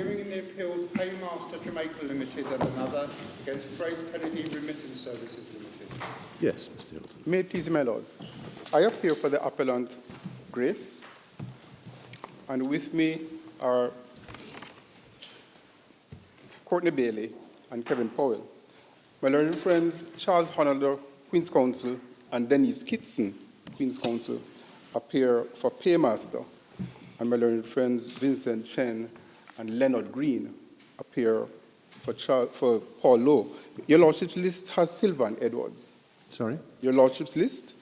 Hearing in the appeals Paymaster Jamaica Limited and another against Grace Kennedy Remittance Services Limited. Yes, Mr. Hilton. May it please my lords, I appear for the appellant Grace, and with me are Courtney Bailey and Kevin Powell. My learned friends Charles Honoldor, Queen's Counsel, and Denise Kitson, Queen's Counsel, appear for Paymaster, and my learned friends Vincent Chen and Leonard Green appear for Paul Lowe. Your Lordship's list has Sylvan Edwards. Sorry? Your Lordship's list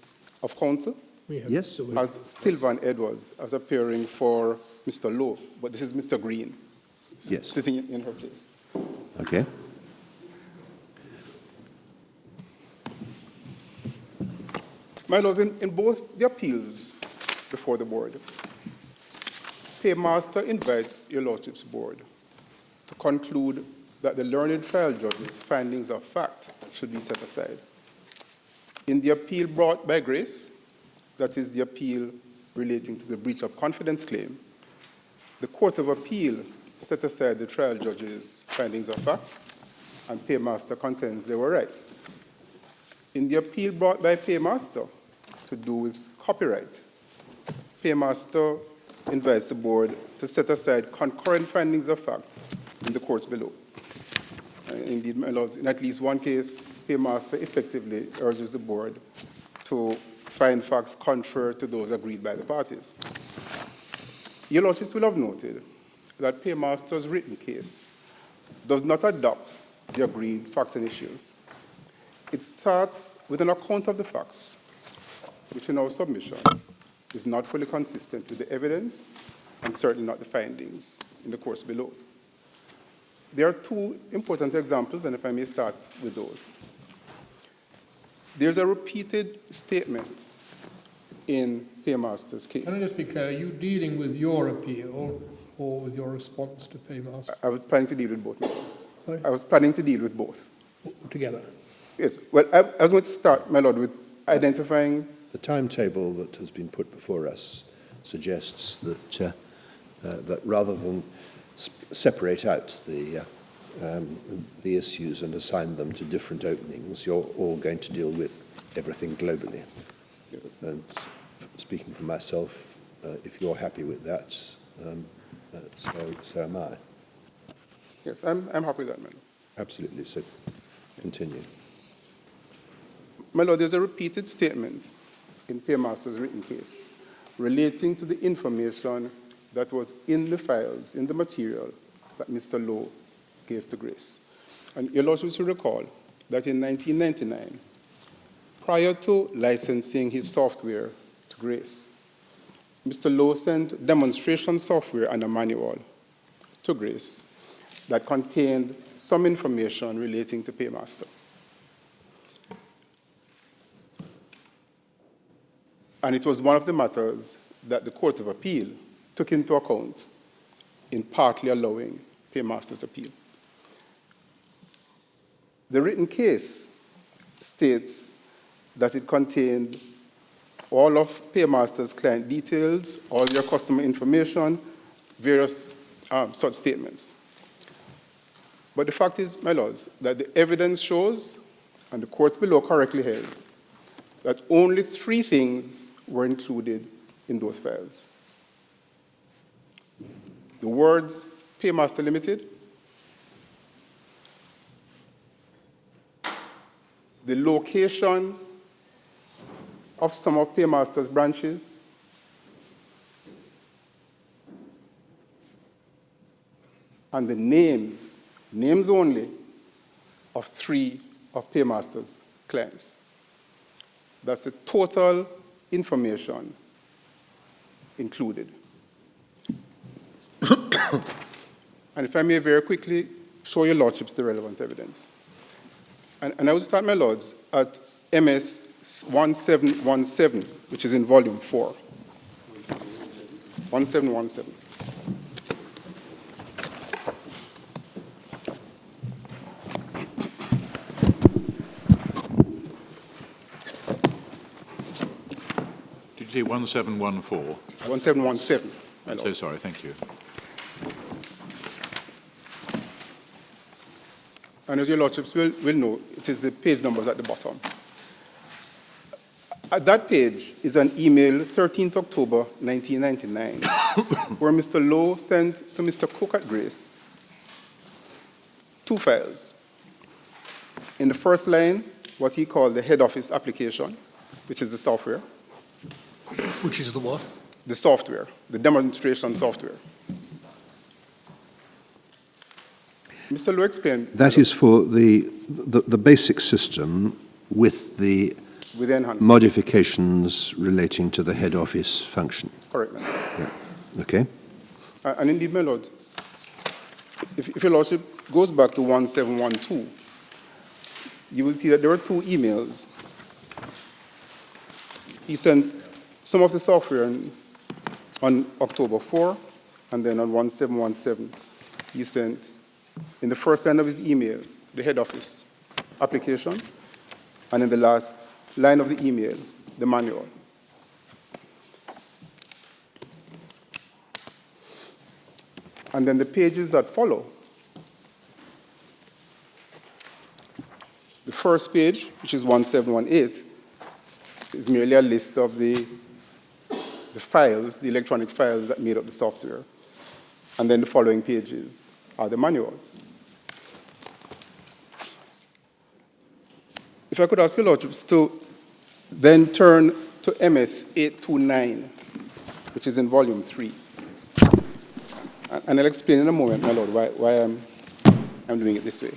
of counsel Yes? has Sylvan Edwards as appearing for Mr. Lowe, but this is Mr. Green Yes. sitting in her place. Okay. My lords, in both the appeals before the board, Paymaster invites your Lordship's board to conclude that the learned trial judge's findings of fact should be set aside. In the appeal brought by Grace, that is the appeal relating to the breach of confidence claim, the Court of Appeal set aside the trial judge's findings of fact, and Paymaster contends they were right. In the appeal brought by Paymaster to do with copyright, Paymaster invites the board to set aside concurrent findings of fact in the courts below. Indeed, my lords, in at least one case, Paymaster effectively urges the board to find facts contrary to those agreed by the parties. Your Lordships will have noted that Paymaster's written case does not adopt the agreed facts and issues. It starts with an account of the facts, which in our submission is not fully consistent with the evidence and certainly not the findings in the courts below. There are two important examples, and if I may start with those. There's a repeated statement in Paymaster's case. Can I just be clear, are you dealing with your appeal or with your response to Paymaster? I was planning to deal with both. Sorry? I was planning to deal with both. Together? Yes. Well, I was going to start, my lord, with identifying. The timetable that has been put before us suggests that, that rather than separate out the issues and assign them to different openings, you're all going to deal with everything globally. And speaking for myself, if you're happy with that, so am I. Yes, I'm happy with that, my lord. Absolutely. So continue. My lord, there's a repeated statement in Paymaster's written case relating to the information that was in the files, in the material that Mr. Lowe gave to Grace. And your Lordship will recall that in 1999, prior to licensing his software to Grace, Mr. Lowe sent demonstration software and a manual to Grace that contained some information relating to Paymaster. And it was one of the matters that the Court of Appeal took into account in partly allowing Paymaster's appeal. The written case states that it contained all of Paymaster's client details, all their customer information, various such statements. But the fact is, my lords, that the evidence shows, and the courts below correctly held, that only 3 things were included in those files. The words Paymaster Limited, the location of some of Paymaster's branches, and the names only, of 3 of Paymaster's clients. That's the total information included. And if I may very quickly show your Lordships the relevant evidence. And I will start, my lords, at MS 1717, which is in volume 4. 1717. Did you say 1714? 1717, my I'm lord. so sorry, thank you. and as your lordships will know, it is the page numbers at the bottom. At that page is an email, 13th October 1999, where Mr. Lowe sent to Mr. Cook at Grace 2 files. In the first line, what he called the head office application, which is the software. Which is the what? The software, the demonstration software. Mr. Lowe explained. That is for the basic system with the With the enhancement. modifications relating to the head office function. Correct, ma'am. Yeah. Okay. And indeed, my lord, if your lordship goes back to 1712, you will see that there were 2 emails. He sent some of the software on October 4, and then on 1717, he sent, in the first line of his email, the head office application, and in the last line of the email, the manual. And then the pages that follow. The first page, which is 1718, is merely a list of the files, the electronic files that made up the software. And then the following pages are the manual. If I could ask your lordships to then turn to MS 829, which is in volume 3. And I'll explain in a moment, my lord, why I'm doing it this way.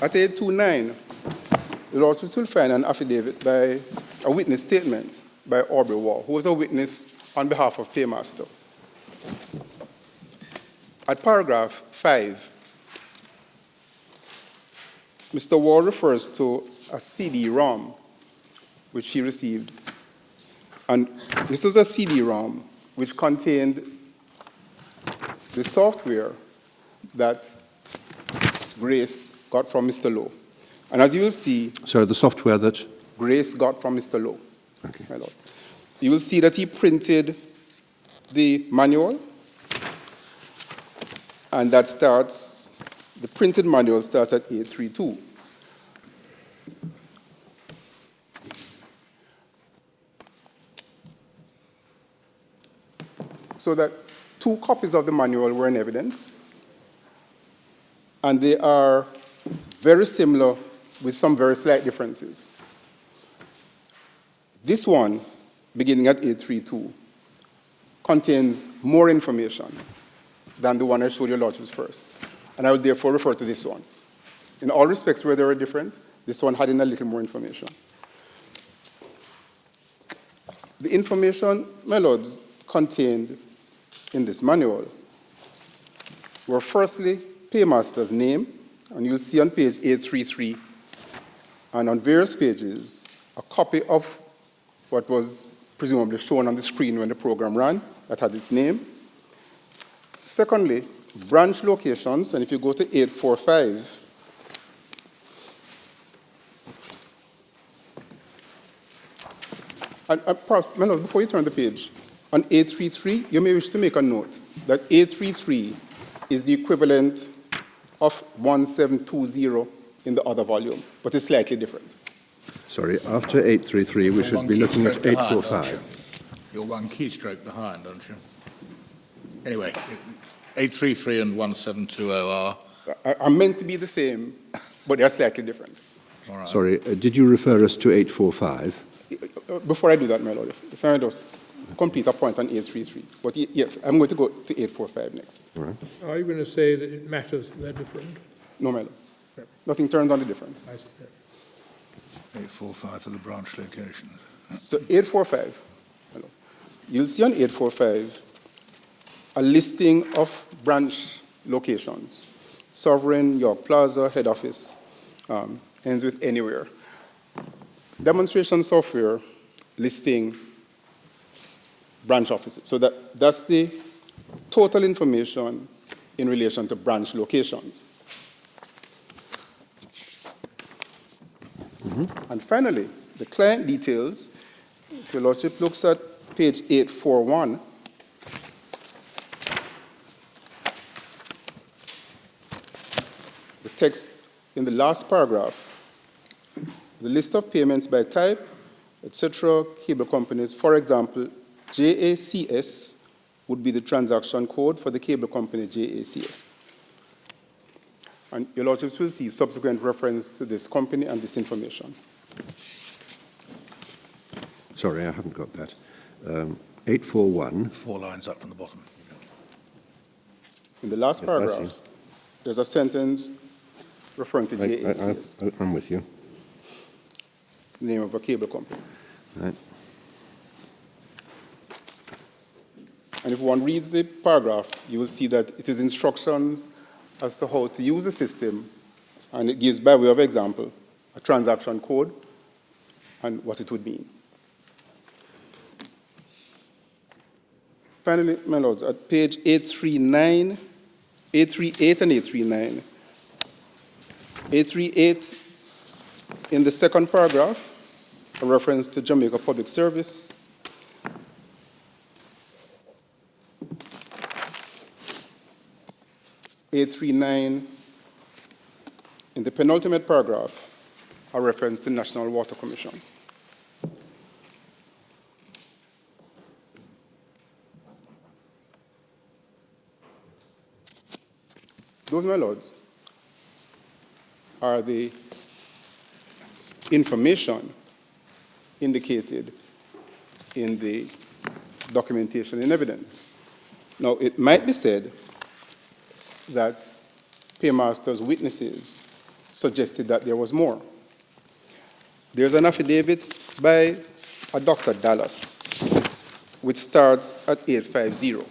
At 829, the lordships will find an affidavit by a witness statement by Aubrey Wall, who was a witness on behalf of Paymaster. At paragraph 5, Mr. Wall refers to a CD-ROM which he received. And this was a CD-ROM which contained the software that Grace got from Mr. Lowe. And as you will see... So the software that... Grace got from Mr. Lowe. Okay. My lord. You will see that he printed the manual, and that starts, the printed manual starts at 832. So that 2 copies of the manual were in evidence, and they are very similar with some very slight differences. This one, beginning at 832, contains more information than the one I showed your lordships first, and I will therefore refer to this one. In all respects where they were different, this one had in a little more information. The information, my lords, contained in this manual were firstly Paymaster's name, and you'll see on page 833, and on various pages, a copy of what was presumably shown on the screen when the program ran, that had its name. Secondly, branch locations, and if you go to 845, and perhaps, before you turn the page, on 833, you may wish to make a note that 833 is the equivalent of 1720 in the other volume, but it's slightly different. Sorry, after 833, we should be looking at 845. You're 1 keystroke behind, aren't you? Anyway, 833 and 1720 are meant to be the same, but they're slightly different. All right. Sorry, did you refer us to 845? Before I do that, my lord, if I just complete a point on 833. But yes, I'm going to go to 845 next. All right. Are you going to say that it matters that they're different? No, my lord. Yep. Nothing turns on the difference. I see that. 845 for the branch locations. So 845, my lord. You'll see on 845 a listing of branch locations. Sovereign, York Plaza, head office, ends with anywhere. Demonstration software listing branch offices. So that's the total information in relation to branch locations. Mm-hmm. And finally, the client details. If your lordship looks at page 841, text in the last paragraph, the list of payments by type, etc., cable companies, for example, JACS would be the transaction code for the cable company JACS. And your Lordships will see subsequent reference to this company and this information. Sorry, I haven't got that. 841. 4 lines up from the bottom. In the last Yes, I paragraph, see. there's a sentence referring to JACS, I'm with you. name of a cable company. Right. And if one reads the paragraph, you will see that it is instructions as to how to use the system, and it gives, by way of example, a transaction code and what it would mean. Finally, my lords, at page 839, 838 and 839, 838 in the second paragraph, a reference to Jamaica Public Service. 839 in the penultimate paragraph, a reference to National Water Commission. Those, my lords, are the information indicated in the documentation and evidence. Now, it might be said that Paymaster's witnesses suggested that there was more. There's an affidavit by a Dr. Dallas, which starts at 850.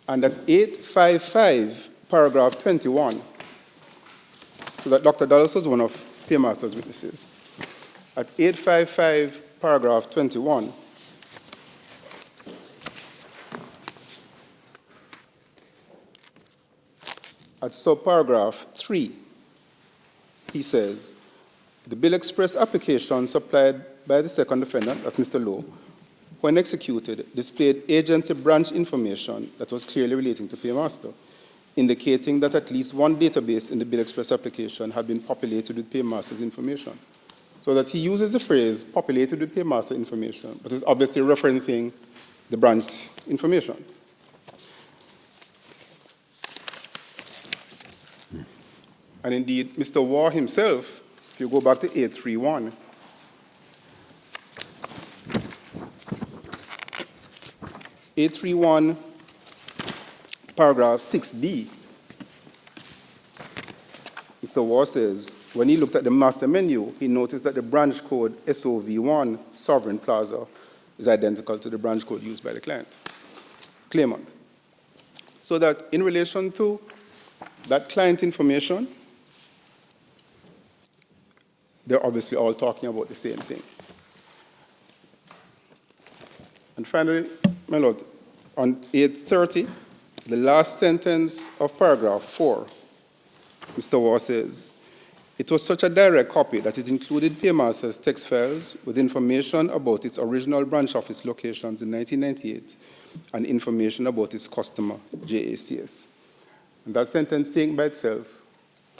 And at 855, paragraph 21, so that Dr. Dallas was one of Paymaster's witnesses. At 855, paragraph 21, at subparagraph 3, he says, the bill express application supplied by the second defendant, that's Mr. Lowe, when executed, displayed agency branch information that was clearly relating to Paymaster, indicating that at least one database in the bill express application had been populated with Paymaster's information. So that he uses the phrase populated with Paymaster information, but is obviously referencing the branch information. And indeed, Mr. Waugh himself, if you go back to 831, paragraph 6D, Mr. Waugh says, when he looked at the master menu, he noticed that the branch code SOV1, Sovereign Plaza, is identical to the branch code used by the claimant. So that in relation to that client information, they're obviously all talking about the same thing. And finally, my lord, on 830, the last sentence of paragraph 4, Mr. Waugh says, it was such a direct copy that it included Paymaster's text files with information about its original branch office locations in 1998 and information about its customer, JACS. And that sentence taken by itself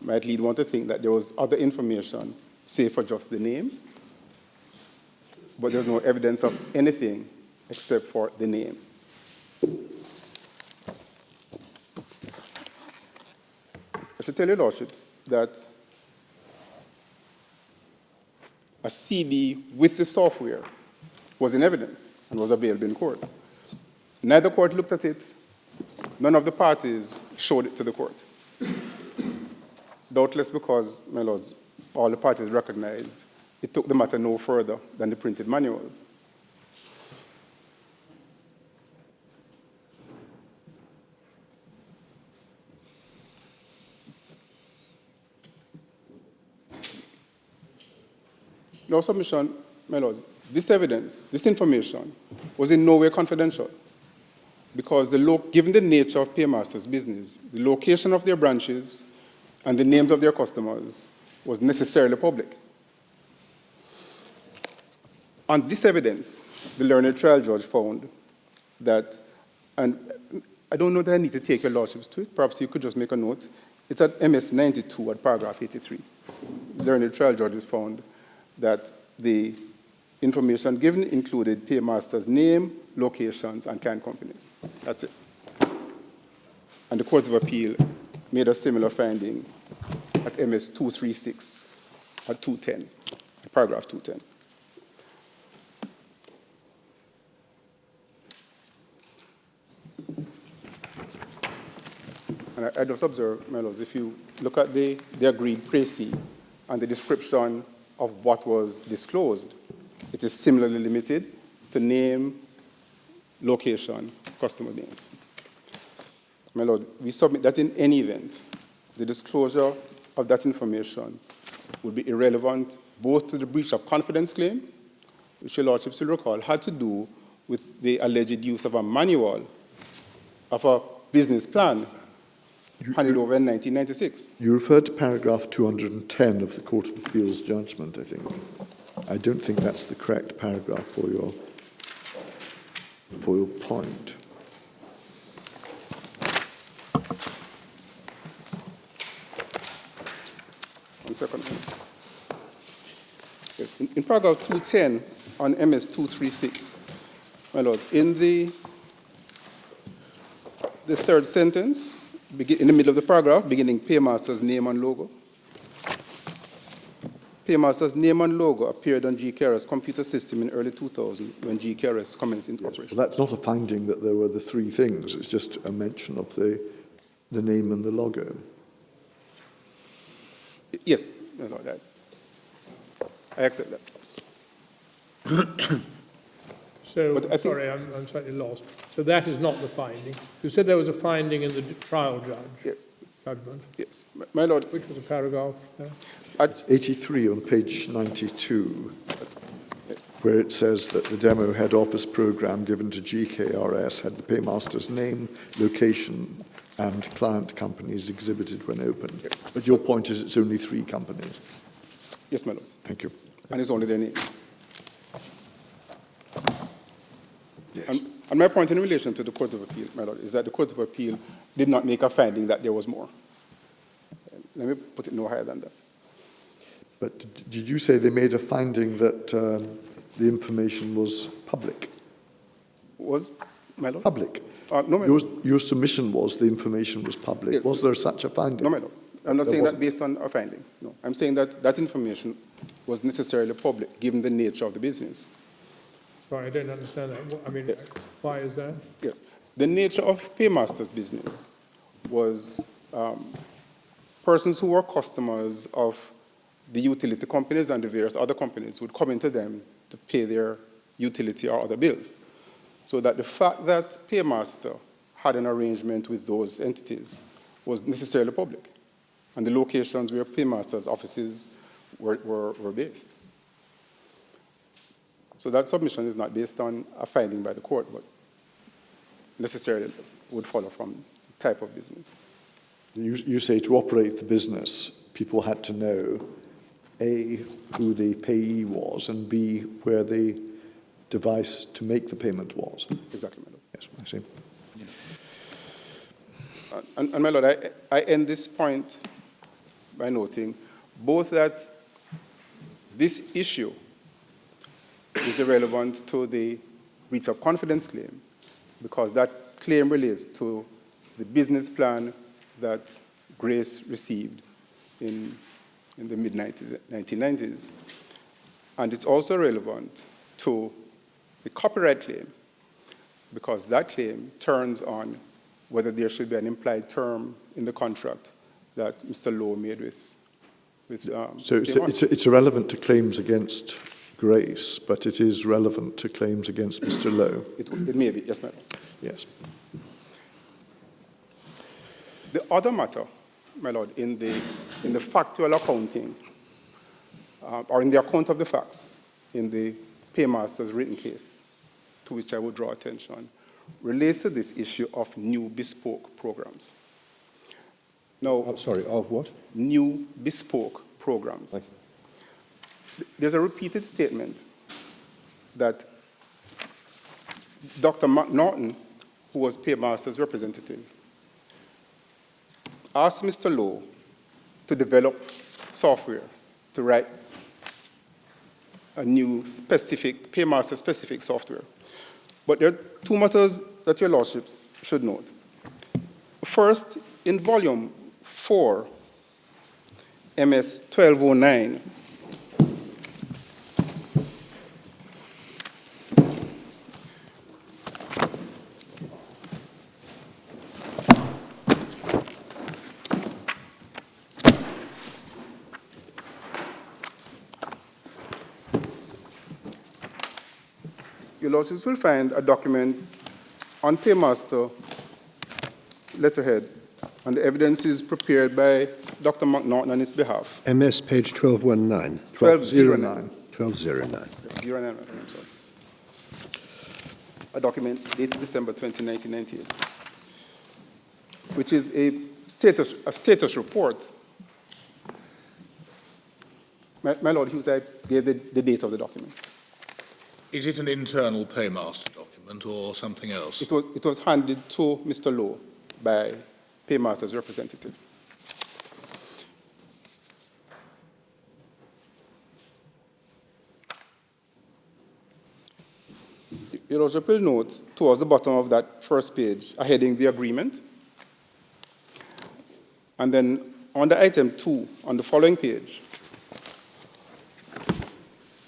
might lead one to think that there was other information, say for just the name, but there's no evidence of anything except for the name. I should tell your lordships that a CD with the software was in evidence and was available in court. Neither court looked at it. None of the parties showed it to the court. Doubtless because, my lords, all the parties recognized it took the matter no further than the printed manuals. No submission, my lords, this evidence, this information was in no way confidential because given the nature of Paymaster's business, the location of their branches and the names of their customers was necessarily public. On this evidence, the learned trial judge found that And I don't know that I need to take your lordships to it. Perhaps you could just make a note. It's at MS 92 at paragraph 83. Learned trial judges found that the information given included Paymaster's name, locations, and client companies. That's it. And the Court of Appeal made a similar finding at MS 236 at 210, paragraph 210. And I just observe, my lords, if you look at the agreed précis and the description of what was disclosed, it is similarly limited to name, location, customer names. My lord, we submit that in any event, the disclosure of that information would be irrelevant both to the breach of confidence claim, which your lordships will recall had to do with the alleged use of a manual of a business plan handed over in 1996. You referred to paragraph 210 of the Court of Appeal's judgment, I think. I don't think that's the correct paragraph for your point. One second. Yes, in paragraph 210 on MS 236, my lords, in the third sentence, in the middle of the paragraph, beginning Paymaster's name and logo. Paymaster's name and logo appeared on GKRS computer system in early 2000 when GKRS commenced into operation. Well, that's not a finding that there were the three things. It's just a mention of the name and the logo. Yes, my lord, I accept that. So, But I think- sorry, I'm slightly lost. So that is not the finding. You said there was a finding in the trial Yes, judgment. yes. My lord, Which was a paragraph there? at 83 on page 92, where it says that the demo head office program given to GKRS had the paymaster's name, location, and client companies exhibited when opened. But your point is it's only three companies. yes, my lord, Thank you. and it's only their name. Yes. And my point in relation to the Court of Appeal, my lord, is that the Court of Appeal did not make a finding that there was more. Let me put it no higher than that. But did you say they made a finding that the information was public? Was, my lord? Public. No, my lord. Your submission was the information was public. Yeah. Was there such a finding? No, my lord. I'm not There saying that wasn't. based on a finding. No, I'm saying that that information was necessarily public, given the nature of the business. Sorry, I don't understand that. I mean, Yes. why is that? Yeah. The nature of Paymaster's business was persons who were customers of the utility companies and the various other companies would come into them to pay their utility or other bills. So that the fact that Paymaster had an arrangement with those entities was necessarily public, and the locations where Paymaster's offices were based. So that submission is not based on a finding by the court, but necessarily would follow from the type of business. You say to operate the business, people had to know, A, who the payee was, and B, where the device to make the payment was. Exactly, my lord. Yes, I see. And my lord, I end this point by noting both that this issue is irrelevant to the breach of confidence claim, because that claim relates to the business plan that Grace received in the mid-1990s. And it's also relevant to the copyright claim, because that claim turns on whether there should be an implied term in the contract that Mr. Lowe made with So it's irrelevant to claims against Grace, but it is relevant to claims against Mr. Lowe. It may be, yes, madam. Yes. The other matter, my lord, in the factual accounting, or in the account of the facts, in the Paymaster's written case, to which I would draw attention, relates to this issue of new bespoke programs. Now, Sorry, of what? new bespoke programs. Thank There's a repeated statement that Dr. McNaughton who was Paymaster's representative, asked Mr. Lowe to develop software to write a new specific, Paymaster-specific software. But there are two matters that your lordships should note. First, in volume 4, MS 1209, your lordships will find a document on Paymaster letterhead, and the evidence is prepared by Dr. McNaughton on his behalf. MS page 1219. 1209. 1209. Yes, 09, I'm sorry. A document dated December 20, 1998, which is a status report. My Lord Hughes, I gave the date of the document. Is it an internal Paymaster document or something else? It was handed to Mr. Lowe by Paymaster's representative. Your Lordship will note towards the bottom of that first page a heading, the agreement. And then on the item 2, on the following page,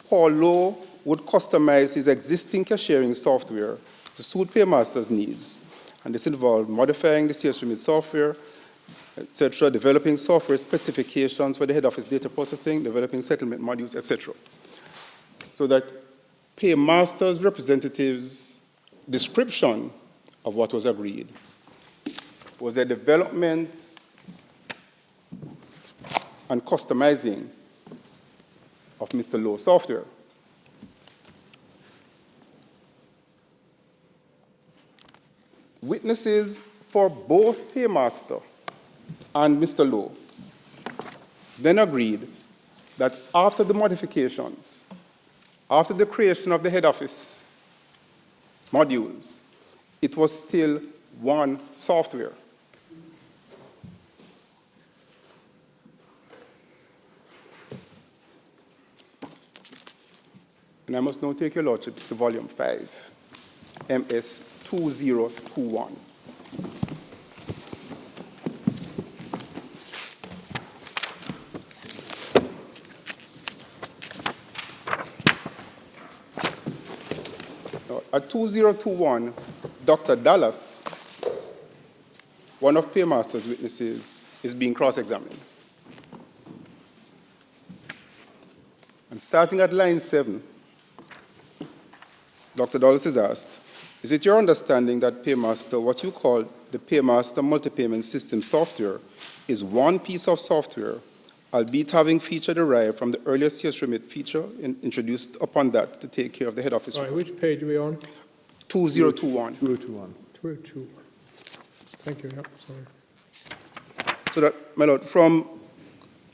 Paul Lowe would customize his existing cashiering software to suit Paymaster's needs. And this involved modifying the CS Remit software, etc., developing software specifications for the head office data processing, developing settlement modules, etc. So that Paymaster's representative's description of what was agreed was a development and customizing of Mr. Lowe's software. Witnesses for both Paymaster and Mr. Lowe then agreed that after the modifications, after the creation of the head office modules, it was still one software. And I must now take your lordships to volume 5, MS 2021. Now, at 2021, Dr. Dallas, one of Paymaster's witnesses, is being cross-examined. And starting at line 7, Dr. Dallas is asked, is it your understanding that Paymaster, what you call the Paymaster multi-payment system software, is one piece of software, albeit having feature derived from the earlier CS Remit feature introduced upon that to take care of the head office? Right, which page are we on? 2021. 2021. 202. Thank you, yep, sorry. So that, my lord, from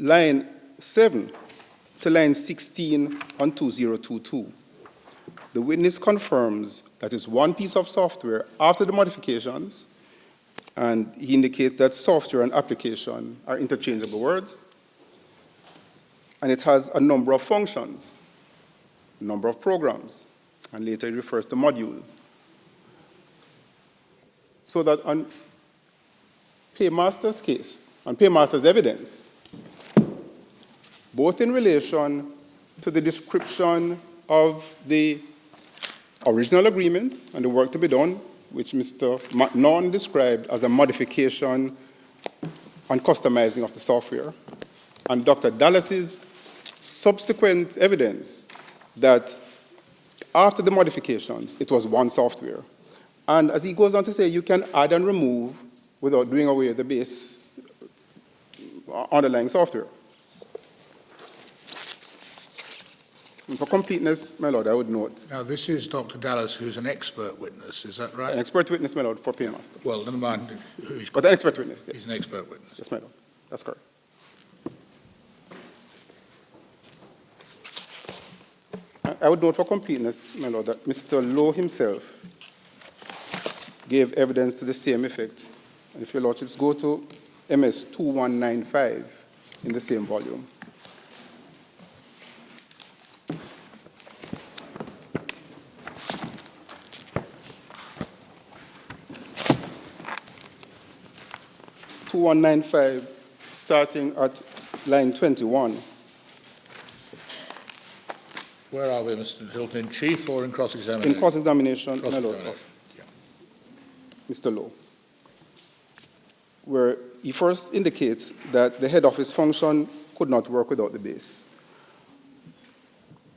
line 7 to line 16 on 2022, the witness confirms that it's one piece of software after the modifications, and he indicates that software and application are interchangeable words, and it has a number of functions, a number of programs, and later it refers to modules. So that on Paymaster's case, on Paymaster's evidence, both in relation to the description of the original agreement and the work to be done, which Mr. McNaughton described as a modification and customizing of the software, and Dr. Dallas's subsequent evidence that after the modifications, it was one software. And as he goes on to say, you can add and remove without doing away the base underlying software. And for completeness, my lord, I would note. Now, this is Dr. Dallas, who's an expert witness, is that right? An expert witness, my lord, for Paymaster. Well, never mind who he's But an expert witness, yes. He's an expert witness. Yes, my lord. That's correct. I would note for completeness, my lord, that Mr. Lowe himself gave evidence to the same effect. And if your lordships go to MS 2195 in the same volume. (2195), starting at line 21. Where are we, Mr. Tilton, in chief or in cross-examination? In cross-examination, my lord, Cross-examination. of Yeah. Mr. Lowe, where he first indicates that the head office function could not work without the base.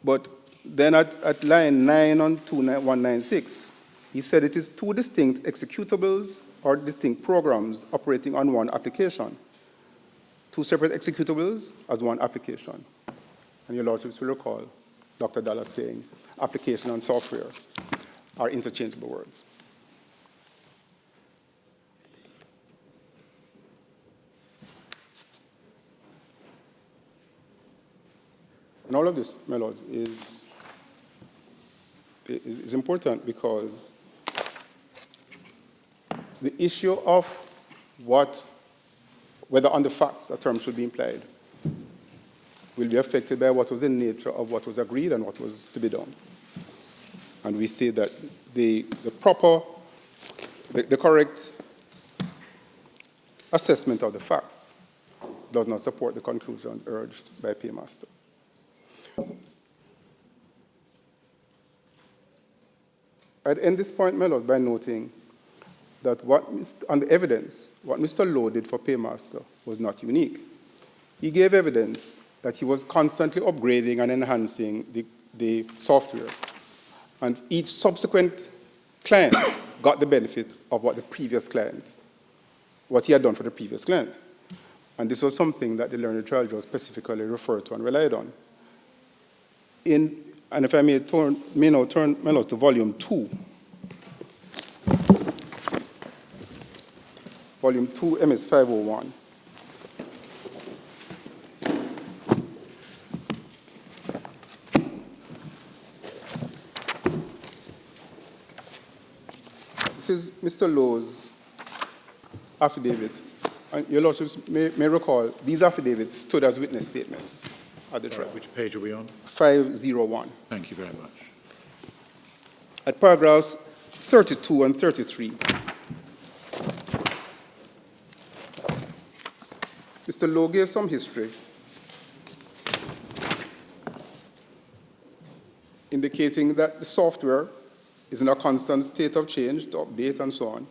But then at line 9 on 2196, he said it is two distinct executables or distinct programs operating on one application. Two separate executables as one application. And your lordships will recall Dr. Dallas saying application and software are interchangeable words. And all of this, my lords, is important because the issue of whether on the facts a term should be implied will be affected by what was in nature of what was agreed and what was to be done. And we say that the correct assessment of the facts does not support the conclusion urged by Paymaster. I'd end this point, my lord, by noting that on the evidence, what Mr. Lowe did for Paymaster was not unique. He gave evidence that he was constantly upgrading and enhancing the software. And each subsequent client got the benefit of what he had done for the previous client. And this was something that the learned trial judge specifically referred to and relied on. And if I may now turn my lord to volume 2. Volume 2, MS 501. This is Mr. Lowe's affidavit. And your lordships may recall, these affidavits stood as witness statements at the trial. Which page are we on? 501. Thank you very much. At paragraphs 32 and 33, Mr. Lowe gave some history indicating that the software is in a constant state of change, to update and so on.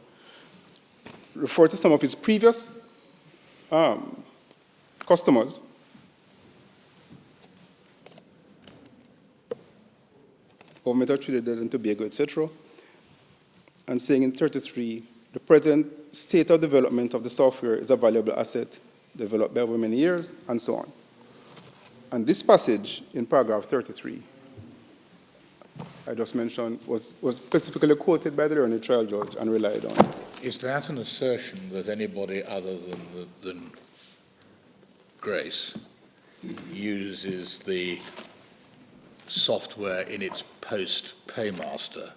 Referred to some of his previous customers of Trinidad and Tobago, etc., and saying in 33, the present state of development of the software is a valuable asset developed over many years, and so on. And this passage in paragraph 33, I just mentioned, was specifically quoted by the learned trial judge and relied on. Is that an assertion that anybody other than Grace uses the software in its post-Paymaster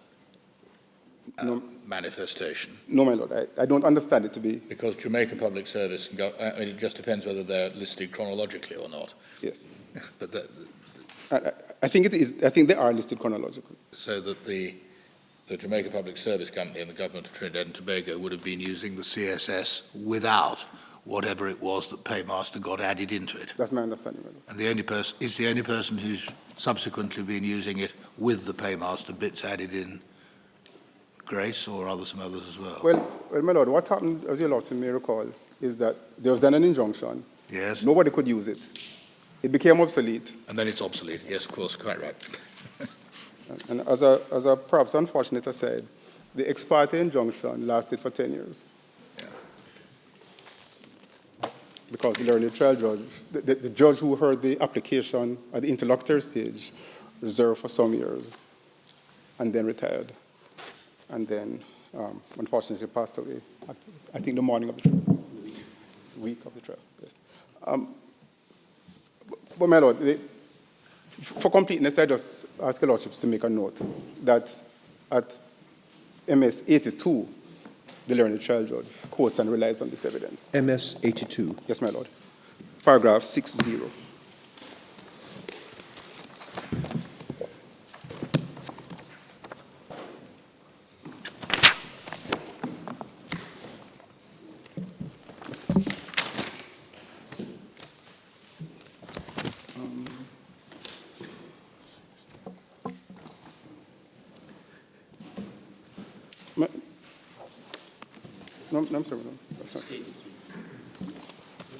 manifestation? No, my lord, I don't understand it to be. Because Jamaica Public Service, it just depends whether they're listed chronologically or not. Yes. But I think it is. I think they are listed chronologically. so that the Jamaica Public Service Company and the government of Trinidad and Tobago would have been using the CSS without whatever it was that Paymaster got added into it. That's my understanding, my lord. And the only person who's subsequently been using it with the Paymaster bits added in Grace, or some others as well? Well, my lord, what happened, as your lordship may recall, is that there was then an injunction. Yes. Nobody could use it. It became obsolete. And then it's obsolete. Yes, of course, quite right. And as a perhaps unfortunate aside, the ex parte injunction lasted for 10 years. Yeah. Because the learned trial judge, the judge who heard the application at the interlocutory stage, reserved for some years, and then retired. And then, unfortunately, passed away, I think the morning of the trial, week of the trial, yes. But my lord, for completeness, I just ask your lordships to make a note that at MS 82, the learned trial judge quotes and relies on this evidence. MS 82. Yes, my lord. Paragraph 60. No, I'm sorry, no, that's not.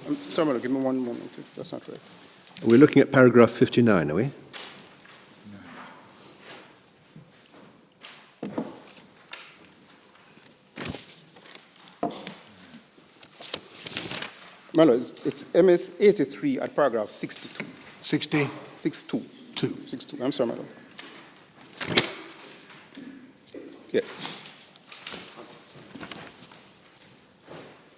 I'm sorry, madam, give me one moment. That's not right. We're looking at paragraph 59, are we? My lord, it's MS 83 at paragraph 62. 60? 62. 2. 62. I'm sorry, madam. Yes.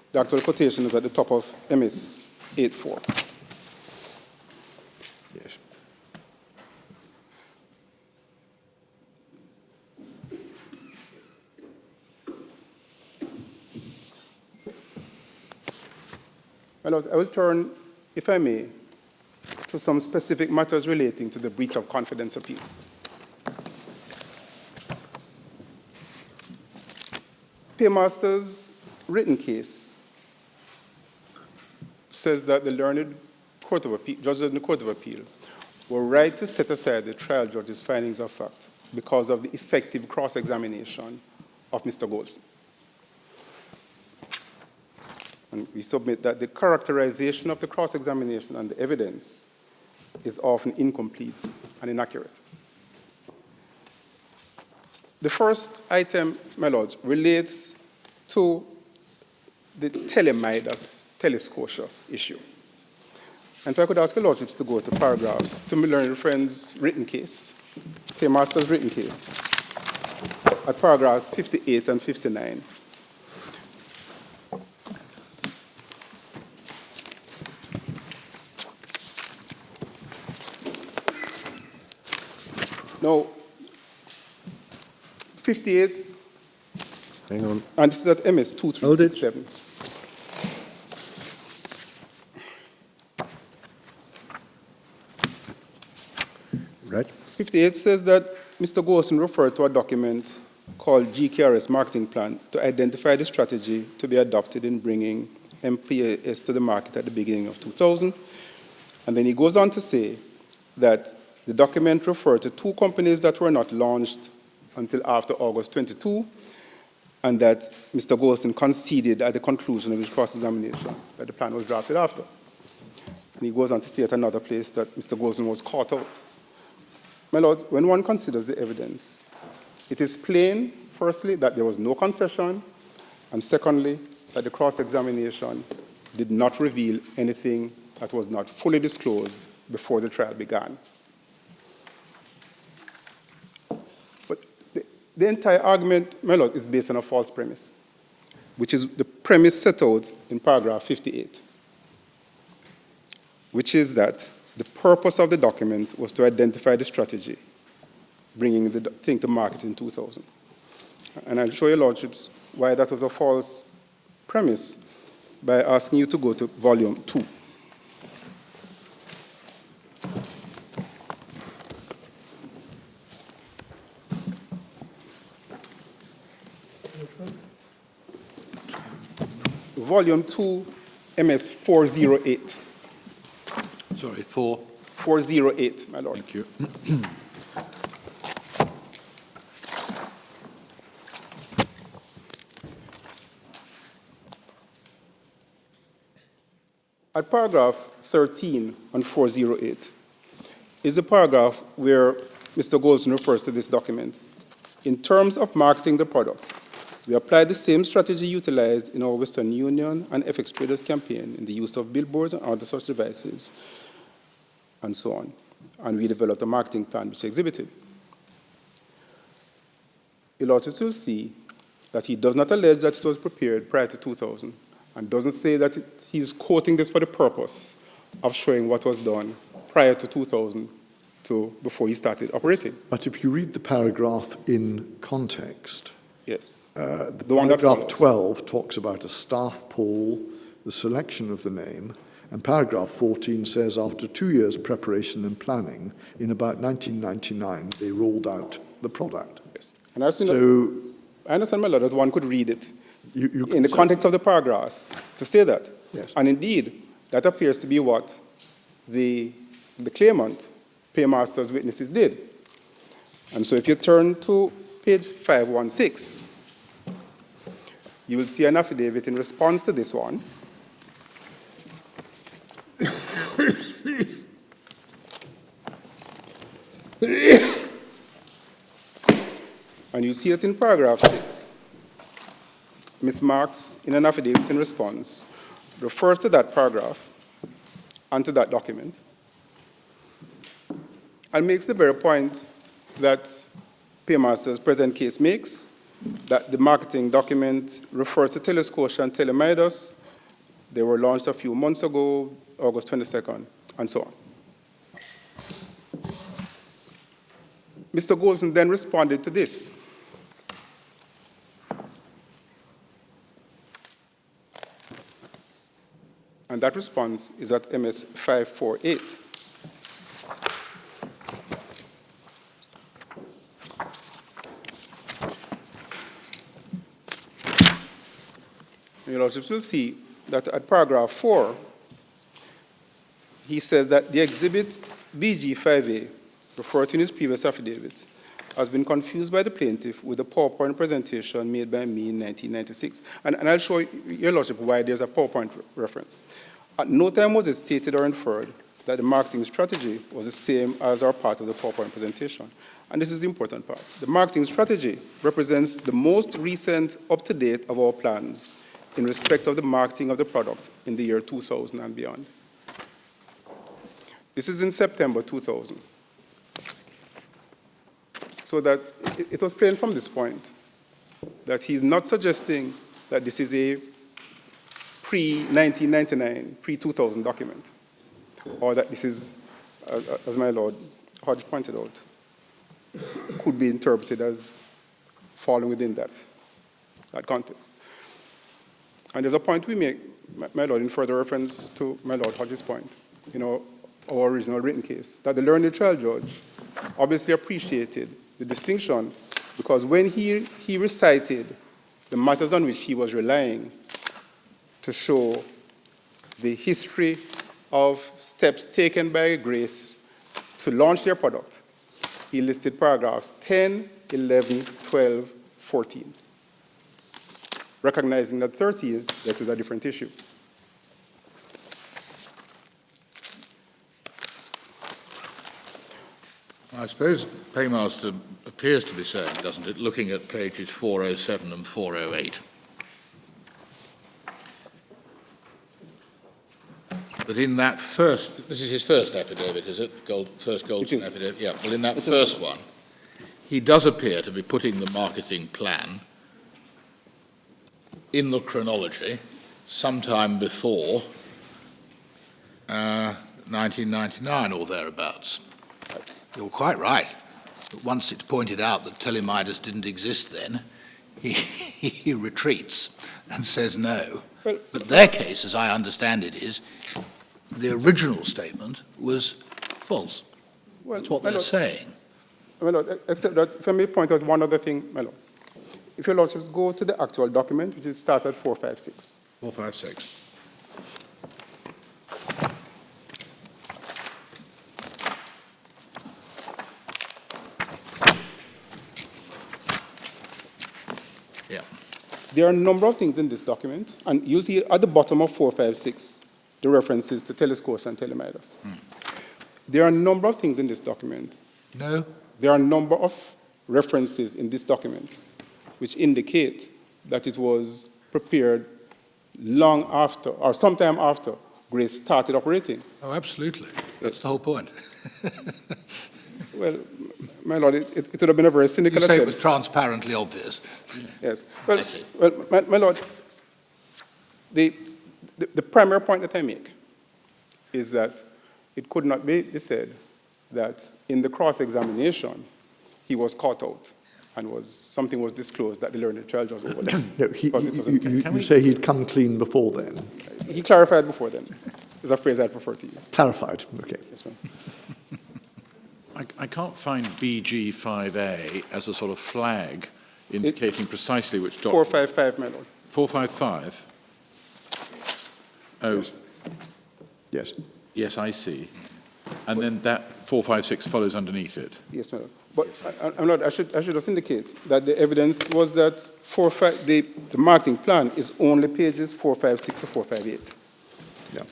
The actual quotation is at the top of MS 84. Yes. My lord, I will turn, if I may, to some specific matters relating to the breach of confidence appeal. Paymaster's written case says that the learned court of appeal, judges in the Court of Appeal were right to set aside the trial judge's findings of fact because of the effective cross-examination of Mr. Golson. And we submit that the characterization of the cross-examination and the evidence is often incomplete and inaccurate. The first item, my lords, relates to the telescotia issue. And if I could ask your lordships to go to paragraphs, to my learned friend's written case, Paymaster's written case, at paragraphs 58 and 59. Now, 58, Hang on. and this is at MS 2367. Right. 58 says that Mr. Golson referred to a document called GKRS Marketing Plan to identify the strategy to be adopted in bringing MPAS to the market at the beginning of 2000. And then he goes on to say that the document referred to 2 companies that were not launched until after August 22, and that Mr. Golson conceded at the conclusion of his cross-examination that the plan was drafted after. And he goes on to say at another place that Mr. Golson was caught out. My lords, when one considers the evidence, it is plain, firstly, that there was no concession, and secondly, that the cross-examination did not reveal anything that was not fully disclosed before the trial began. But the entire argument, my lord, is based on a false premise, which is the premise set out in paragraph 58, which is that the purpose of the document was to identify the strategy, bringing the thing to market in 2000. And I'll show your lordships why that was a false premise by asking you to go to volume 2. Volume 2, MS 408. Sorry, 4. 408, my lord. Thank you. At paragraph 13 on 408 is a paragraph where Mr. Golson refers to this document. In terms of marketing the product, we applied the same strategy utilized in our Western Union and FX Traders campaign in the use of billboards and other such devices, and so on. And we developed a marketing plan which is exhibited. You'll also see that he does not allege that it was prepared prior to 2000, and doesn't say that he's quoting this for the purpose of showing what was done prior to 2000 to before he started operating. But if you read the paragraph in context, Yes. The one that paragraph follows. 12 talks about a staff poll, the selection of the name, and paragraph 14 says after 2 years preparation and planning, in about 1999, they rolled out the product. Yes. And I've seen So I understand, my lord, that one could read it you in the say- context of the paragraphs to say that. Yes. And indeed, that appears to be what the claimant, Paymaster's witnesses did. And so if you turn to page 516, you will see an affidavit in response to this one. And you see it in paragraph 6. Ms. Marks, in an affidavit in response, refers to that paragraph and to that document, and makes the very point that Paymaster's present case makes, that the marketing document refers to Telescotia and Telemidas. They were launched a few months ago, August 22nd, and so on. Mr. Golson then responded to this. And that response is at MS 548. Your Lordships will see that at paragraph 4, he says that the exhibit BG5A, referred to in his previous affidavit, has been confused by the plaintiff with a PowerPoint presentation made by me in 1996. And I'll show your Lordship why there's a PowerPoint reference. At no time was it stated or inferred that the marketing strategy was the same as or part of the PowerPoint presentation. And this is the important part. The marketing strategy represents the most recent up-to-date of our plans in respect of the marketing of the product in the year 2000 and beyond. This is in September 2000. So that it was plain from this point that he's not suggesting that this is a pre-1999, pre-2000 document, or that this is, as my Lord Hodge pointed out, could be interpreted as falling within that context. And there's a point we make, my Lord, in further reference to my Lord Hodge's point, our original written case, that the learned trial judge obviously appreciated the distinction, because when he recited the matters on which he was relying to show the history of steps taken by Grace to launch their product, he listed paragraphs 10, 11, 12, 14, recognizing that 13 led to a different issue. I suppose Paymaster appears to be saying, doesn't it, looking at pages 407 and 408, that in that first, this is his first affidavit, is it? First Goldston affidavit? Yeah, well, in that first one, he does appear to be putting the marketing plan in the chronology sometime before 1999 or thereabouts. You're quite right. But once it's pointed out that Telemidas didn't exist then, he retreats and says no. But their case, as I understand it, is the original statement was false. Well, That's what they're saying. My Lord, except that, if I may point out one other thing, my Lord. If your Lordships go to the actual document, which starts at 456. 456. Yeah. There are a number of things in this document, and you'll see at the bottom of 456 the references to Telescotia and Telemidas. There are a number of things in this document. No? There are a number of references in this document which indicate that it was prepared long after, or sometime after, Grace started operating. Oh, absolutely. That's the whole point. Well, my Lord, it would have been a very cynical You say attempt. it was transparently obvious. Yes. I Well, see. my Lord, the primary point that I make is that it could not be said that in the cross-examination he was caught out. and something was disclosed that the learned trial judge overlooked. No, Because it was a- you say he'd come clean before then? He clarified before then. It's a phrase I'd prefer to use. Clarified, okay. Yes, ma'am. I can't find BG5A as a sort of flag indicating precisely which document. 455, my lord. 455? Oh, Yes. yes, I see. And then that 456 follows underneath it. Yes, madam. But I should just indicate that the evidence was that the marketing plan is only pages 456 to 458. Yeah.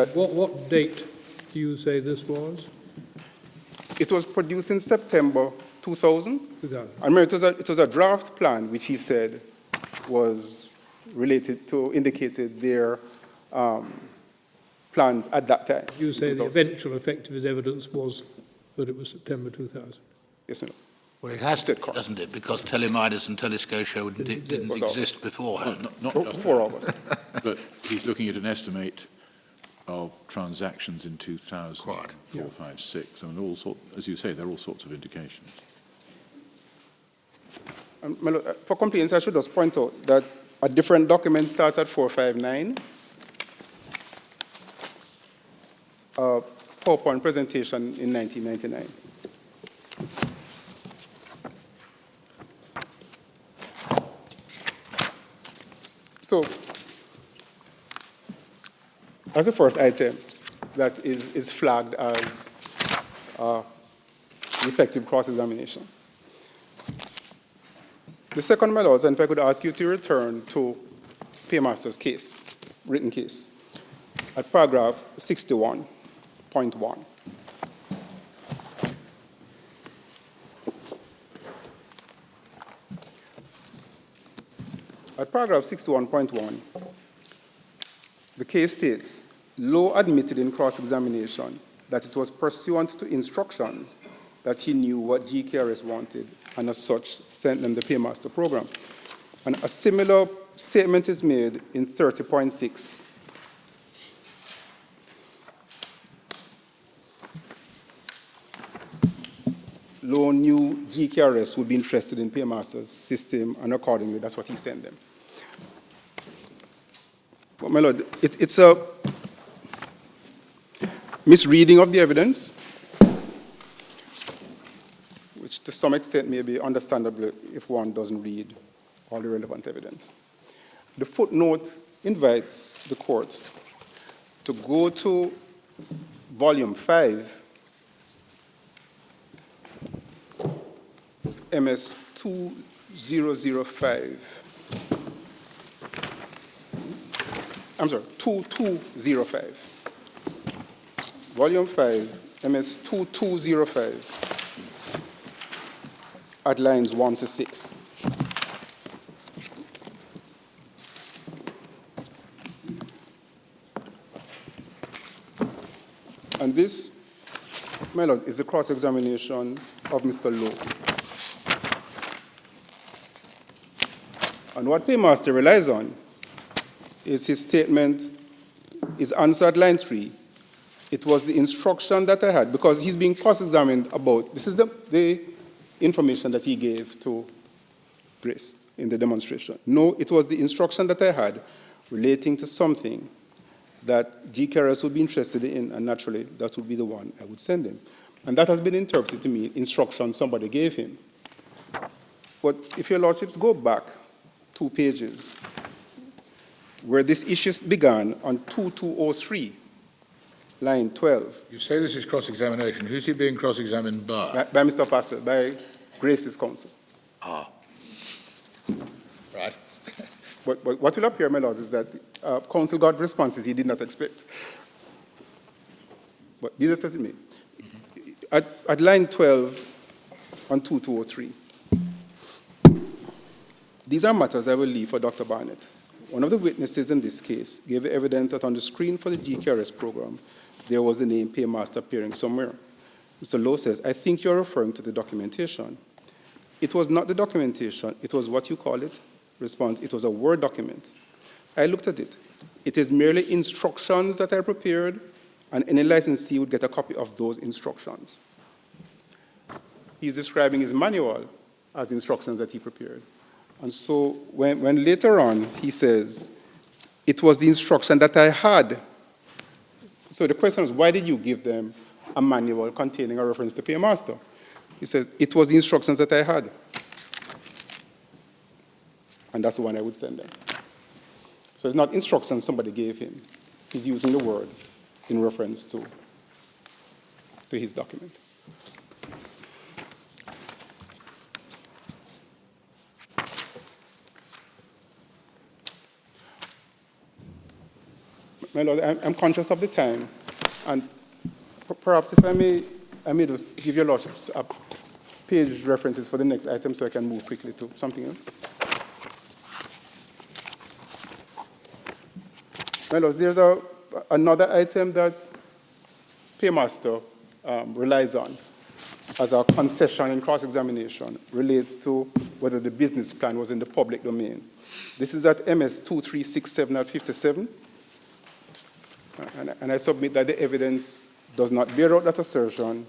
And what date do you say this was? It was produced in September 2000. 2000. I remember it was a draft plan, which he said was related to, indicated their plans at that time. You say the 2000. eventual effect of his evidence was that it was September 2000. Yes, madam. Well, it has to, doesn't it? Because Telemidas and Telescotia didn't Was exist beforehand. Not just Before August. but he's looking at an estimate of transactions in 2000, Quite. 456, and all sorts, as you say, there are all sorts of indications. My lord, for compliance, I should just point out that a different document starts at 459. PowerPoint presentation in 1999. So, as the first item that is flagged as effective cross-examination. The second, my lords, and if I could ask you to return to Paymaster's case, written case, at paragraph 61.1. At paragraph 61.1, the case states, Lowe admitted in cross-examination that it was pursuant to instructions that he knew what GKRS wanted and as such sent them the Paymaster program. And a similar statement is made in 30.6. Lowe knew GKRS would be interested in Paymaster's system, and accordingly, that's what he sent them. But my lord, it's a misreading of the evidence, which to some extent may be understandable if one doesn't read all the relevant evidence. The footnote invites the court to go to volume 5, MS 2005. I'm sorry, 2205. Volume 5, MS 2205, at lines 1 to 6. And this, my lord, is the cross-examination of Mr. Lowe. And what Paymaster relies on is his statement, his answer at line 3. It was the instruction that I had, because he's being cross-examined about, this is the information that he gave to Grace in the demonstration. No, it was the instruction that I had relating to something that GKRS would be interested in, and naturally, that would be the one I would send him. And that has been interpreted to mean instruction somebody gave him. But if your lordships go back 2 pages, where this issue began on 2203, line 12. You say this is cross-examination. Who's he being cross-examined by? By Mr. Passer, by Grace's counsel. Ah. Right. But what will appear, my lords, is that counsel got responses he did not expect. But be that as it may. At line 12 on 2203, these are matters I will leave for Dr. Barnett. One of the witnesses in this case gave evidence that on the screen for the GKRS program, there was the name Paymaster appearing somewhere. Mr. Lowe says, I think you're referring to the documentation. It was not the documentation, it was what you call it. Response, it was a Word document. I looked at it. It is merely instructions that I prepared, and any licensee would get a copy of those instructions. He's describing his manual as instructions that he prepared. And so when later on he says, it was the instruction that I had. So the question is, why did you give them a manual containing a reference to Paymaster? He says, it was the instructions that I had. And that's the one I would send them. So it's not instructions somebody gave him. He's using the word in reference to his document. My Lord, I'm conscious of the time, and perhaps if I may just give your lordships page references for the next item so I can move quickly to something else. My Lords, there's another item that Paymaster relies on as a concession in cross-examination, relates to whether the business plan was in the public domain. This is at MS 2367 at 57. And I submit that the evidence does not bear out that assertion.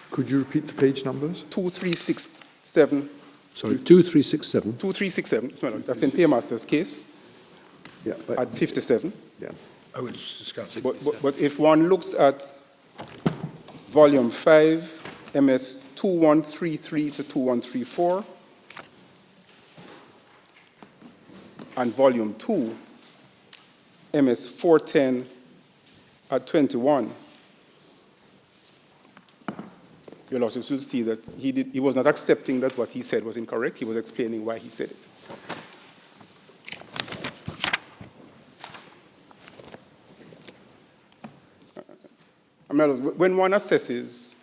Could you repeat the page numbers? 2367. Sorry, 2367. 2367, that's in Paymaster's case, Yeah, at 57. yeah. Oh, it's discussing. But if one looks at volume 5, MS 2133 to 2134, and volume 2, MS 410 at 21, your lordships will see that he was not accepting that what he said was incorrect. He was explaining why he said it. When one assesses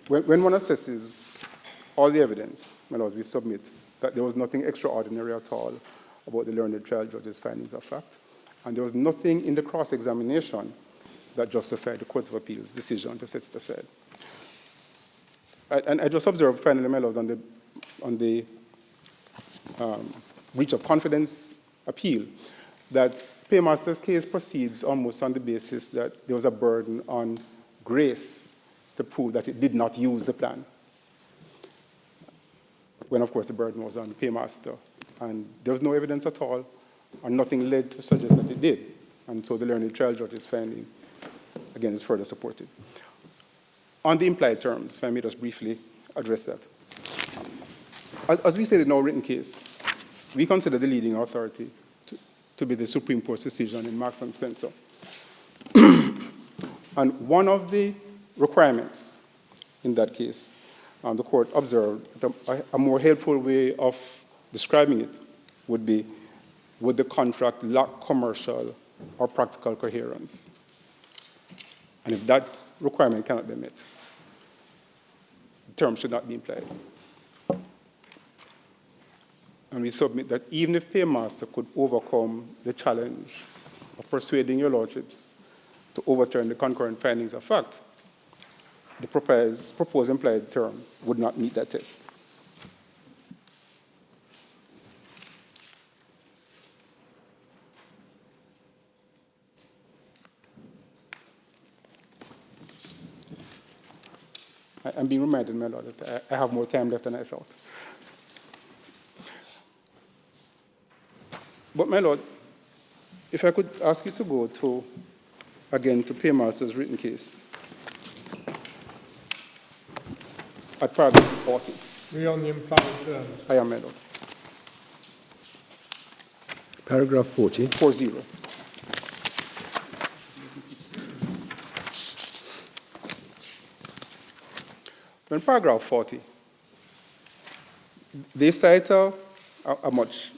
when one assesses all the evidence, my lords, we submit that there was nothing extraordinary at all about the learned trial judge's findings of fact, and there was nothing in the cross-examination that justified the Court of Appeal's decision to set it aside. And I just observed, finally, my lords, on the breach of confidence appeal, that Paymaster's case proceeds almost on the basis that there was a burden on Grace to prove that it did not use the plan, when, of course, the burden was on Paymaster. And there was no evidence at all, and nothing led to suggest that it did. And so the learned trial judge's finding, again, is further supported. On the implied terms, if I may just briefly address that. As we stated in our written case, we consider the leading authority to be the Supreme Court's decision in Marks and Spencer. And one of the requirements in that case, the court observed that a more helpful way of describing it would be, would the contract lack commercial or practical coherence? And if that requirement cannot be met, the term should not be implied. And we submit that even if Paymaster could overcome the challenge of persuading your lordships to overturn the concurrent findings of fact, the proposed implied term would not meet that test. I'm being reminded, my lord, that I have more time left than I thought. But, my lord, if I could ask you to go to, again, to Paymaster's written case at paragraph 40. We're on the implied terms. I am, my lord. Paragraph 40. 40. In paragraph 40, they cite a much,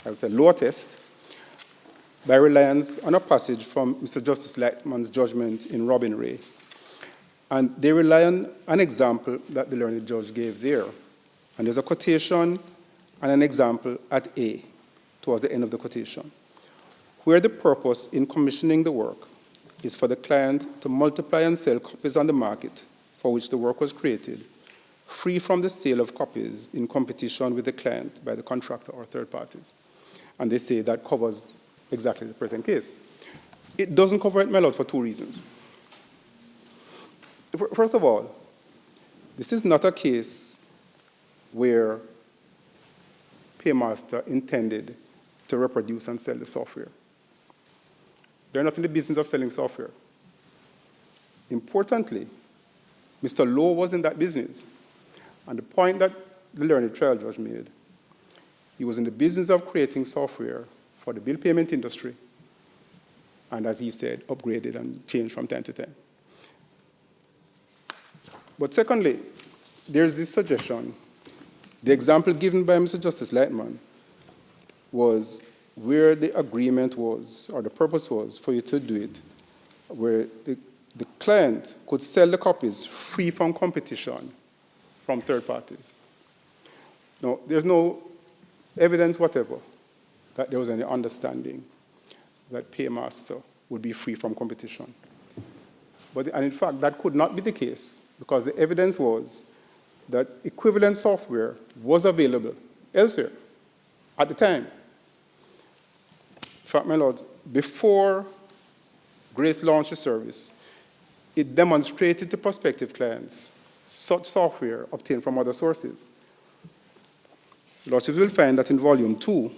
I would say, lower test by reliance on a passage from Mr. Justice Lightman's judgment in Robin Ray. And they rely on an example that the learned judge gave there. And there's a quotation and an example at A, towards the end of the quotation, where the purpose in commissioning the work is for the client to multiply and sell copies on the market for which the work was created, free from the sale of copies in competition with the client by the contractor or third parties. And they say that covers exactly the present case. It doesn't cover it, my lord, for two reasons. First of all, this is not a case where Paymaster intended to reproduce and sell the software. They're not in the business of selling software. Importantly, Mr. Lowe was in that business. And the point that the learned trial judge made, he was in the business of creating software for the bill payment industry, and as he said, upgraded and changed from time to time. But secondly, there's this suggestion. The example given by Mr. Justice Lightman was where the agreement was, or the purpose was, for you to do it, where the client could sell the copies free from competition from third parties. Now, there's no evidence whatever that there was any understanding that Paymaster would be free from competition. And in fact, that could not be the case, because the evidence was that equivalent software was available elsewhere at the time. In fact, my lords, before Grace launched the service, it demonstrated to prospective clients such software obtained from other sources. Lordships will find that in Volume 2,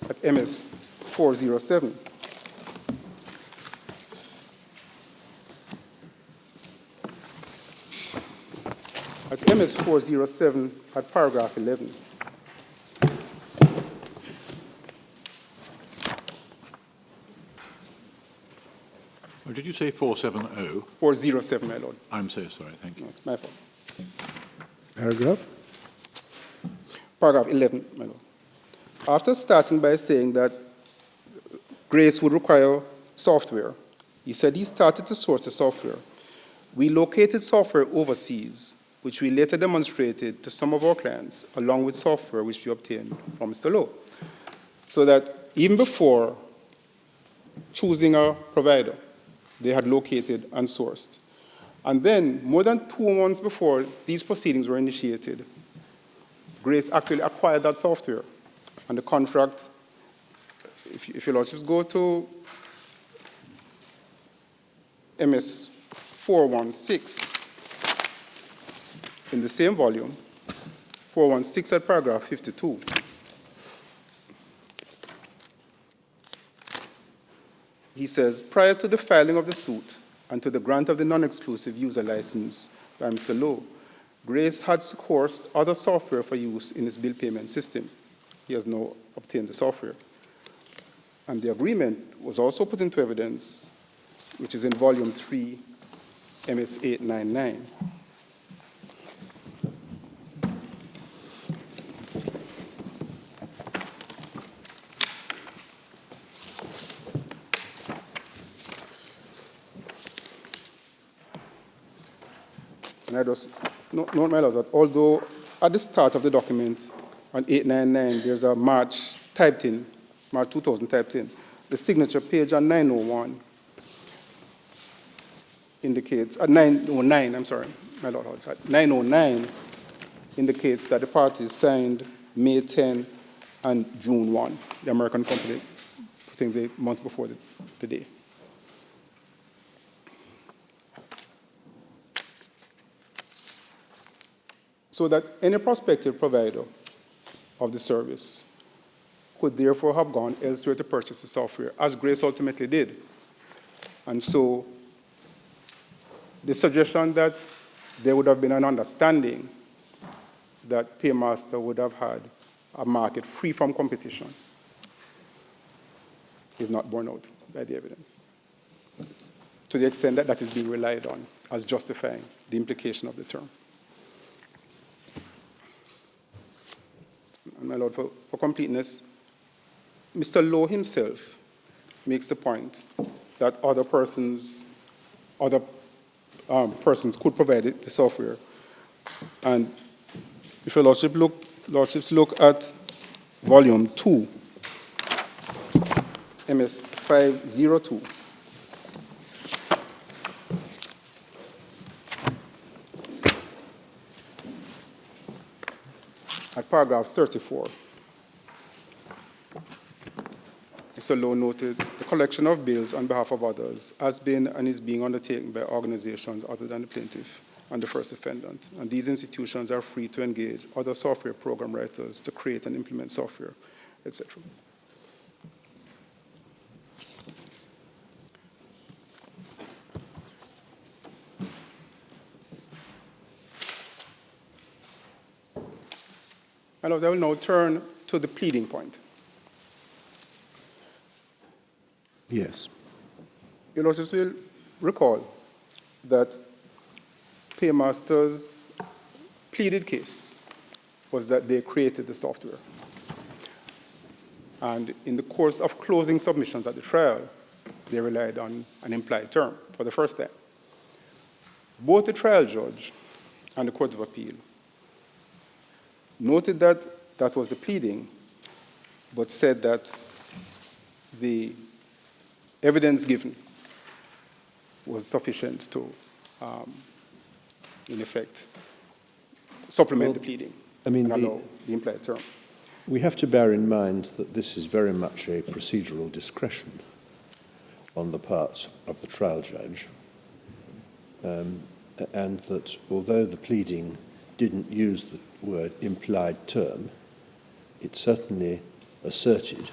at MS 407, at MS 407 at paragraph 11. Oh, did you say 470? 407, my lord. I'm so sorry, thank you. No, my fault. Paragraph? Paragraph 11, my lord. After starting by saying that Grace would require software, he said he started to source the software. We located software overseas, which we later demonstrated to some of our clients, along with software which we obtained from Mr. Lowe. So that even before choosing a provider, they had located and sourced. And then, more than 2 months before these proceedings were initiated, Grace actually acquired that software. And the contract, if your lordships go to MS 416 in the same volume, 416 at paragraph 52, he says, prior to the filing of the suit and to the grant of the non-exclusive user license by Mr. Lowe, Grace had sourced other software for use in his bill payment system. He has now obtained the software. And the agreement was also put into evidence, which is in Volume 3, MS 899. And I just note, my lords, that although at the start of the document on 899, there's a March typed in, March 2000 typed in, the signature page on 901 indicates, at 909, I'm sorry, my lord, at 909 indicates that the parties signed May 10 and June 1, the American company, putting the month before the day. So that any prospective provider of the service could therefore have gone elsewhere to purchase the software, as Grace ultimately did. And so the suggestion that there would have been an understanding that Paymaster would have had a market free from competition is not borne out by the evidence, to the extent that that is being relied on as justifying the implication of the term. And my lord, for completeness, Mr. Lowe himself makes the point that other persons could provide the software. And if your lordships look at Volume 2, MS 502, paragraph 34. Mr. Lowe noted, the collection of bills on behalf of others has been and is being undertaken by organizations other than the plaintiff and the first defendant, and these institutions are free to engage other software program writers to create and implement software, etc. I will now turn to the pleading point. Yes. Your Lordship will recall that Paymaster's pleaded case was that they created the software. And in the course of closing submissions at the trial, they relied on an implied term for the first time. Both the trial judge and the Court of Appeal noted that that was the pleading, but said that the evidence given was sufficient to, in effect, supplement the pleading and allow the implied term. We have to bear in mind that this is very much a procedural discretion on the part of the trial judge, and that although the pleading didn't use the word implied term, it certainly asserted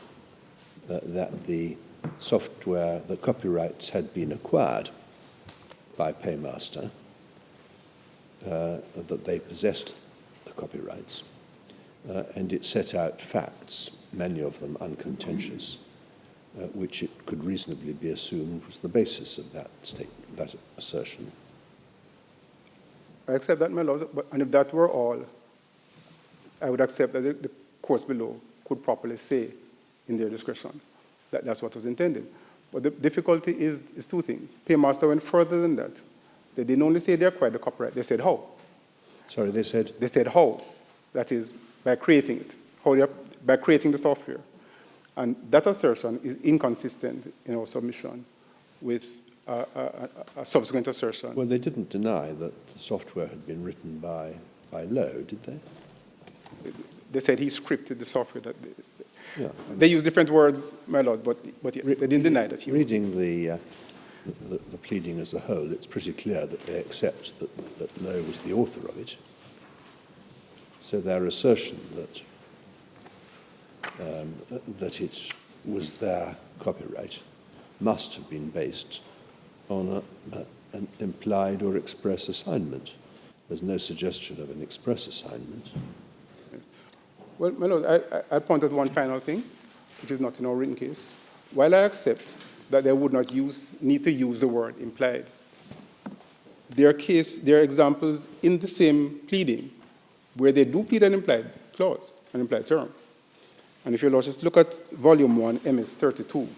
that the software, the copyrights had been acquired by Paymaster, that they possessed the copyrights, and it set out facts, many of them uncontentious, which it could reasonably be assumed was the basis of that that assertion. I accept that, my Lord, and if that were all, I would accept that the courts below could properly say in their discretion that that's what was intended. But the difficulty is two things. Paymaster went further than that. They didn't only say they acquired the copyright, they said how. Sorry, they said? They said how. That is, by creating it, by creating the software. And that assertion is inconsistent in our submission with a subsequent assertion. Well, they didn't deny that the software had been written by Lowe, did they? They said he scripted the software. They used different words, my Lord, but yes, they didn't deny that. Reading the pleading as a whole, it's pretty clear that they accept that Lowe was the author of it. So their assertion that it was their copyright must have been based on an implied or express assignment. There's no suggestion of an express assignment. Well, my Lord, I pointed one final thing, which is not in our written case. While I accept that they would not need to use the word implied, there are examples in the same pleading where they do plead an implied clause, an implied term. And if your Lord just look at Volume 1, MS 32.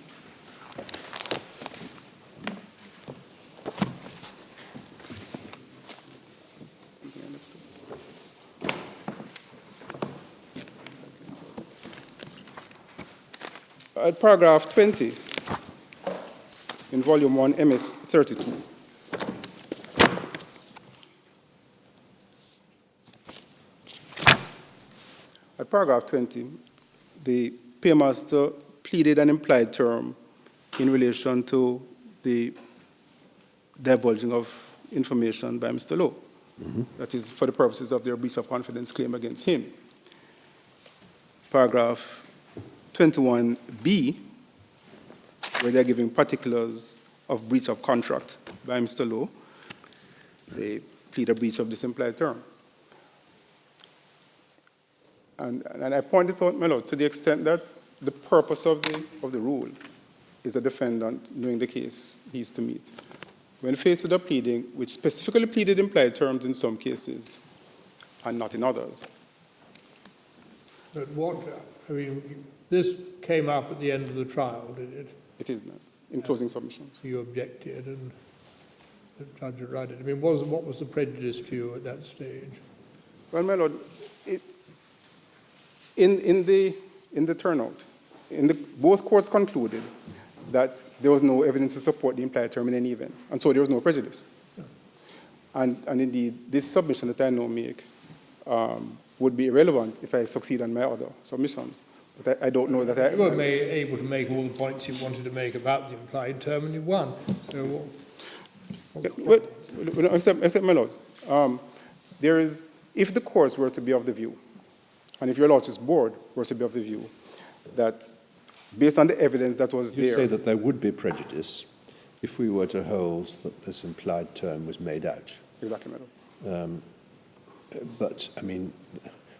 At paragraph 20 in Volume 1, MS 32. At paragraph 20, the Paymaster pleaded an implied term in relation to the divulging of information by Mr. Lowe. That is for the purposes of their breach of confidence claim against him. Paragraph 21B, where they're giving particulars of breach of contract by Mr. Lowe, they plead a breach of this implied term. And I point this out, my Lord, to the extent that the purpose of the rule is a defendant knowing the case he's to meet. When faced with a pleading which specifically pleaded implied terms in some cases and not in others. But this came up at the end of the trial, did it? It is, in closing submissions. You objected and the judge had read it. What was the prejudice to you at that stage? Well, my Lord, in the turnout, both courts concluded that there was no evidence to support the implied term in any event, and so there was no prejudice. Yeah. And indeed, this submission that I now make would be irrelevant if I succeed on my other submissions. But I don't know that You were able to make all the points you wanted to make about the implied term, and you won. So, Except my lord, there is, if the courts were to be of the view, and if your Lordship's board were to be of the view, that based on the evidence that was You there... say that there would be prejudice if we were to hold that this implied term was made out. Exactly, my lord. But, I mean,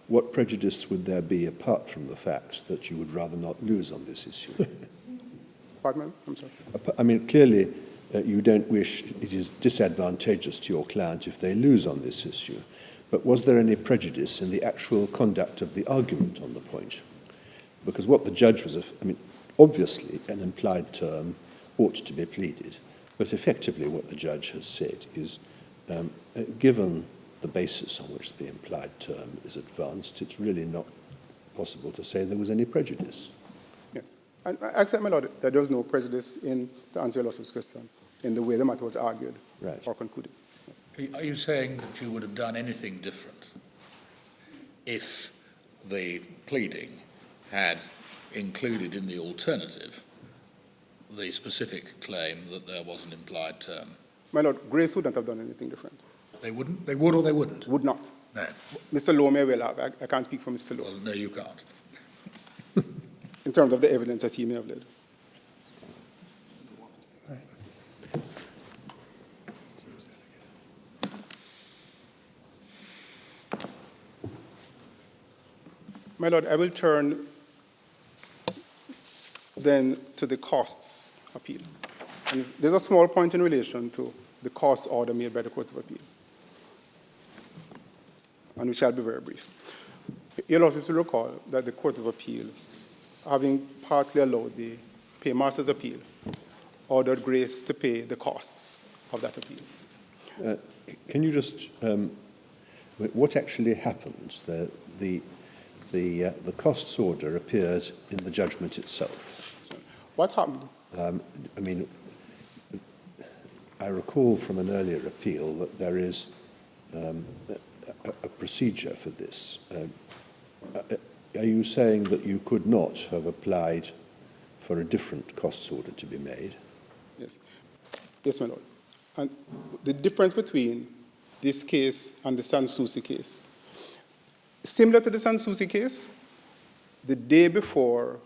what prejudice would there be apart from the fact that you would rather not lose on this issue? Pardon me? I'm sorry. I mean, clearly, you don't wish, it is disadvantageous to your client if they lose on this issue. But was there any prejudice in the actual conduct of the argument on the point? Because what the judge was, I mean, obviously an implied term ought to be pleaded, but effectively what the judge has said is, given the basis on which the implied term is advanced, it's really not possible to say there was any prejudice. Yeah. And I accept, my lord, that there was no prejudice in, to answer your Lordship's question, in the way the matter was argued or concluded. Are you saying that you would have done anything different if the pleading had included in the alternative the specific claim that there was an implied term? My lord, Grace wouldn't have done anything different. They wouldn't? They would or they wouldn't? Would not. No. Mr. Lowe may well have. I can't speak for Mr. Lowe. Well, no, you can't. In terms of the evidence that he may have led. My lord, I will turn then to the costs appeal. And there's a small point in relation to the cost order made by the Court of Appeal, and which I'll be very brief. You'll also to recall that the Court of Appeal, having partly allowed the Paymaster's appeal, ordered Grace to pay the costs of that appeal. Can you just, what actually happened? The costs order appeared in the judgment itself. What happened? I mean, I recall from an earlier appeal that there is a procedure for this. Are you saying that you could not have applied for a different costs order to be made? Yes. Yes, my lord. And the difference between this case and the Sanssouci case, similar to the Sanssouci case, the day before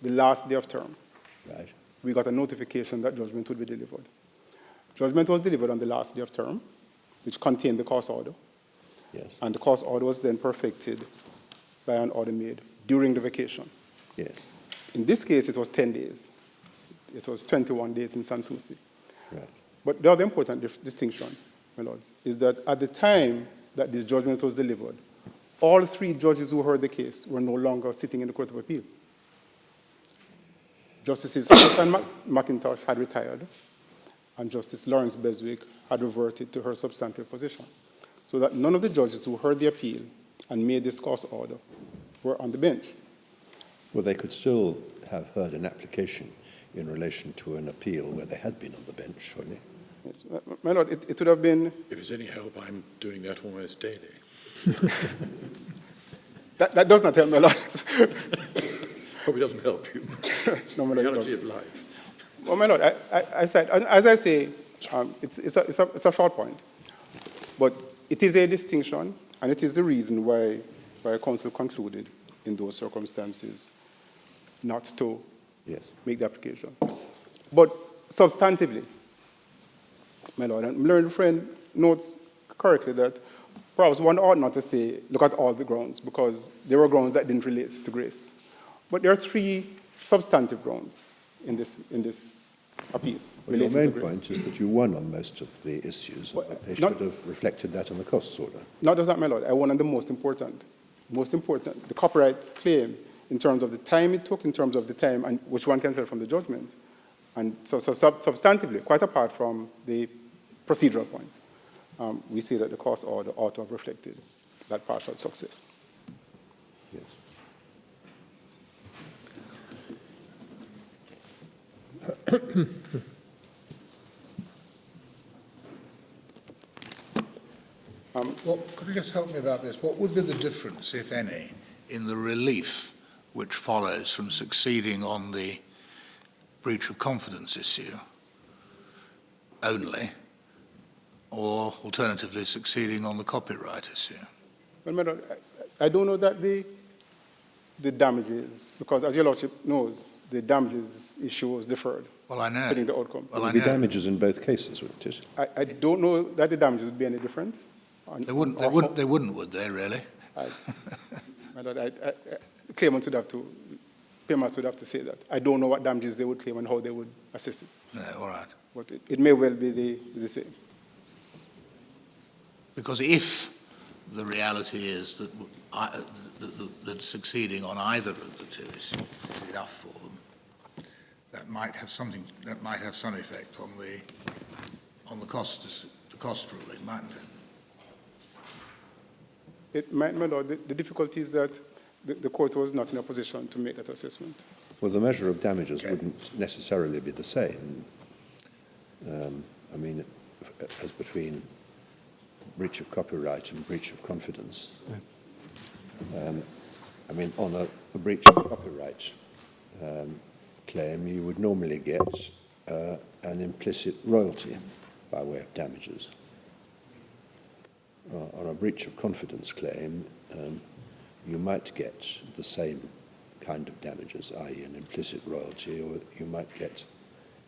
the last day of term, Right. we got a notification that judgment would be delivered. Judgment was delivered on the last day of term, which contained the cost order. Yes. And the cost order was then perfected by an order made during the vacation. Yes. In this case, it was 10 days. It was 21 days in Sanssouci. Right. But the other important distinction, my lords, is that at the time that this judgment was delivered, all three judges who heard the case were no longer sitting in the Court of Appeal. Justices Alison McIntosh had retired, and Justice Lawrence Beswick had reverted to her substantive position, so that none of the judges who heard the appeal and made this cost order were on the bench. Well, they could still have heard an application in relation to an appeal where they had been on the bench, surely. Yes. My lord, it would have been... If it's any help, I'm doing that almost daily. That does not help, my lord. Probably doesn't help you. No, my lord, Reality of life. Well, my lord, I said, as I say, it's a short point, but it is a distinction, and it is the reason why counsel concluded in those circumstances not to make the application. But substantively, my lord, and my learned friend notes correctly that perhaps one ought not to say, look at all the grounds, because there were grounds that didn't relate to grace. But there are three substantive grounds in this appeal. Well, your main point is that you won on most of the issues, and that they should have reflected that on the costs order. Not just that, my lord. I won on the most important, the copyright claim in terms of the time it took, in terms of the time, and which one can tell from the judgment. And so substantively, quite apart from the procedural point, we see that the cost order ought to have reflected that partial success. Yes. Could you just help me about this? What would be the difference, if any, in the relief which follows from succeeding on the breach of confidence issue only, or alternatively succeeding on the copyright issue? Well, Madam, I don't know that the damages, because as your Lordship knows, the damages issue was deferred. Well, I know. Pending the outcome. Well, There I would be know. damages in both cases, wouldn't it? I don't know that the damages would be any different. They wouldn't, would they, really? My Lord, the claimants would have to, Paymaster would have to say that. I don't know what damages they would claim and how they would assist it. No, all right. But it may well be the same. Because if the reality is that, that succeeding on either of the two issues is enough for them, that might have some effect on the cost ruling, mightn't it? It might, my Lord, the difficulty is that the court was not in a position to make that assessment. Well, the measure of damages Okay. wouldn't necessarily be the same. I mean, as between breach of copyright and breach of confidence. I mean, on a breach of copyright claim, you would normally get an implicit royalty by way of damages. On a breach of confidence claim, you might get the same kind of damages, i.e. an implicit royalty, or you might get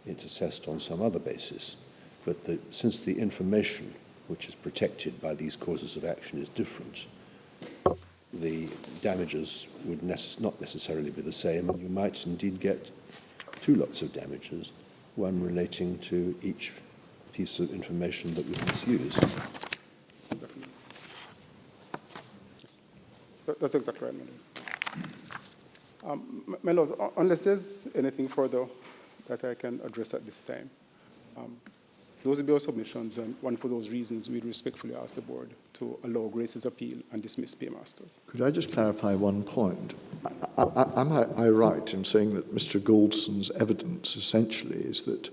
it assessed on some other basis. But since the information which is protected by these causes of action is different, the damages would not necessarily be the same, and you might indeed get two lots of damages, one relating to each piece of information that was misused. That's exactly right, Madam. My Lords, unless there's anything further that I can address at this time, those will be our submissions, and one for those reasons we respectfully ask the board to allow Grace's appeal and dismiss Paymasters. Could I just clarify one point? Am I right in saying that Mr. Goldson's evidence essentially is that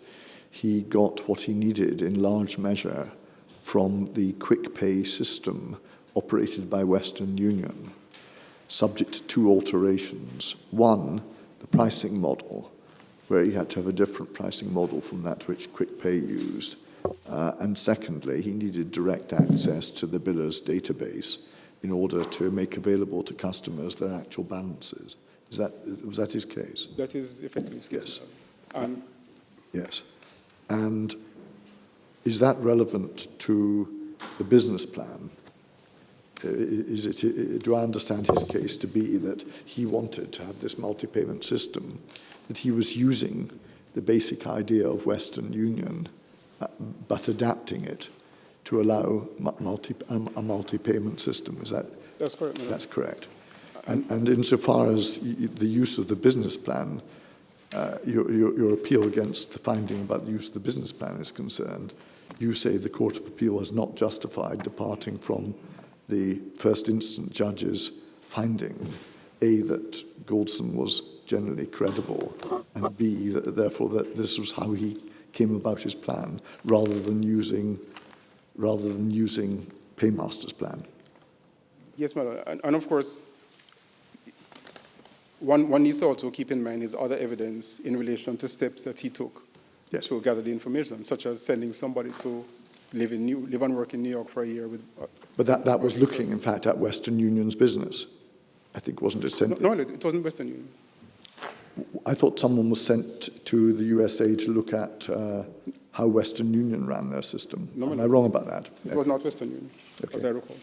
he got what he needed in large measure from the quick pay system operated by Western Union, subject to two alterations? One, the pricing model, where he had to have a different pricing model from that which Quick Pay used. And secondly, he needed direct access to the biller's database in order to make available to customers their actual balances. Was that his case? That is effectively his case. Yes. Yes. And is that relevant to the business plan? Do I understand his case to be that he wanted to have this multi-payment system, that he was using the basic idea of Western Union, but adapting it to allow a multi-payment system? That's correct, Madam. That's correct. And insofar as the use of the business plan, your appeal against the finding about the use of the business plan is concerned, you say the Court of Appeal has not justified departing from the first instance judge's finding, A, that Goldson was generally credible, and B, that therefore that this was how he came about his plan, rather than using Paymaster's plan. Yes, Madam. And of course, one needs to also keep in mind his other evidence in relation to steps that he took to gather the information, such as sending somebody to live and work in New York for a year. But that was looking, in fact, at Western Union's business, I think, wasn't it? No, it wasn't Western Union. I thought someone was sent to the USA to look at how Western Union ran their system. No, Am I wrong about that? It was not Western Union, as I recall.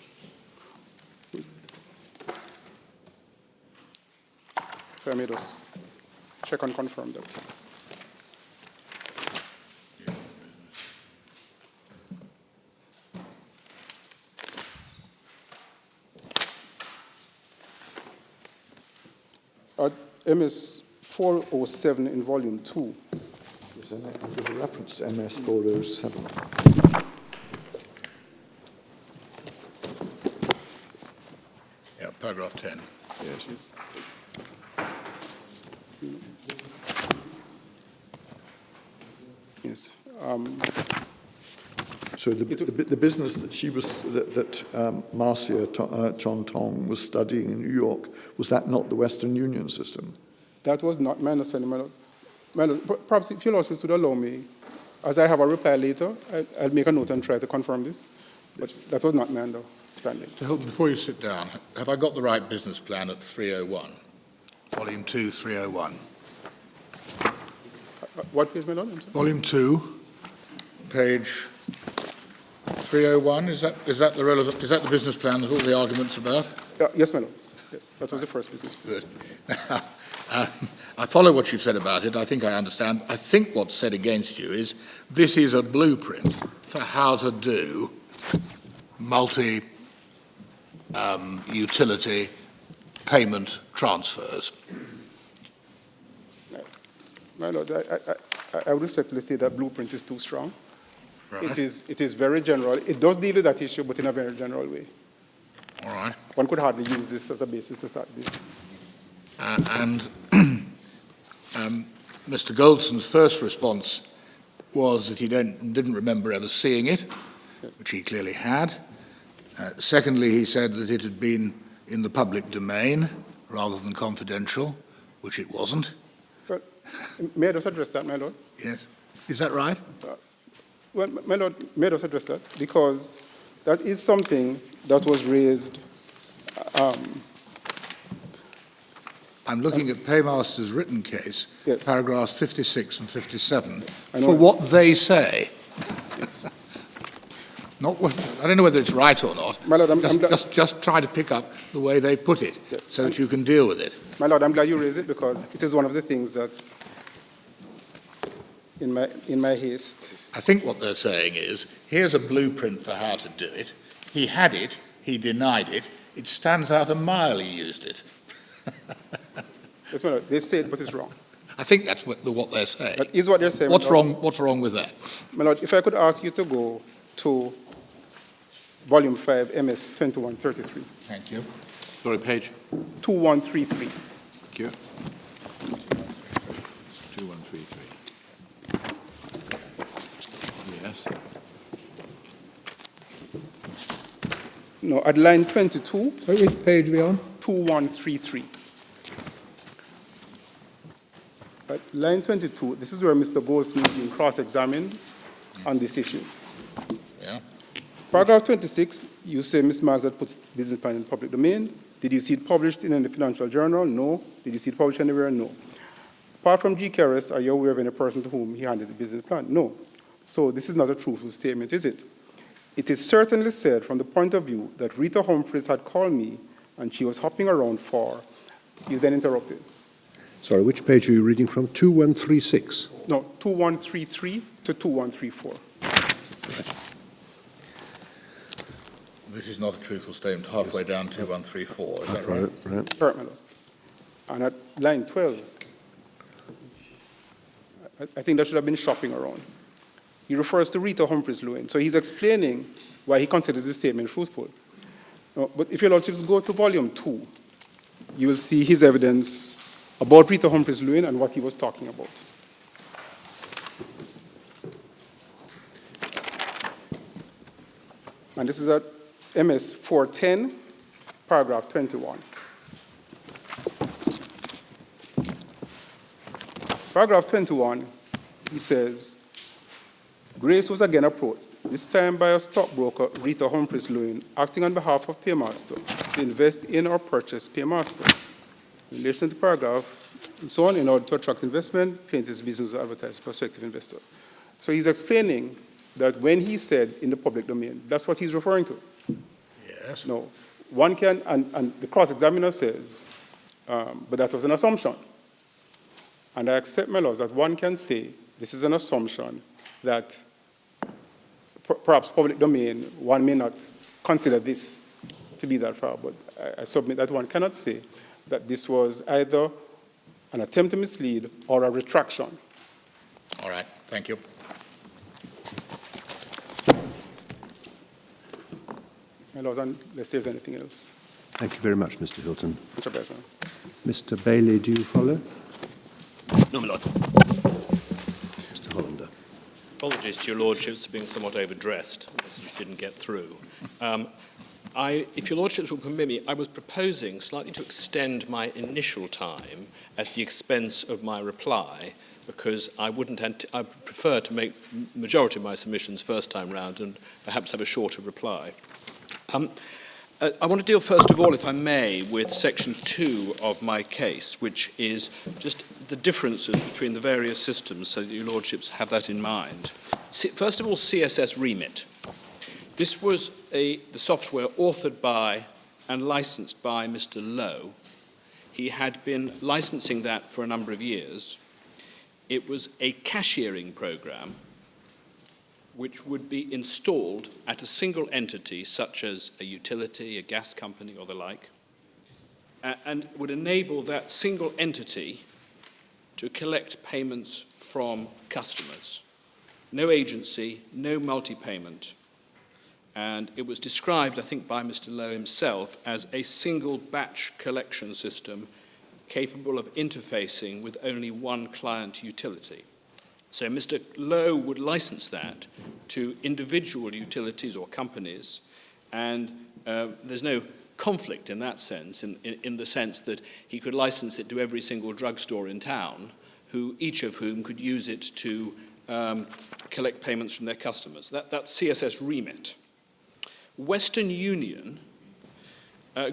If I may just check and confirm that. MS 407 in volume 2. There's a reference to MS 407. Yeah, paragraph 10. Yes. Yes. So the business that she was, that Marcia Chon Tong was studying in New York, was that not the Western Union system? That was not my understanding, my lord. My lord, perhaps if your lordship would allow me, as I have a reply later, I'll make a note and try to confirm this. But that was not my understanding. Mr. Hilton, before you sit down, have I got the right business plan at 301? Volume 2, 301. What page, my lord? I'm sorry. Volume 2, page 301, is that the relevant, is that the business plan that all the argument's about? Yes, my lord. Yes, that was the first business. Good. I follow what you've said about it. I think I understand. I think what's said against you is this is a blueprint for how to do multi-utility payment transfers. My lord, I would respectfully say that blueprint is too strong. Right. It is very general. It does deal with that issue, but in a very general way. All right. One could hardly use this as a basis to start business. Mr. Goldson's first response was that he didn't remember ever seeing it, Yes. which he clearly had. Secondly, he said that it had been in the public domain rather than confidential, which it wasn't. Well, may I just address that, my lord? Yes. Is that right? Well, my lord, may I just address that? Because that is something that was raised. I'm looking at Paymaster's written case, Yes. paragraphs 56 and 57, I know. for what they say. Yes. Not what, I don't know whether it's right or not. My lord, just try to pick up the way they put it, Yes. so that you can deal with it. My lord, I'm glad you raised it because it is one of the things that, in my haste, I think what they're saying is, here's a blueprint for how to do it. He had it, he denied it, it stands out a mile he used it. yes, my lord, they say it, but it's wrong. I think that's what they're saying. That is what they're saying. What's my lord. wrong? What's wrong with that? My lord, if I could ask you to go to Volume 5, MS 2133. Thank you. Sorry, page. 2133. Thank you. 2133. Yes. No, at line 22, So which page are we on? 2133. At line 22, this is where Mr. Goldson is being cross-examined on this issue. Yeah. Paragraph 26, you say Ms. Marks had put business plan in public domain. Did you see it published in any financial journal? No. Did you see it published anywhere? No. Apart from GKRS, are you aware of any person to whom he handed the business plan? No. So this is not a truthful statement, is it? It is certainly said from the point of view that Rita Humphreys had called me and she was hopping around for. He was then interrupted. Sorry, which page are you reading from? 2136. No, 2133 to 2134. This is not a truthful statement. Halfway down 2134. Is that right? Right. Correct, my lord. And at line 12, I think that should have been shopping around. He refers to Rita Humphreys Lewin. So he's explaining why he considers this statement truthful. No, but if your lordships go to volume 2, you will see his evidence about Rita Humphreys Lewin and what he was talking about. And this is at MS 410, paragraph 21. Paragraph 21, he says, Grace was again approached, this time by a stockbroker, Rita Humphreys Lewin, acting on behalf of Paymaster, to invest in or purchase Paymaster. In relation to the paragraph, and so on, in order to attract investment, plaintiff's business to advertise to prospective investors. So he's explaining that when he said in the public domain, that's what he's referring to. Yes. No, one can, and the cross-examiner says, but that was an assumption. And I accept, my lords, that one can say this is an assumption that perhaps public domain, one may not consider this to be that far, but I submit that one cannot say that this was either an attempt to mislead or a retraction. All right. Thank you. My lords, unless there's anything else. Thank you very much, Mr. Hilton. Mr. President. Mr. Bailey, do you follow? No, my lord. Mr. Hollander. Apologies to your lordships for being somewhat overdressed. The message didn't get through. If your lordships will permit me, I was proposing slightly to extend my initial time at the expense of my reply, because I prefer to make majority of my submissions first time round and perhaps have a shorter reply. I want to deal first of all, if I may, with section 2 of my case, which is just the differences between the various systems, so that your lordships have that in mind. First of all, CSS Remit. This was the software authored by and licensed by Mr. Lowe. He had been licensing that for a number of years. It was a cashiering program which would be installed at a single entity, such as a utility, a gas company, or the like, and would enable that single entity to collect payments from customers. No agency, no multi-payment. And it was described, I think, by Mr. Lowe himself as a single batch collection system capable of interfacing with only one client utility. So Mr. Lowe would license that to individual utilities or companies, and there's no conflict in that sense, in the sense that he could license it to every single drugstore in town, each of whom could use it to collect payments from their customers. That's CSS Remit. Western Union,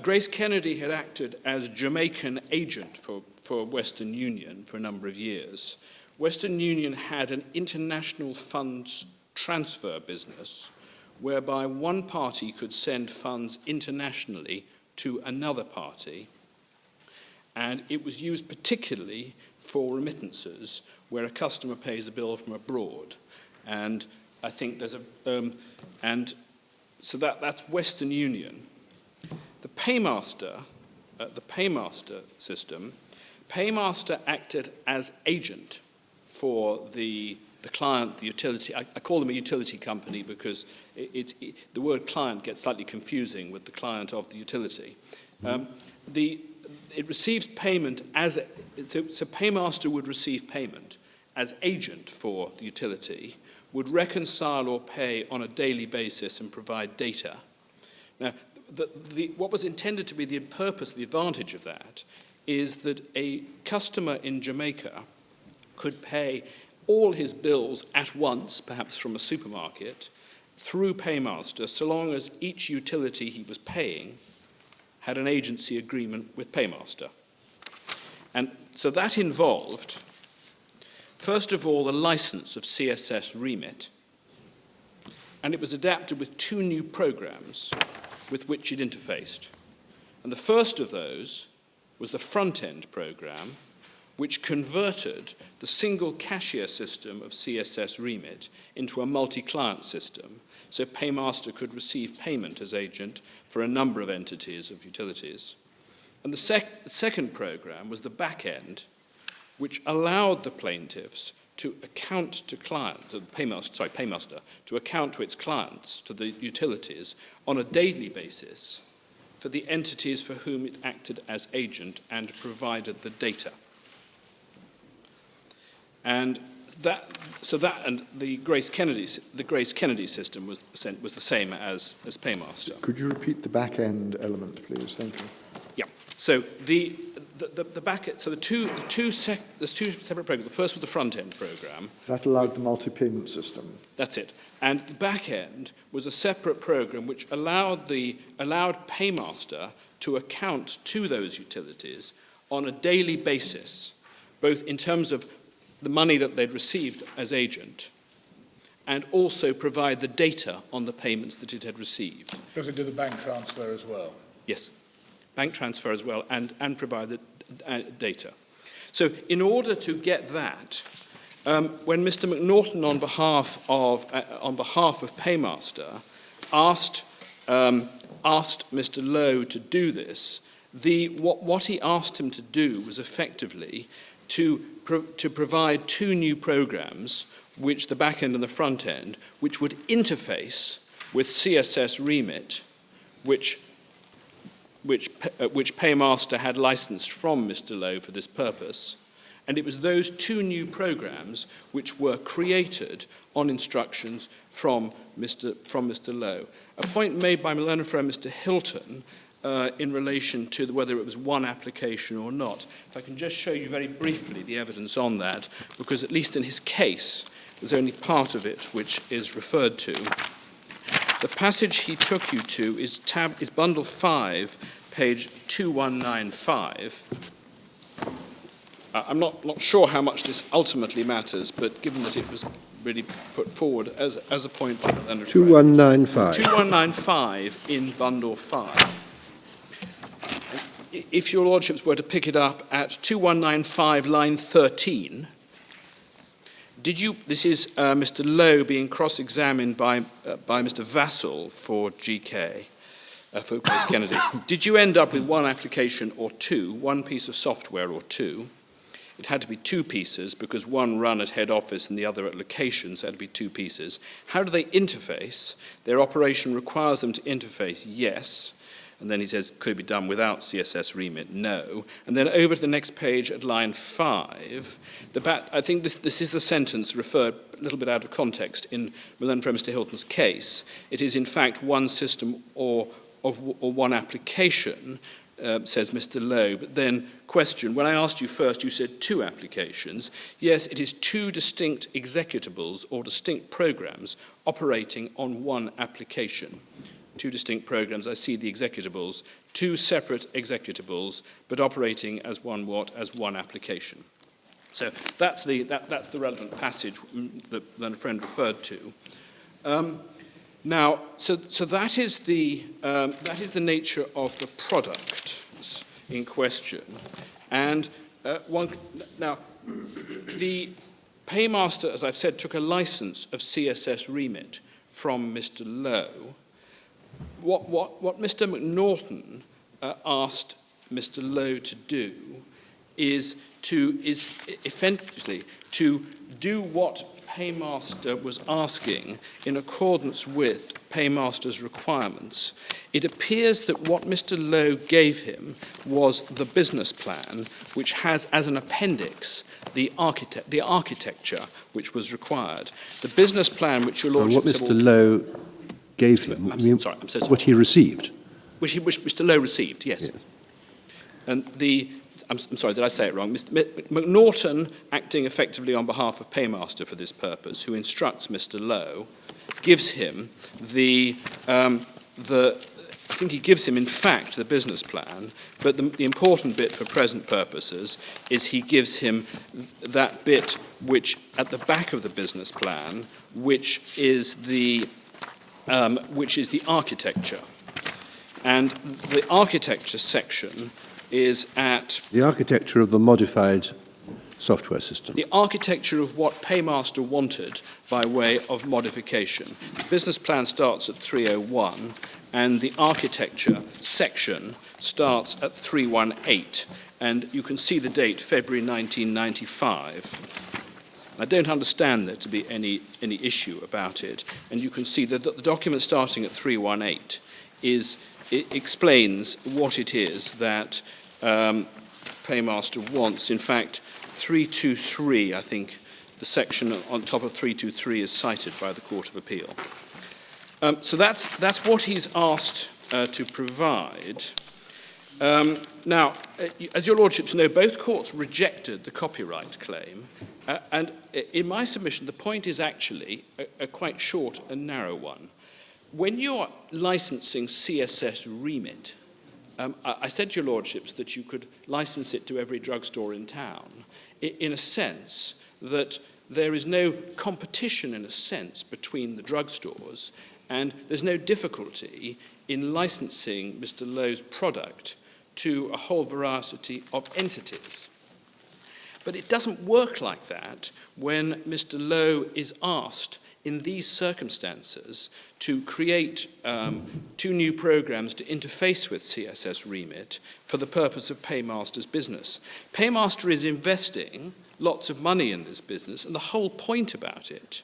Grace Kennedy had acted as Jamaican agent for Western Union for a number of years. Western Union had an international funds transfer business whereby one party could send funds internationally to another party, and it was used particularly for remittances where a customer pays a bill from abroad. And I think there's so that's Western Union. The Paymaster system, Paymaster acted as agent for the client, the utility. I call them a utility company because the word client gets slightly confusing with the client of the utility. It receives payment so Paymaster would receive payment as agent for the utility, would reconcile or pay on a daily basis and provide data. Now, what was intended to be the purpose, the advantage of that, is that a customer in Jamaica could pay all his bills at once, perhaps from a supermarket, through Paymaster, so long as each utility he was paying had an agency agreement with Paymaster. And so that involved, first of all, the license of CSS Remit, and it was adapted with 2 new programs with which it interfaced. And the first of those was the front-end program, which converted the single cashier system of CSS Remit into a multi-client system, so Paymaster could receive payment as agent for a number of entities of utilities. And the second program was the back-end, which allowed the plaintiffs to account to Paymaster, to account to its clients, to the utilities, on a daily basis for the entities for whom it acted as agent and provided the data. And the Grace Kennedy system was the same as Paymaster. Could you repeat the back-end element, please? Thank you. Yeah. So the back-end. So there's two separate programs. The first was the front-end program. That allowed the multi-payment system. That's it. And the back-end was a separate program which allowed Paymaster to account to those utilities on a daily basis, both in terms of the money that they'd received as agent, and also provide the data on the payments that it had received. Does it do the bank transfer as well? Yes, bank transfer as well, and provide the data. So in order to get that, when Mr. McNaughton, on behalf of Paymaster, asked Mr. Lowe to do this, what he asked him to do was effectively to provide 2 new programs, which the back end and the front end, which would interface with CSS Remit, which Paymaster had licensed from Mr. Lowe for this purpose, And it was those 2 new programs which were created on instructions from Mr. Lowe. A point made by my learned friend Mr. Hilton in relation to whether it was one application or not. If I can just show you very briefly the evidence on that, because at least in his case, there's only part of it which is referred to. The passage he took you to is bundle 5, page 2195. I'm not sure how much this ultimately matters, but given that it was really put forward as a point by the learned friend. 2195. 2195 in bundle 5. If your lordships were to pick it up at 2195, line 13, this is Mr. Lowe being cross-examined by Mr. Vassell for GK, for Grace Kennedy. Did you end up with one application or 2, one piece of software or 2? It had to be 2 pieces because one run at head office and the other at locations, so it had to be 2 pieces. How do they interface? Their operation requires them to interface, yes. And then he says, could it be done without CSS remit? No. And then over to the next page at line 5, I think this is the sentence referred a little bit out of context in Mr. Hilton's case. It is in fact one system or one application, says Mr. Lowe. But then question, when I asked you first, you said 2 applications. Yes, it is 2 distinct executables or distinct programs operating on one application. 2 distinct programs, I see the executables, 2 separate executables, but operating as one application. So that's the relevant passage that the friend referred to. Now, so that is the nature of the product in question, and now the Paymaster, as I've said, took a license of CSS remit from Mr. Lowe. What Mr. McNaughton asked Mr. Lowe to do is effectively to do what Paymaster was asking in accordance with Paymaster's requirements. It appears that what Mr. Lowe gave him was the business plan, which has as an appendix the architecture which was required. The business plan which your lordship... What Mr. Lowe gave him, I'm sorry, I'm so sorry. what he received. Which Mr. Lowe received, yes. And I'm sorry, did I say it wrong? Mr. McNaughton, acting effectively on behalf of Paymaster for this purpose, who instructs Mr. Lowe, gives him I think he gives him, in fact, the business plan, but the important bit for present purposes is he gives him that bit which, at the back of the business plan, which is the architecture. And the architecture section is at... The architecture of the modified software system. The architecture of what Paymaster wanted by way of modification. The business plan starts at 301, and the architecture section starts at 318. And you can see the date, February 1995. I don't understand there to be any issue about it. And you can see that the document starting at 318 it explains what it is that Paymaster wants. In fact, 323, I think, the section on top of 323 is cited by the Court of Appeal. So that's what he's asked to provide. Now, as your lordships know, both courts rejected the copyright claim, and in my submission, the point is actually a quite short and narrow one. When you're licensing CSS remit, I said to your lordships that you could license it to every drugstore in town, in a sense that there is no competition, in a sense, between the drugstores, and there's no difficulty in licensing Mr. Lowe's product to a whole variety of entities. But it doesn't work like that when Mr. Lowe is asked in these circumstances to create 2 new programs to interface with CSS remit for the purpose of Paymaster's business. Paymaster is investing lots of money in this business, and the whole point about it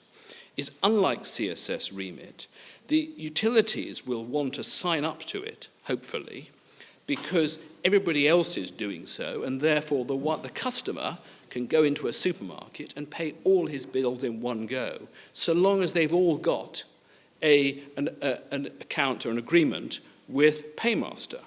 is, unlike CSS remit, the utilities will want to sign up to it, hopefully, because everybody else is doing so, and therefore the customer can go into a supermarket and pay all his bills in one go, so long as they've all got an account or an agreement with Paymaster.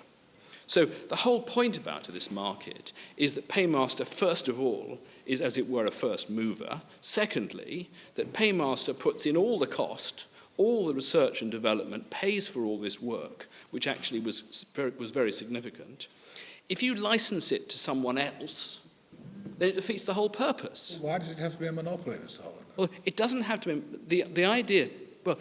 So the whole point about this market is that Paymaster, first of all, is, as it were, a first mover. Secondly, that Paymaster puts in all the cost, all the research and development, pays for all this work, which actually was very significant. If you license it to someone else, then it defeats the whole purpose. Why does it have to be a monopoly, Mr. Holland? Well, it doesn't have to be. The idea, well,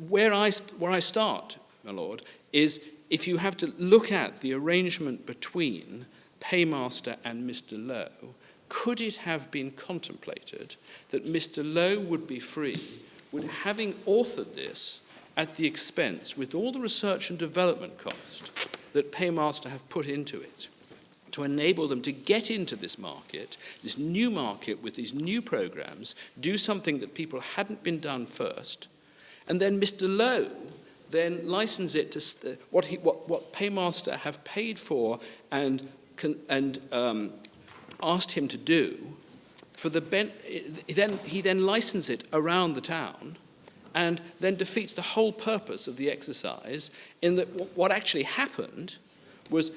where I start, my lord, is if you have to look at the arrangement between Paymaster and Mr. Lowe, could it have been contemplated that Mr. Lowe would be free, having authored this at the expense, with all the research and development cost that Paymaster have put into it, to enable them to get into this market, this new market with these new programs, do something that people hadn't been done first, and then Mr. Lowe then license it to what Paymaster have paid for and asked him to do. He then licenses it around the town, and then defeats the whole purpose of the exercise. In that, what actually happened was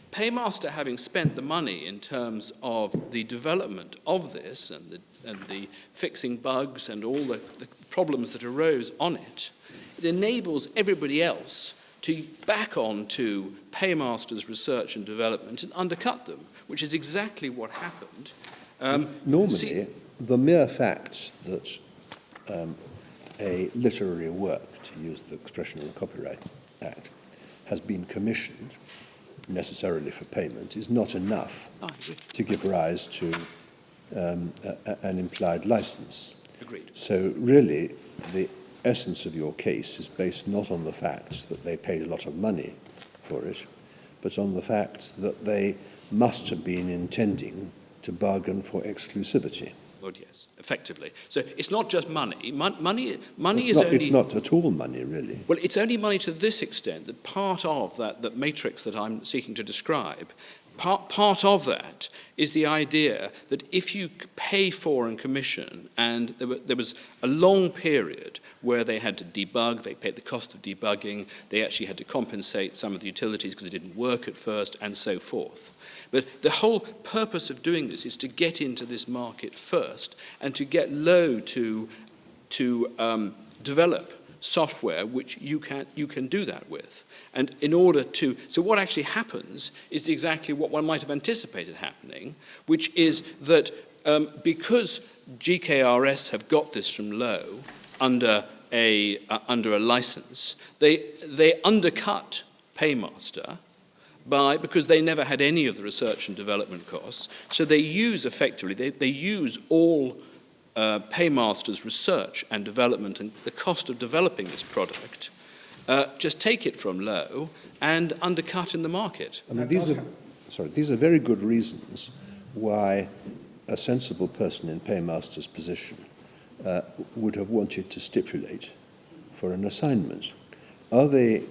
Paymaster, having spent the money in terms of the development of this and the fixing bugs and all the problems that arose on it, it enables everybody else to back on to Paymaster's research and development and undercut them, which is exactly what happened. Normally, the mere fact that a literary work, to use the expression of the Copyright Act, has been commissioned necessarily for payment is not enough to give rise to an implied license. Agreed. So really, the essence of your case is based not on the fact that they paid a lot of money for it, but on the fact that they must have been intending to bargain for exclusivity. Lord, yes, effectively. So it's not just money. Money It's is not, only... It's not at all money, really. Well, it's only money to this extent that part of that matrix that I'm seeking to describe, part of that is the idea that if you pay for and commission, and there was a long period where they had to debug, they paid the cost of debugging, they actually had to compensate some of the utilities because it didn't work at first, and so forth. But the whole purpose of doing this is to get into this market first and to get Lowe to develop software which you can do that with. And in order to, so what actually happens is exactly what one might have anticipated happening, which is that because GKRS have got this from Lowe under a license, they undercut Paymaster because they never had any of the research and development costs. So they use effectively, they use all Paymaster's research and development and the cost of developing this product, just take it from Lowe and undercut in the market. I mean, these are very good reasons why a sensible person in Paymaster's position would have wanted to stipulate for an assignment. Are they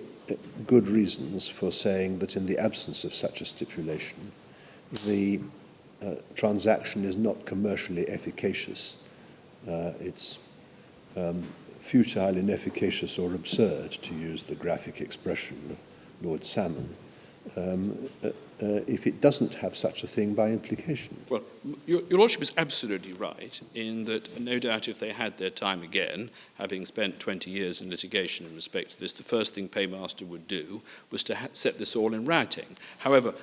good reasons for saying that in the absence of such a stipulation, the transaction is not commercially efficacious? It's futile, inefficacious, or absurd, to use the graphic expression of Lord Salmon, if it doesn't have such a thing by implication. Well, your Lordship is absolutely right in that no doubt if they had their time again, having spent 20 years in litigation in respect to this, the first thing Paymaster would do was to set this all in writing. However,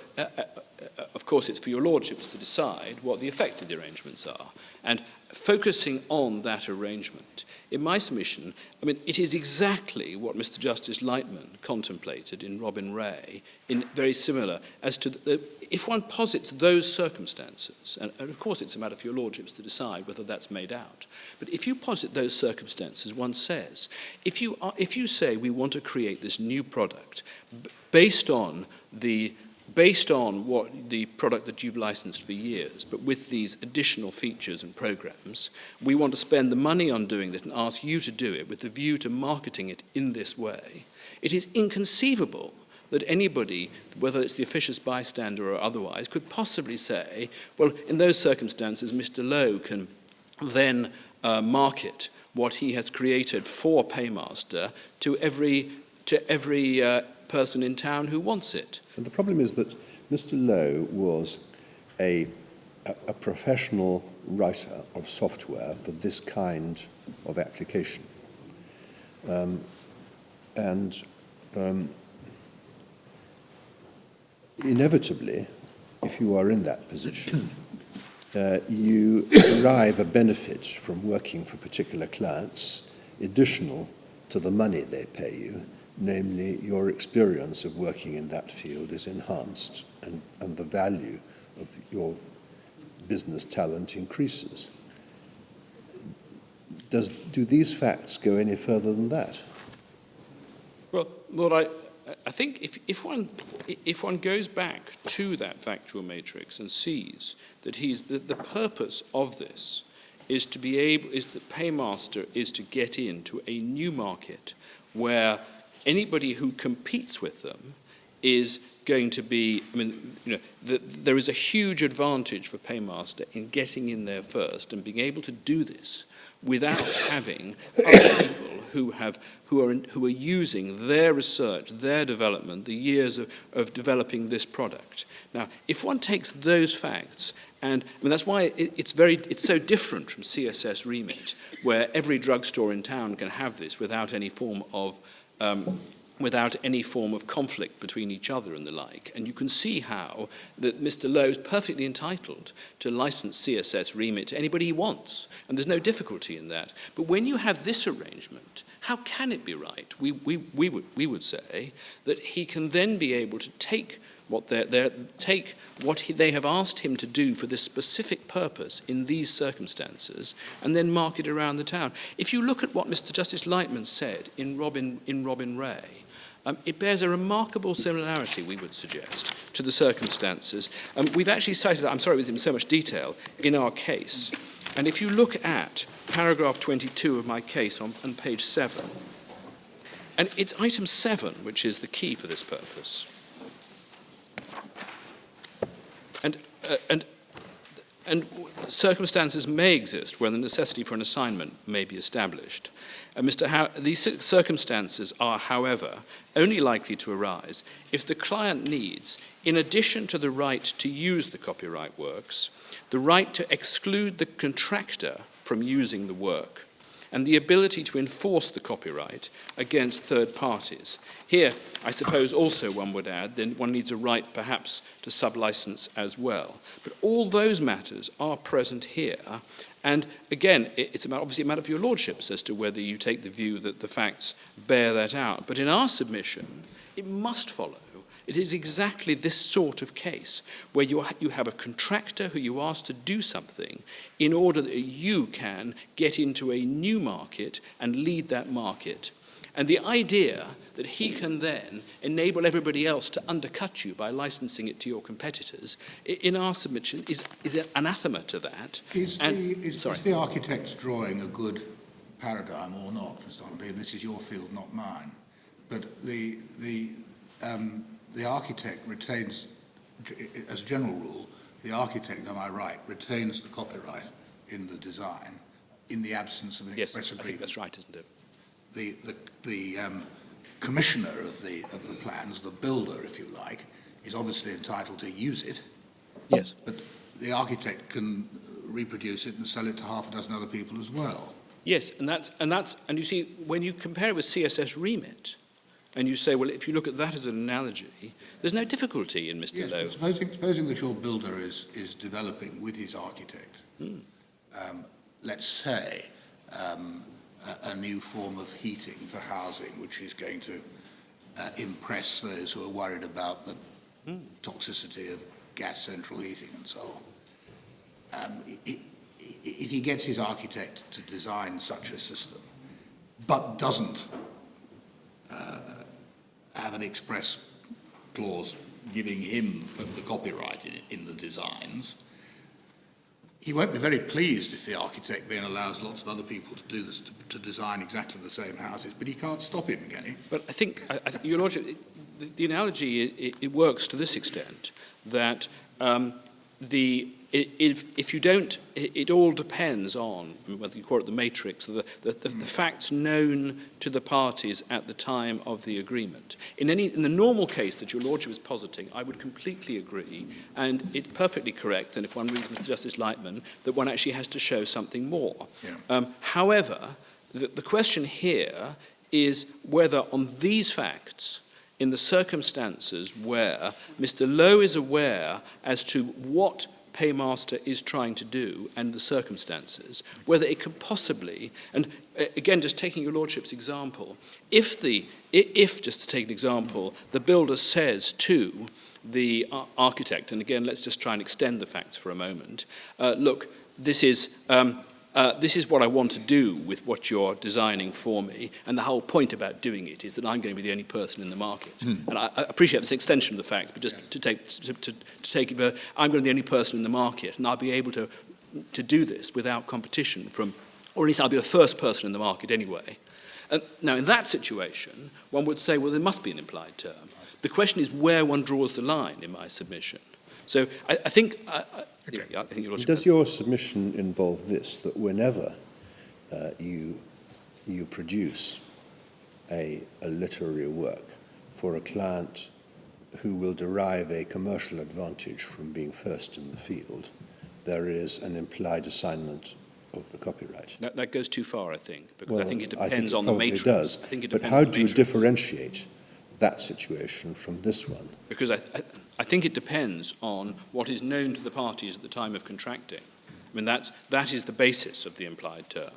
of course, it's for your Lordships to decide what the effect of the arrangements are. And focusing on that arrangement, in my submission, I mean, it is exactly what Mr. Justice Lightman contemplated in Robin Ray, in very similar, as to if one posits those circumstances, and of course it's a matter for your Lordships to decide whether that's made out, but if you posit those circumstances, one says, if you say we want to create this new product based on what the product that you've licensed for years, but with these additional features and programs, we want to spend the money on doing that and ask you to do it with the view to marketing it in this way. It is inconceivable that anybody, whether it's the officious bystander or otherwise, could possibly say, well, in those circumstances, Mr. Lowe can then market what he has created for Paymaster to every person in town who wants it. And the problem is that Mr. Lowe was a professional writer of software for this kind of application. Inevitably, if you are in that position, you derive a benefit from working for particular clients additional to the money they pay you, namely your experience of working in that field is enhanced and the value of your business talent increases. Do these facts go any further than that? Well, Lord, I think if one goes back to that factual matrix and sees that the purpose of this is that Paymaster is to get into a new market where anybody who competes with them is going to be, there is a huge advantage for Paymaster in getting in there first and being able to do this without having other people who are using their research, their development, the years of developing this product. Now, if one takes those facts, and that's why it's so different from CSS Remit, where every drugstore in town can have this without any form of conflict between each other and the like. And you can see how that Mr. Lowe is perfectly entitled to license CSS Remit to anybody he wants, and there's no difficulty in that. But when you have this arrangement, how can it be right? We would say that he can then be able to take what they have asked him to do for this specific purpose in these circumstances, and then market around the town. If you look at what Mr. Justice Lightman said in Robin Ray, it bears a remarkable similarity, we would suggest, to the circumstances. We've actually cited, I'm sorry, with in so much detail, in our case. And if you look at paragraph 22 of my case on page 7, and it's item 7 which is the key for this purpose. And circumstances may exist where the necessity for an assignment may be established. These circumstances are, however, only likely to arise if the client needs, in addition to the right to use the copyright works, the right to exclude the contractor from using the work, and the ability to enforce the copyright against third parties. Here, I suppose also one would add, then one needs a right perhaps to sublicense as well. But all those matters are present here. And again, it's obviously a matter of your lordships as to whether you take the view that the facts bear that out. But in our submission, it must follow. It is exactly this sort of case where you have a contractor who you ask to do something in order that you can get into a new market and lead that market. And the idea that he can then enable everybody else to undercut you by licensing it to your competitors, in our submission, is anathema to that. Is the architect's drawing a good paradigm or not, Mr. Holiday? This is your field, not mine. But the architect retains, as a general rule, the architect, am I right, retains the copyright in the design in the absence of an express agreement. Yes, I think that's right, isn't it? The commissioner of the plans, the builder, if you like, is obviously entitled to use it. Yes. But the architect can reproduce it and sell it to half a dozen other people as well. Yes, and you see, when you compare it with CSS Remit, and you say, well, if you look at that as an analogy, there's no difficulty in Mr. Lowe. Supposing that your builder is developing with his architect, let's say, a new form of heating for housing, which is going to impress those who are worried about the toxicity of gas central heating and so on. If he gets his architect to design such a system, but doesn't have an express clause giving him the copyright in the designs, he won't be very pleased if the architect then allows lots of other people to do this, to design exactly the same houses, but he can't stop him, can he? But I think Your Lordship, the analogy, it works to this extent, that if you don't, it all depends on, whether you call it the matrix, the facts known to the parties at the time of the agreement. In the normal case that your Lordship is positing, I would completely agree, and it's perfectly correct, and if one reads Mr. Justice Lightman, that one actually has to show something more. Yeah. However, the question here is whether on these facts, in the circumstances where Mr. Lowe is aware as to what Paymaster is trying to do and the circumstances, whether it can possibly, and again, just taking your Lordship's example, if just to take an example, the builder says to the architect, and again, let's just try and extend the facts for a moment, look, this is what I want to do with what you're designing for me, and the whole point about doing it is that I'm going to be the only person in the market. And I appreciate this extension of the facts, but just to take it, I'm going to be the only person in the market, and I'll be able to do this without competition from, or at least I'll be the first person in the market anyway. Now, in that situation, one would say, well, there must be an implied term. The question is where one draws the line in my submission. So I think... Okay. I think does your submission involve this, that whenever you produce a literary work for a client who will derive a commercial advantage from being first in the field, there is an implied assignment of the copyright? That goes too far, I think, because I think it depends on the matrix. Does. I think it depends. But how do you differentiate that situation from this one? Because I think it depends on what is known to the parties at the time of contracting. I mean, that is the basis of the implied term.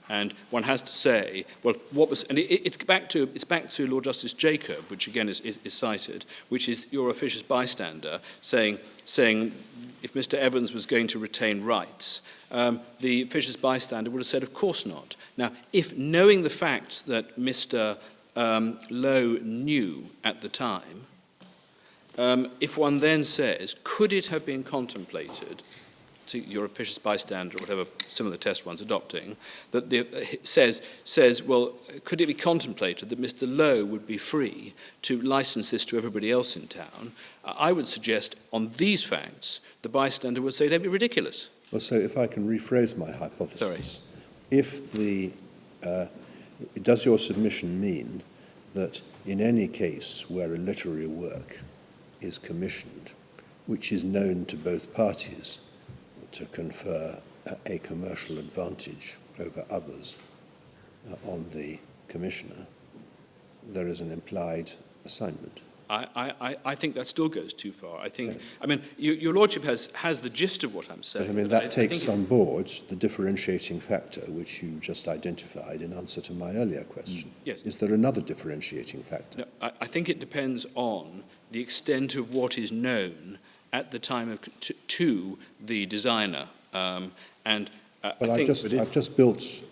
And one has to say, well, what was, and it's back to Lord Justice Jacob, which again is cited, which is your officious bystander saying if Mr. Evans was going to retain rights, the officious bystander would have said, of course not. Now, if knowing the facts that Mr. Lowe knew at the time, if one then says, could it have been contemplated, to your officious bystander or whatever similar test one's adopting, that says, well, could it be contemplated that Mr. Lowe would be free to license this to everybody else in town? I would suggest on these facts, the bystander would say they'd be ridiculous. Well, so if I can rephrase my hypothesis. Sorry. If does your submission mean that in any case where a literary work is commissioned, which is known to both parties to confer a commercial advantage over others on the commissioner, there is an implied assignment? I think that still goes too far. I think, I mean, your Lordship has the gist of what I'm saying. But I mean, that takes on board the differentiating factor which you just identified in answer to my earlier question. Yes. Is there another differentiating factor? No, I think it depends on the extent of what is known at the time of to the designer. Well, I've just built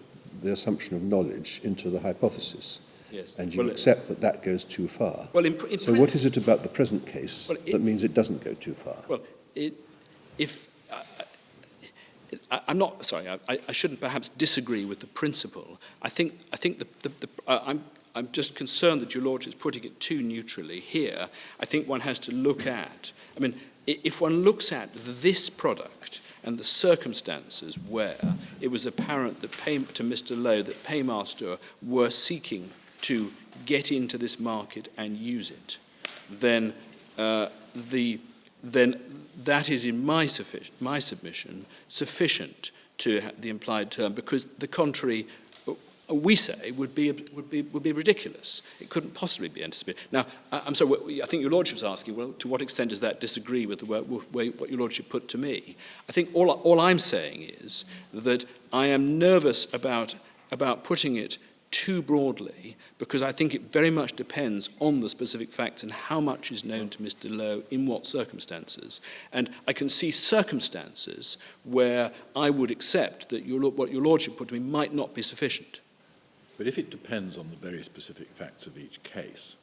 the assumption of knowledge into the hypothesis. Yes. And you accept that goes too far. Well, so what is it about the present case that means it doesn't go too far? Well, I'm not sorry. I shouldn't perhaps disagree with the principle. I think I'm just concerned that your Lordship is putting it too neutrally here. I think one has to look at. I mean, if one looks at this product and the circumstances where it was apparent that to Mr. Lowe that Paymaster were seeking to get into this market and use it, then that is in my submission sufficient to the implied term, because the contrary, we say, would be ridiculous. It couldn't possibly be anticipated. Now, I'm sorry. I think your Lordship's asking, well, to what extent does that disagree with what your Lordship put to me? I think all I'm saying is that I am nervous about putting it too broadly, because I think it very much depends on the specific facts and how much is known to Mr. Lowe in what circumstances. And I can see circumstances where I would accept that what your Lordship put to me might not be sufficient. But if it depends on the very specific facts of each case,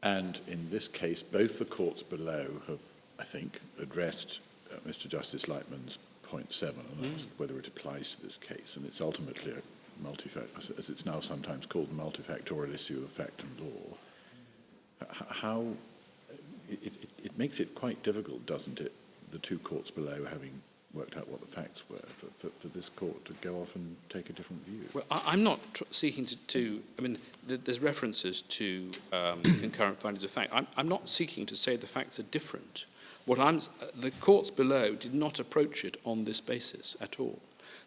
and in this case, both the courts below have, I think, addressed Mr. Justice Lightman's point 7, and asked whether it applies to this case, and it's ultimately a as it's now sometimes called, multifactorial issue of fact and law. how it makes it quite difficult, doesn't it, the two courts below having worked out what the facts were, for this court to go off and take a different view? Well, I'm not seeking to I mean, there's references to concurrent findings of fact. I'm not seeking to say the facts are different. The courts below did not approach it on this basis at all.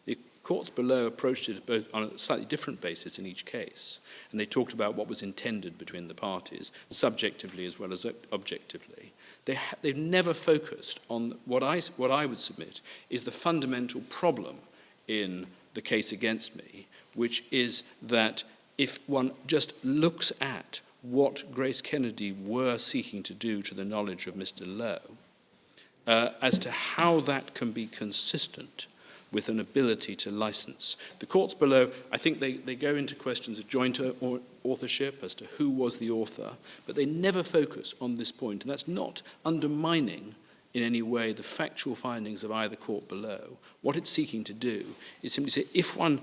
The courts below approached it both on a slightly different basis in each case, and they talked about what was intended between the parties, subjectively as well as objectively. They've never focused on what I would submit is the fundamental problem in the case against me, which is that if one just looks at what Grace Kennedy were seeking to do to the knowledge of Mr. Lowe, as to how that can be consistent with an ability to license. The courts below, I think they go into questions of joint authorship as to who was the author, but they never focus on this point, and that's not undermining in any way the factual findings of either court below. What it's seeking to do is simply say, if one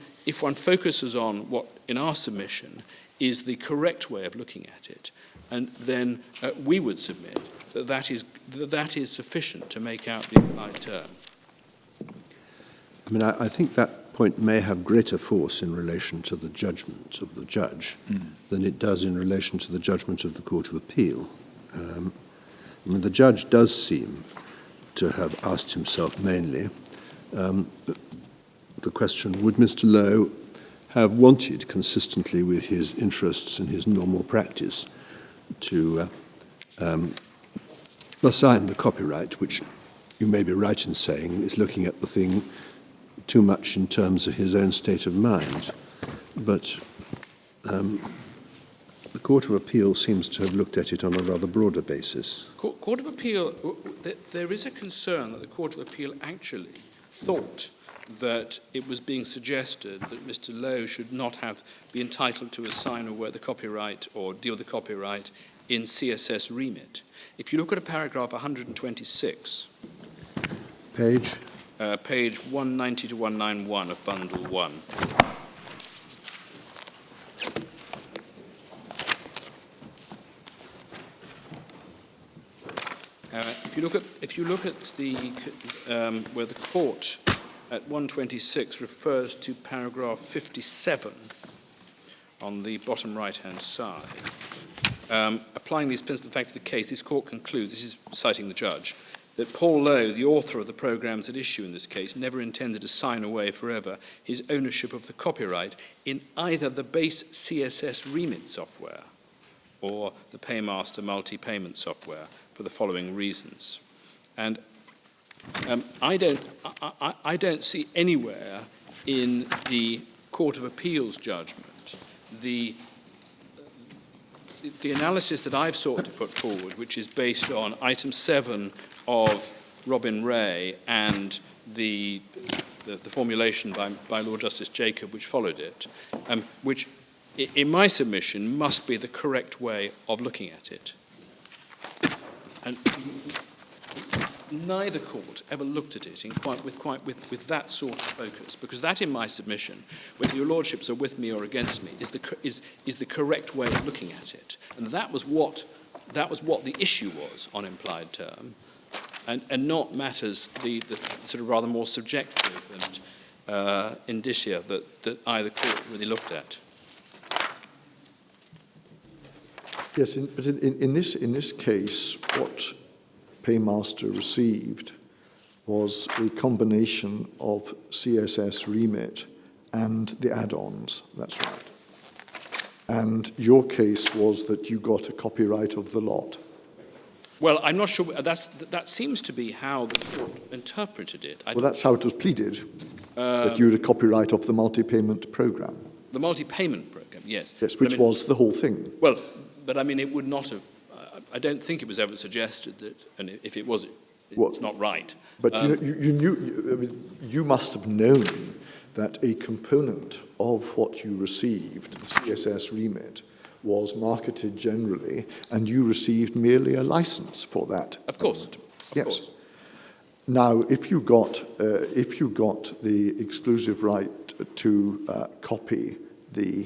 focuses on what, in our submission, is the correct way of looking at it, and then we would submit that is sufficient to make out the implied term. I mean, I think that point may have greater force in relation to the judgment of the judge than it does in relation to the judgment of the Court of Appeal. I mean, the judge does seem to have asked himself mainly the question, would Mr. Lowe have wanted, consistently with his interests and his normal practice, to assign the copyright, which you may be right in saying is looking at the thing too much in terms of his own state of mind. But the Court of Appeal seems to have looked at it on a rather broader basis. Court of Appeal, there is a concern that the Court of Appeal actually thought that it was being suggested that Mr. Lowe should not be entitled to assign away the copyright or deal with the copyright in CSS remit. If you look at a paragraph 126, Page? Page 190 to 191 of Bundle 1. If you look at the where the court at 126 refers to paragraph 57 on the bottom right-hand side, applying these principal facts to the case, this court concludes, this is citing the judge, that Paul Lowe, the author of the programmes at issue in this case, never intended to sign away forever his ownership of the copyright in either the base CSS remit software or the Paymaster multi-payment software for the following reasons. And I don't see anywhere in the Court of Appeal's judgment the analysis that I've sought to put forward, which is based on item 7 of Robin Ray and the formulation by Lord Justice Jacob, which followed it, which, in my submission, must be the correct way of looking at it. And neither court ever looked at it with that sort of focus, because that, in my submission, whether your lordships are with me or against me, is the correct way of looking at it, and that was what the issue was on implied term, and not matters the sort of rather more subjective and indicia that either court really looked at. Yes, but in this case, what Paymaster received was a combination of CSS remit and the add-ons, that's right. And your case was that you got a copyright of the lot. Well, I'm not sure. That seems to be how the court interpreted it. Well, that's how it was pleaded, that you had a copyright of the multi-payment programme. The multi-payment programme, yes. Yes, which was the whole thing. Well, but I mean, it would not have. I don't think it was ever suggested that, and if it was, it's not right. But you knew. I mean, you must have known that a component of what you received, the CSS remit, was marketed generally, and you received merely a license for that. Of course. Yes. Course. Now, if you got the exclusive right to copy the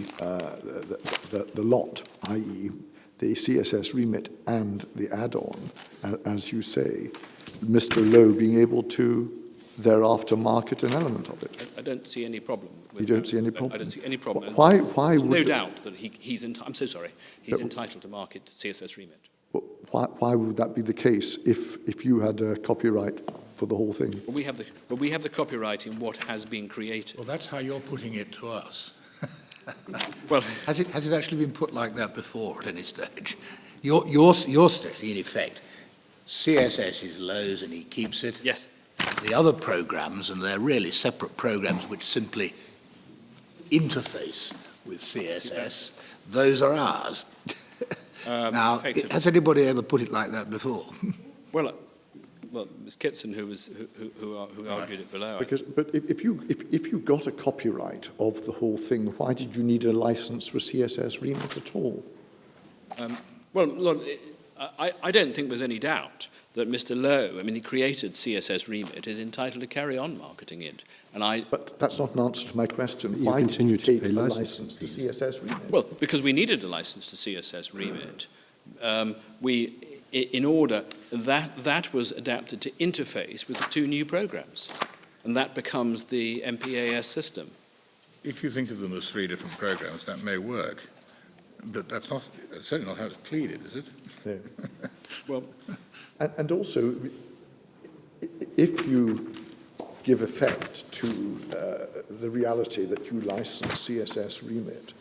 lot, i.e., the CSS remit and the add-on, as you say, Mr. Lowe being able to thereafter market an element of it? I don't see any problem. You don't see any problem? I don't see any problem. Why There's would... no doubt that he's entitled to market CSS remit. Why would that be the case if you had a copyright for the whole thing? Well, we have the copyright in what has been created. Well, that's how you're putting it to us. Well, has it actually been put like that before at any stage? You're stating, in effect, CSS is Lowe's and he keeps it. yes. The other programs, and they're really separate programs which simply interface with CSS, those are ours. Now, has anybody ever put it like that before? Well, Ms. Kitson, who argued it below. But if you got a copyright of the whole thing, why did you need a license for CSS remit at all? Well, look, I don't think there's any doubt that Mr. Lowe, he created CSS remit, is entitled to carry on marketing it. But that's not an answer to my question. You Why continue did you to take pay a license license to CSS remit? Well, because we needed a license to CSS remit. That was adapted to interface with the two new programs, and that becomes the MPAS system. If you think of them as three different programs, that may work. But that's certainly not how it's pleaded, is it? No. Well, And also, if you give effect to the reality that you license CSS remit,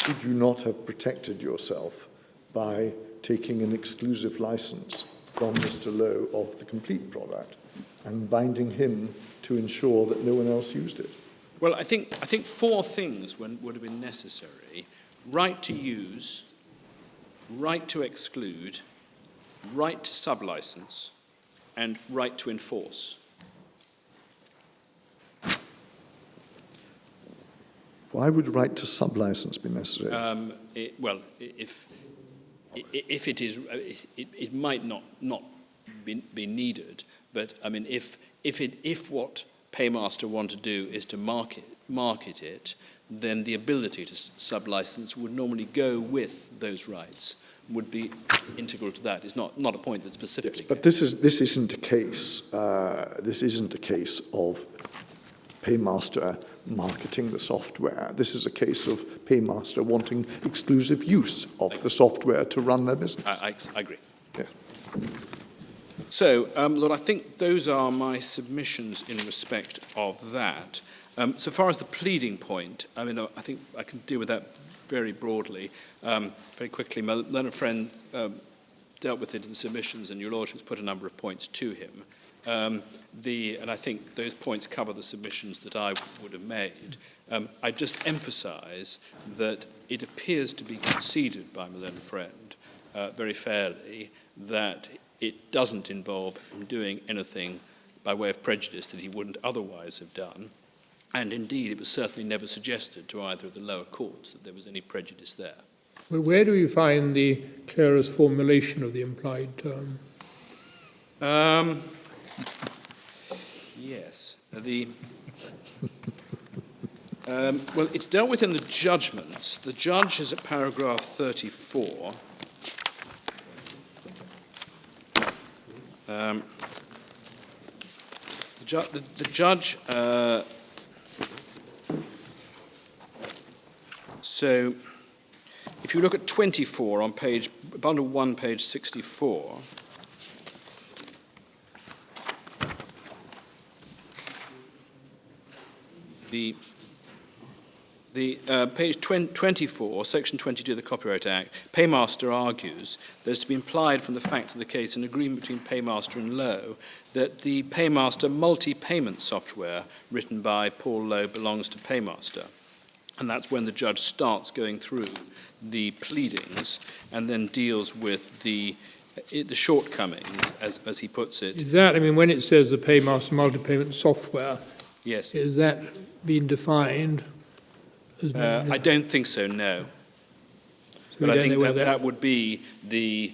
would you not have protected yourself by taking an exclusive license from Mr. Lowe of the complete product and binding him to ensure that no one else used it? well, I think four things would have been necessary: right to use, right to exclude, right to sublicense, and right to enforce. Why would right to sublicense be necessary? If it is, it might not be needed. But if what Paymaster want to do is to market it, then the ability to sublicense would normally go with those rights. Would be integral to that. It's not a point that's specifically. Yes, but this isn't a case. This isn't a case of Paymaster marketing the software. This is a case of Paymaster wanting exclusive use of the software to run their business. I agree. Yeah. So, Lord, I think those are my submissions in respect of that. So far as the pleading point, I think I can deal with that very broadly. Very quickly, my learned friend dealt with it in submissions, and your Lordship's put a number of points to him. And I think those points cover the submissions that I would have made. I just emphasise that it appears to be conceded by my learned friend very fairly that it doesn't involve him doing anything by way of prejudice that he wouldn't otherwise have done. And indeed, it was certainly never suggested to either of the lower courts that there was any prejudice there. Well, where do you find the clearest formulation of the implied term? Yes. Well, it's dealt with in the judgments. The judge is at paragraph 34. The judge... So, if you look at 24 on bundle 1, page 64, page 24, section 22 of the Copyright Act, Paymaster argues there's to be implied from the facts of the case an agreement between Paymaster and Lowe that the Paymaster multi-payment software written by Paul Lowe belongs to Paymaster. And that's when the judge starts going through the pleadings and then deals with the shortcomings, as he puts it. Is that, when it says the Paymaster multi-payment software, Yes. is that being defined? I don't think so, no. So But I think that would be the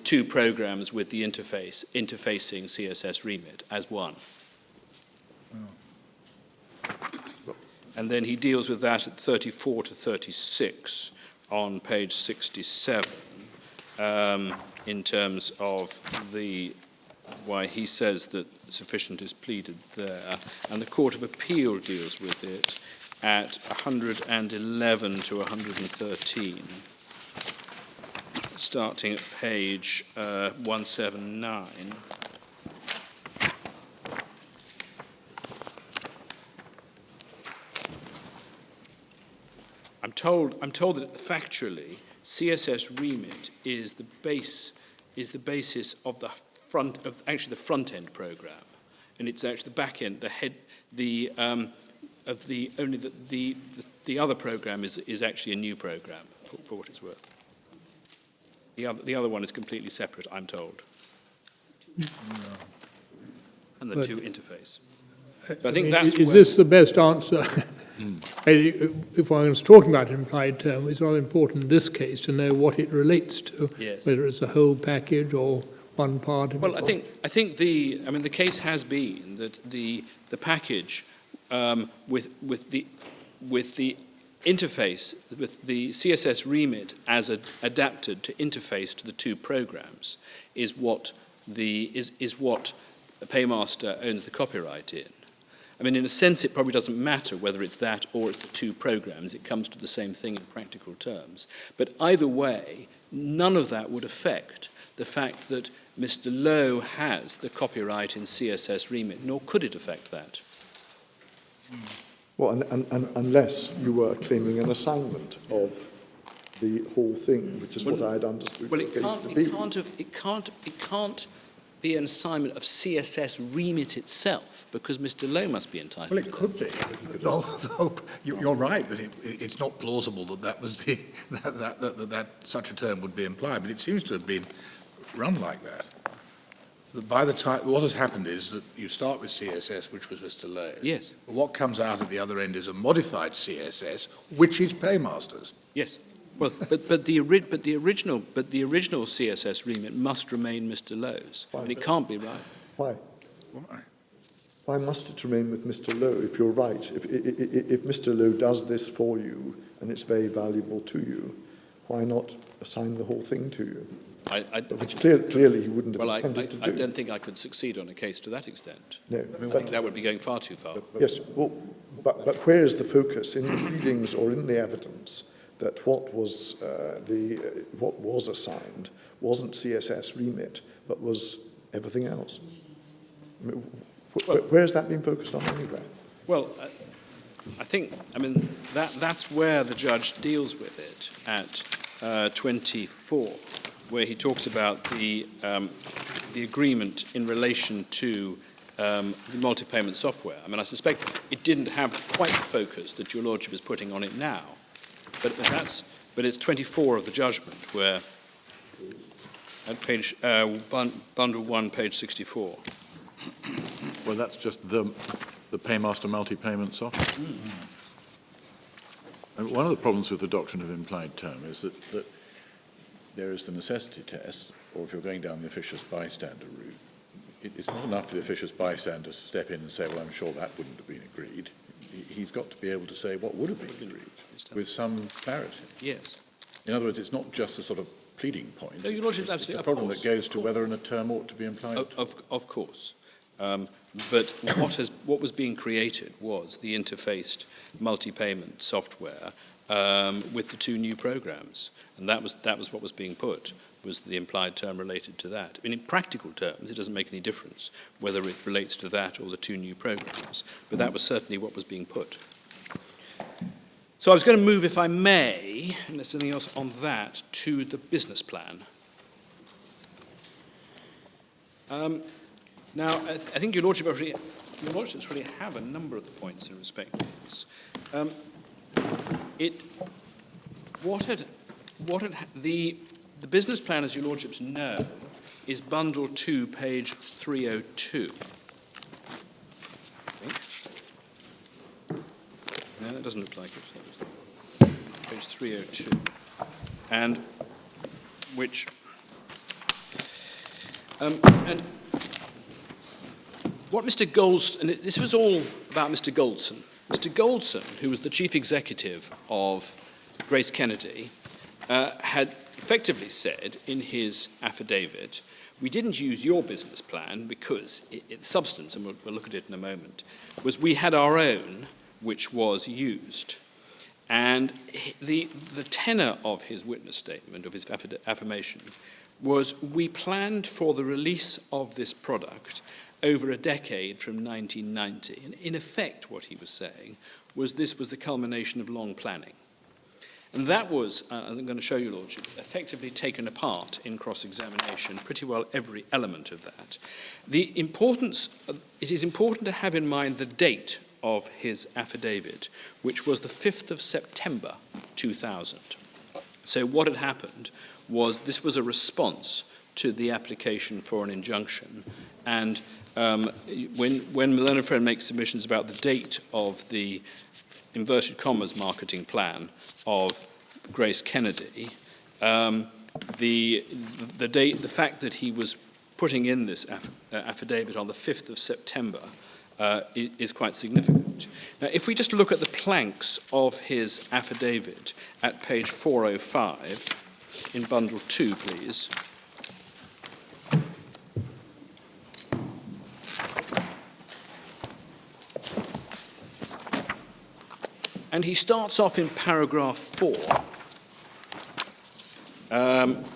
two programs with the interfacing CSS remit as one. And then he deals with that at 34 to 36 on page 67. in terms of why he says that sufficient is pleaded there, and the Court of Appeal deals with it at 111 to 113, starting at page 179. I'm told that factually, CSS remit is the basis of the front end program, and it's actually the back end, the other program is actually a new program for what it's worth. The other one is completely separate, I'm told, and the two interface. But I think that's is this the best answer? If one was talking about an implied term, it's rather important in this case to know what it relates to, yes. Whether it's a whole package or one part of it. Well, I think the case has been that the package with the interface, with the CSS remit as adapted to interface to the two programs, is what Paymaster owns the copyright in. I mean, in a sense, it probably doesn't matter whether it's that or it's the two programs. It comes to the same thing in practical terms. But either way, none of that would affect the fact that Mr. Lowe has the copyright in CSS remit, nor could it affect that. Well, unless you were claiming an assignment of the whole thing, which is what I had understood the case to be. It can't be an assignment of CSS remit itself, because Mr. Lowe must be entitled. Well, it could be. You're right that it's not plausible that was that such a term would be implied, but it seems to have been run like that. By the time, what has happened is that you start with CSS, which was Mr. Lowe. Yes. But what comes out at the other end is a modified CSS, which is Paymaster's. Yes. Well, but the original CSS remit must remain Mr. Lowe's, and it can't be right. Why? Why? Why must it remain with Mr. Lowe if you're right? If Mr. Lowe does this for you and it's very valuable to you, why not assign the whole thing to you? Which clearly he wouldn't have intended to do. I don't think I could succeed on a case to that extent. No, I think that would be going far too far. Yes, well, but where is the focus in the pleadings or in the evidence that what was assigned wasn't CSS remit, but was everything else? I mean, where has that been focused on anywhere? Well, I think, that's where the judge deals with it at 24, where he talks about the agreement in relation to the multi-payment software. I mean, I suspect it didn't have quite the focus that your lordship is putting on it now, but it's 24 of the judgment, where at page bundle 1, page 64. Well, that's just the Paymaster multi-payment software. Mm-hmm. And one of the problems with the doctrine of implied term is that there is the necessity test, or if you're going down the officious bystander route, it's not enough for the officious bystander to step in and say, well, I'm sure that wouldn't have been agreed. He's got to be able to say what would have been agreed with some clarity. Yes. In other words, it's not just a sort of pleading point. No, your lordship's absolutely. It's a problem that goes to whether a term ought to be implied. Of course. But what was being created was the interfaced multi-payment software with the two new programs, and that was what was being put, was the implied term related to that. I mean, in practical terms, it doesn't make any difference whether it relates to that or the two new programs, but that was certainly what was being put. So I was going to move, if I may, unless there's anything else on that, to the business plan. Now, I think your lordships really have a number of the points in respect to this. The business plan, as your lordships know, is bundle 2, page 302. I think. No, that doesn't look like it. Page 302, and which and what Mr. Goldson, and this was all about Mr. Goldson. Mr. Goldson, who was the chief executive of Grace Kennedy, had effectively said in his affidavit, we didn't use your business plan because its substance, and we'll look at it in a moment, was we had our own, which was used. And the tenor of his witness statement, of his affirmation, was we planned for the release of this product over a decade from 1990. And in effect, what he was saying was this was the culmination of long planning. And that was, I'm going to show you, Lordships, effectively taken apart in cross-examination, pretty well every element of that. The importance, it is important to have in mind the date of his affidavit, which was the 5th of September 2000. So what had happened was this was a response to the application for an injunction. And when Learned Friend makes submissions about the date of the inverted commas marketing plan of Grace Kennedy, the fact that he was putting in this affidavit on the 5th of September is quite significant. Now, if we just look at the planks of his affidavit at page 405 in bundle 2, please. And he starts off in paragraph 4,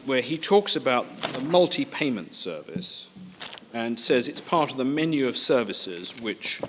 where he talks about a multi-payment service and says it's part of the menu of services which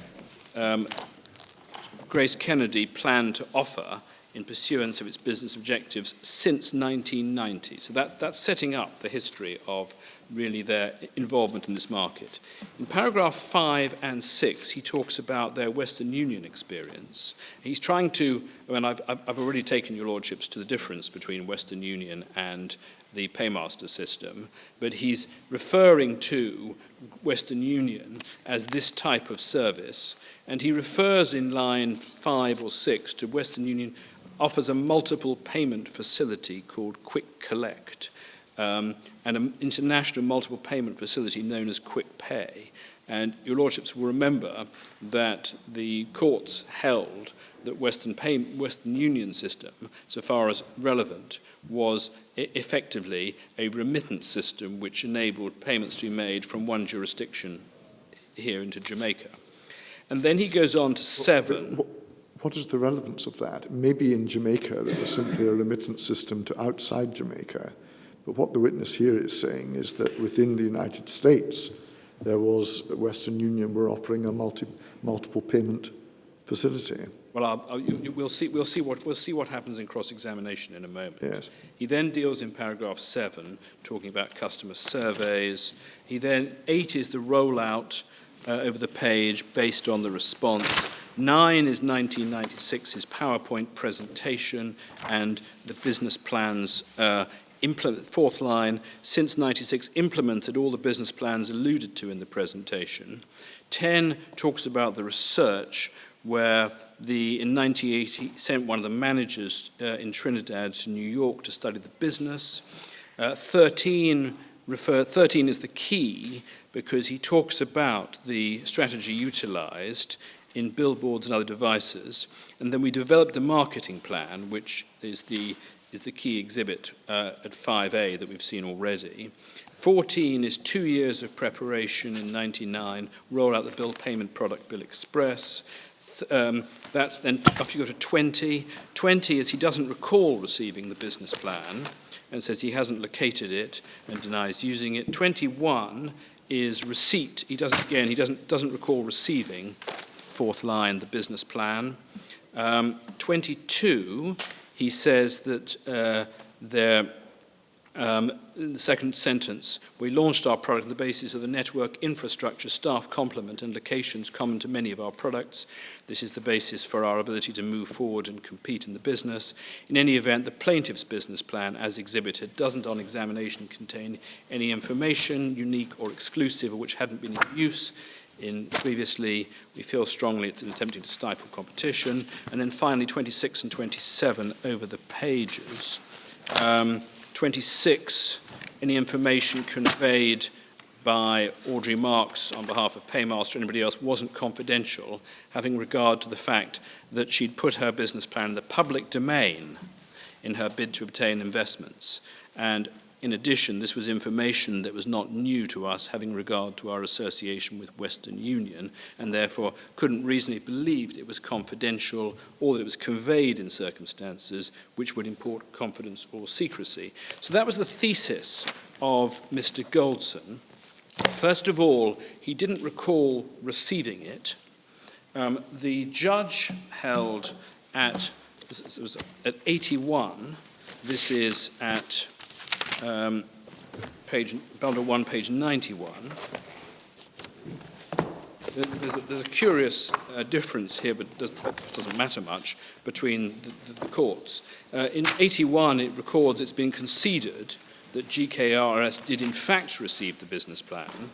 Grace Kennedy planned to offer in pursuance of its business objectives since 1990. So that's setting up the history of really their involvement in this market. In paragraph 5 and 6, he talks about their Western Union experience. He's trying to, I've already taken your Lordships to the difference between Western Union and the Paymaster system, but he's referring to Western Union as this type of service, and he refers in line 5 or 6 to Western Union offers a multiple payment facility called Quick Collect, and an international multiple payment facility known as Quick Pay. And your Lordships will remember that the courts held that Western Union system, so far as relevant, was effectively a remittance system which enabled payments to be made from one jurisdiction here into Jamaica. And then he goes on to 7. What is the relevance of that? Maybe in Jamaica there was simply a remittance system to outside Jamaica, but what the witness here is saying is that within the United States there was Western Union were offering a multiple payment facility. Well, we'll see what happens in cross-examination in a moment. Yes. He then deals in paragraph 7, talking about customer surveys. 8 is the rollout over the page based on the response. 9 is 1996's PowerPoint presentation and the business plans. 4th line, since 96, implemented all the business plans alluded to in the presentation. 10 talks about the research, where in 1980 sent one of the managers in Trinidad to New York to study the business. 13 is the key because he talks about the strategy utilized in billboards and other devices, and then we developed a marketing plan, which is the key exhibit at 5A that we've seen already. 14 is 2 years of preparation in 99, roll out the bill payment product, Bill Express. That's then after you go to 20. 20 is he doesn't recall receiving the business plan and says he hasn't located it and denies using it. 21 is receipt. He doesn't recall receiving, 4th line, the business plan. 22, he says that in the second sentence, we launched our product on the basis of the network infrastructure, staff complement, and locations common to many of our products. This is the basis for our ability to move forward and compete in the business. In any event, the plaintiff's business plan, as exhibited, doesn't on examination contain any information, unique or exclusive, or which hadn't been in use previously. We feel strongly it's attempting to stifle competition. And then finally, 26 and 27 over the pages. 26, any information conveyed by Audrey Marks on behalf of Paymaster or anybody else wasn't confidential, having regard to the fact that she'd put her business plan in the public domain in her bid to obtain investments. And in addition, this was information that was not new to us, having regard to our association with Western Union, and therefore couldn't reasonably believe it was confidential or that it was conveyed in circumstances which would import confidence or secrecy. So that was the thesis of Mr. Goldson. First of all, he didn't recall receiving it. The judge held it was at 81. This is at bundle 1, page 91. There's a curious difference here, but it doesn't matter much, between the courts. In 81, it records it's been conceded that GKRS did in fact receive the business plan,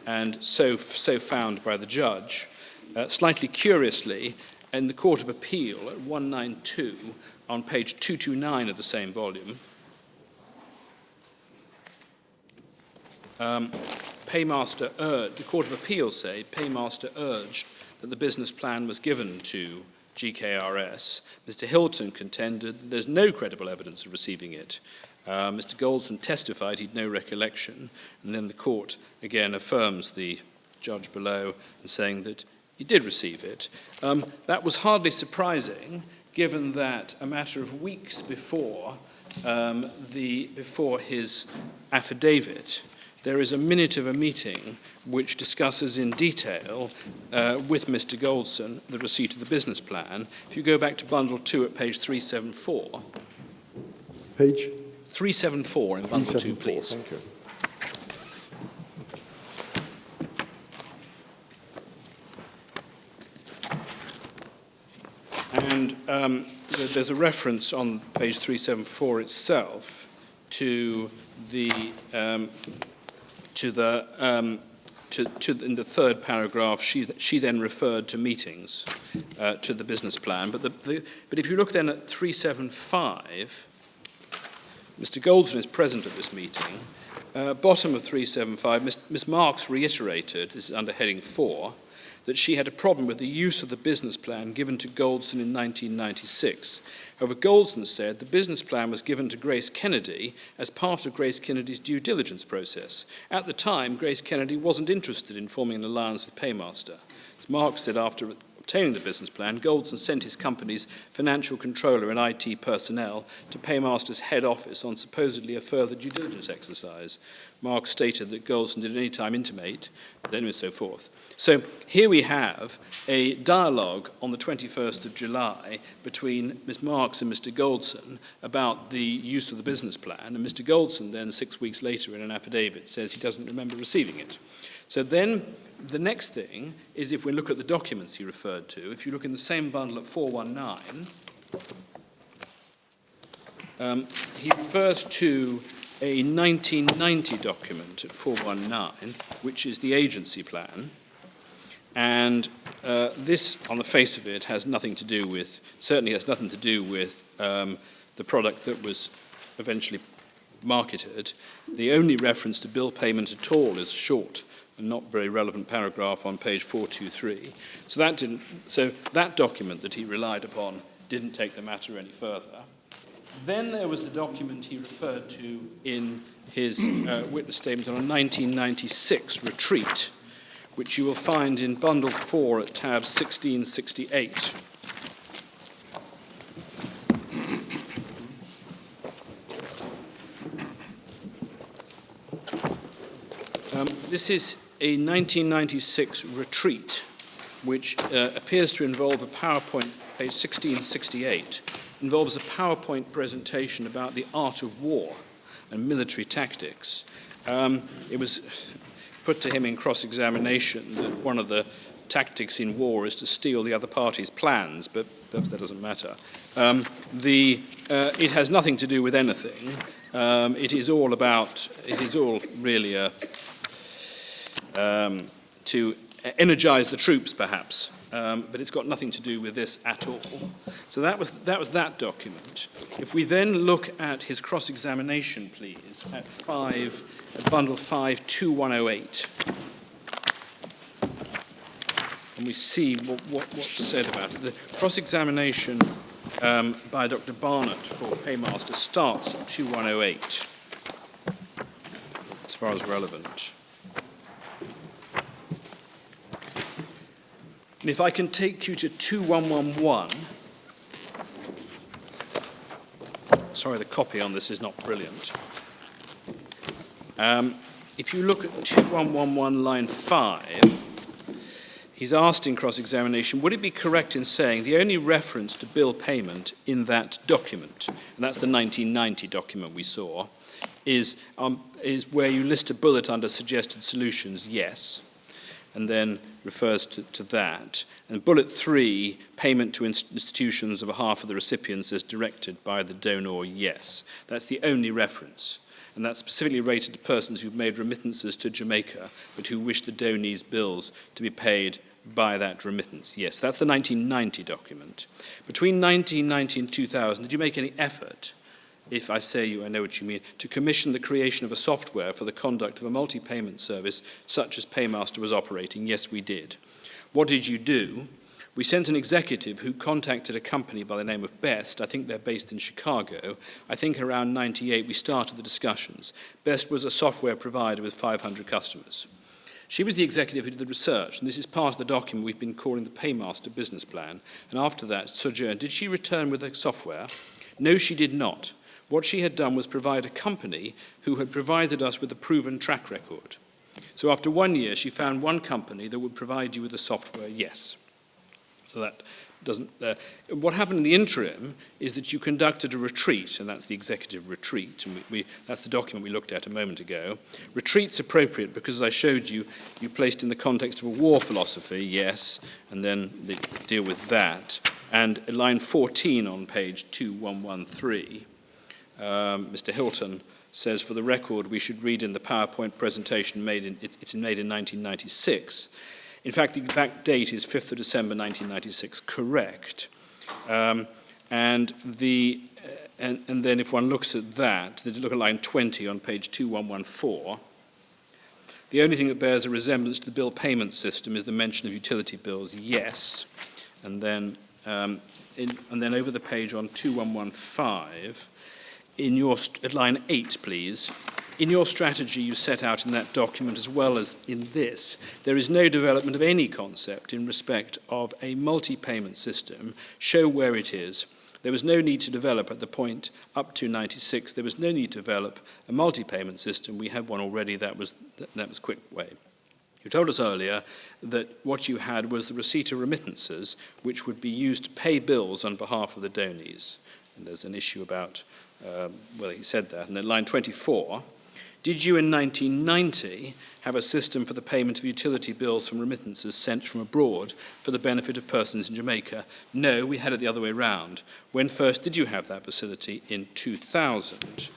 and so found by the judge. Slightly curiously, in the Court of Appeal at 192, on page 229 of the same volume, the Court of Appeal say Paymaster urged that the business plan was given to GKRS. Mr. Hilton contended that there's no credible evidence of receiving it. Mr. Goldson testified he'd no recollection, and then the court again affirms the judge below and saying that he did receive it. That was hardly surprising, given that a matter of weeks before his affidavit, there is a minute of a meeting which discusses in detail with Mr. Goldson the receipt of the business plan. If you go back to bundle 2 at page 374. Page? 374 in bundle 2, please. Thank you. And there's a reference on page 374 itself to in the third paragraph, she then referred to meetings, to the business plan. But if you look then at 375, Mr. Goldson is present at this meeting. Bottom of 375, Ms. Marks reiterated, this is under heading 4, that she had a problem with the use of the business plan given to Goldson in 1996. However, Goldson said the business plan was given to Grace Kennedy as part of Grace Kennedy's due diligence process. At the time, Grace Kennedy wasn't interested in forming an alliance with Paymaster. As Marks said, after obtaining the business plan, Goldson sent his company's financial controller and IT personnel to Paymaster's head office on supposedly a further due diligence exercise. Marks stated that Goldson did at any time intimate, then and so forth. So here we have a dialogue on the 21st of July between Ms. Marks and Mr. Goldson about the use of the business plan, and Mr. Goldson then 6 weeks later in an affidavit says he doesn't remember receiving it. So then the next thing is, if we look at the documents he referred to, if you look in the same bundle at 419, he refers to a 1990 document at 419, which is the agency plan. And this, on the face of it, has nothing to do with, certainly has nothing to do with the product that was eventually marketed. The only reference to bill payment at all is short and not very relevant paragraph on page 423. So that document that he relied upon didn't take the matter any further. Then there was the document he referred to in his witness statement on a 1996 retreat, which you will find in bundle 4 at tab 1668. This is a 1996 retreat, which appears to involve a PowerPoint, page 1668, involves a PowerPoint presentation about the art of war and military tactics. It was put to him in cross-examination that one of the tactics in war is to steal the other party's plans, but that doesn't matter. It has nothing to do with anything. It is all really to energize the troops, perhaps, but it's got nothing to do with this at all. So that was that document. If we then look at his cross-examination, please, at bundle 5, 2108, and we see what's said about it. The cross-examination by Dr. Barnett for Paymaster starts at 2108. far as relevant. And if I can take you to 2111, sorry, the copy on this is not brilliant. If you look at 2111 line 5, he's asked in cross-examination, would it be correct in saying the only reference to bill payment in that document, and that's the 1990 document we saw, is where you list a bullet under suggested solutions, yes, and then refers to that. And bullet 3, payment to institutions on behalf of the recipients as directed by the donor, yes. That's the only reference. And that's specifically rated to persons who've made remittances to Jamaica, but who wish the donees' bills to be paid by that remittance. Yes, that's the 1990 document. Between 1990 and 2000, did you make any effort, if I say you, I know what you mean, to commission the creation of a software for the conduct of a multi-payment service such as Paymaster was operating? Yes, we did. What did you do? We sent an executive who contacted a company by the name of Best. I think they're based in Chicago. I think around 98 we started the discussions. Best was a software provider with 500 customers. She was the executive who did the research, and this is part of the document we've been calling the Paymaster business plan. And after that, sojourn. Did she return with the software? No, she did not. What she had done was provide a company who had provided us with a proven track record. So after 1 year, she found one company that would provide you with the software, yes. So that doesn't... what happened in the interim is that you conducted a retreat, and that's the executive retreat, and that's the document we looked at a moment ago. Retreat's appropriate because, as I showed you, you placed in the context of a war philosophy, yes, and then deal with that. And at line 14 on page 2113, Mr. Hilton says, for the record, we should read in the PowerPoint presentation it's made in 1996. In fact, the exact date is 5th of December 1996, correct. And then if one looks at that, look at line 20 on page 2114, the only thing that bears a resemblance to the bill payment system is the mention of utility bills, yes. And then over the page on 2115, at line 8, please, in your strategy you set out in that document as well as in this, there is no development of any concept in respect of a multi-payment system. Show where it is. There was no need to develop at the point up to 96. There was no need to develop a multi-payment system. We had one already. That was quick way. You told us earlier that what you had was the receipt of remittances, which would be used to pay bills on behalf of the donees. And there's an issue about whether he said that. And then line 24, did you in 1990 have a system for the payment of utility bills from remittances sent from abroad for the benefit of persons in Jamaica? No, we had it the other way round. When first did you have that facility? In 2000.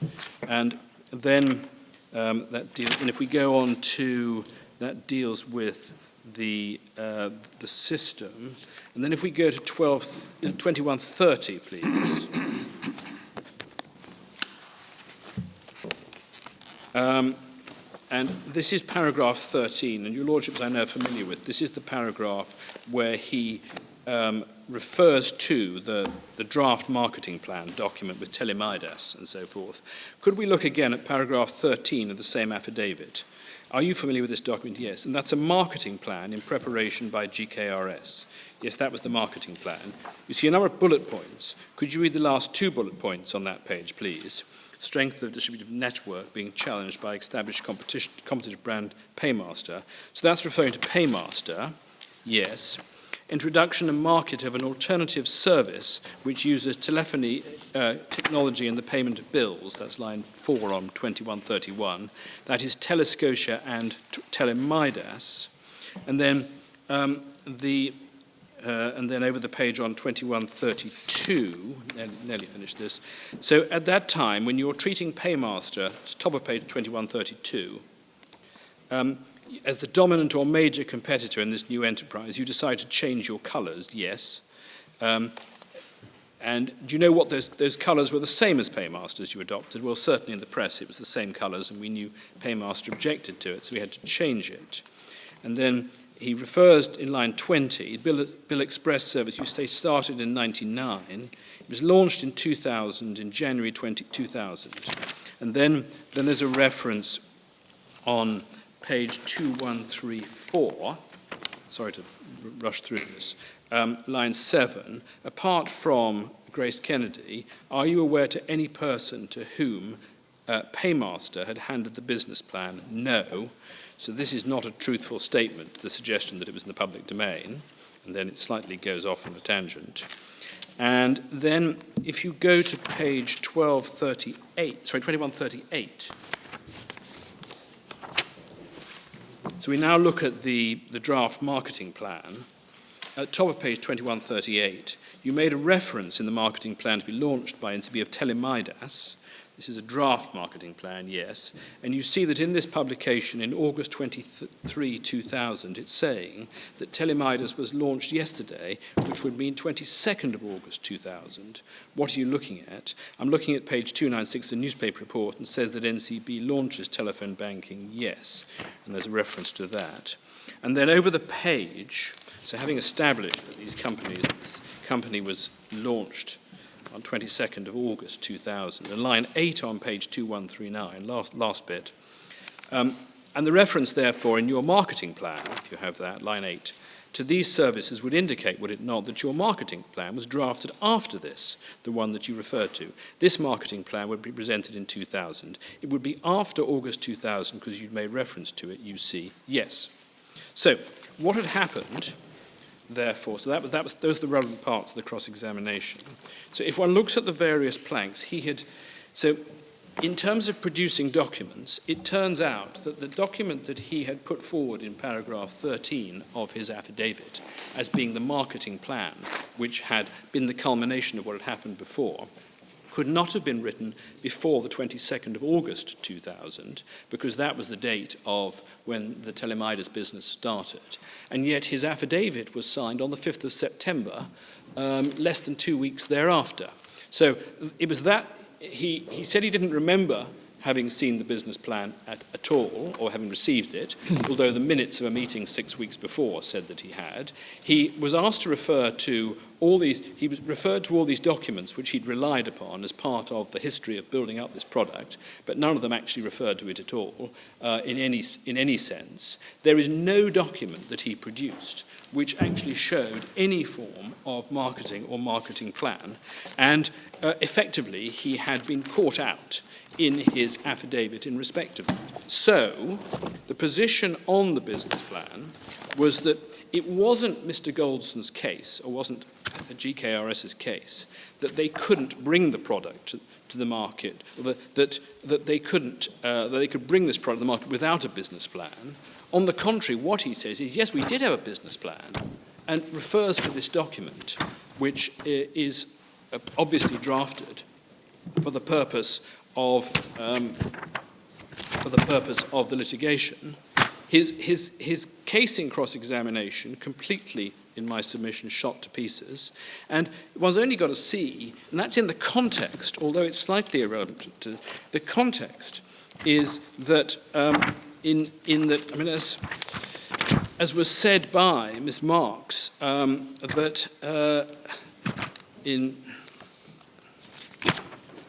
And then and if we go on to, that deals with the system. And then if we go to 2130, please. And this is paragraph 13, and your lordships I know are familiar with. This is the paragraph where he refers to the draft marketing plan document with Telemidas and so forth. Could we look again at paragraph 13 of the same affidavit? Are you familiar with this document? Yes. And that's a marketing plan in preparation by GKRS. Yes, that was the marketing plan. You see a number of bullet points. Could you read the last 2 bullet points on that page, please? Strength of distributive network being challenged by established competitive brand Paymaster. So that's referring to Paymaster, yes. Introduction and market of an alternative service which uses telephony technology in the payment of bills. That's line 4 on 2131. That is Telescotia and Telemidas. And then and then over the page on 2132, nearly finished this. So at that time, when you're treating Paymaster, top of page 2132, as the dominant or major competitor in this new enterprise, you decide to change your colours, yes. And do you know what those colours were the same as Paymaster's you adopted? Well, certainly in the press it was the same colours, and we knew Paymaster objected to it, so we had to change it. And then he refers in line 20, Bill Express service, you say started in 99. It was launched in 2000, in January 2000. And then there's a reference on page 2134, sorry to rush through this, line 7, apart from Grace Kennedy, are you aware to any person to whom Paymaster had handed the business plan? No. So this is not a truthful statement, the suggestion that it was in the public domain, and then it slightly goes off on a tangent. And then if you go to page 2138, so we now look at the draft marketing plan. At the top of page 2138, you made a reference in the marketing plan to be launched by NCB of Telemidas. This is a draft marketing plan, yes. And you see that in this publication in August 23, 2000, it's saying that Telemidas was launched yesterday, which would mean 22nd of August 2000. What are you looking at? I'm looking at page 296 of the newspaper report, and says that NCB launches telephone banking, yes. And there's a reference to that. And then over the page, so having established that this company was launched on 22nd of August 2000, and line 8 on page 2139, last bit. And the reference, therefore, in your marketing plan, if you have that, line 8, to these services would indicate, would it not, that your marketing plan was drafted after this, the one that you referred to. This marketing plan would be presented in 2000. It would be after August 2000, because you'd made reference to it, you see, yes. So, what had happened, therefore, so those are the relevant parts of the cross-examination. So if one looks at the various planks, so in terms of producing documents, it turns out that the document that he had put forward in paragraph 13 of his affidavit as being the marketing plan, which had been the culmination of what had happened before, could not have been written before the 22nd of August 2000, because that was the date of when the Telemidas business started. And yet his affidavit was signed on the 5th of September, less than 2 weeks thereafter. So it was that, he said he didn't remember having seen the business plan at all, or having received it, although the minutes of a meeting 6 weeks before said that he had. He was asked to refer to he was referred to all these documents which he'd relied upon as part of the history of building up this product, but none of them actually referred to it at all in any sense. There is no document that he produced which actually showed any form of marketing or marketing plan, and effectively he had been caught out in his affidavit in respect of it. So the position on the business plan was that it wasn't Mr. Goldson's case, or wasn't GKRS's case, that they couldn't bring the product to the market, that they could bring this product to the market without a business plan. On the contrary, what he says is, yes, we did have a business plan, and refers to this document, which is obviously drafted for the purpose of the litigation. His case in cross-examination completely, in my submission, shot to pieces, and one's only got to see, and that's in the context, although it's slightly irrelevant to the context, is that in that, I mean, as was said by Ms. Marks, that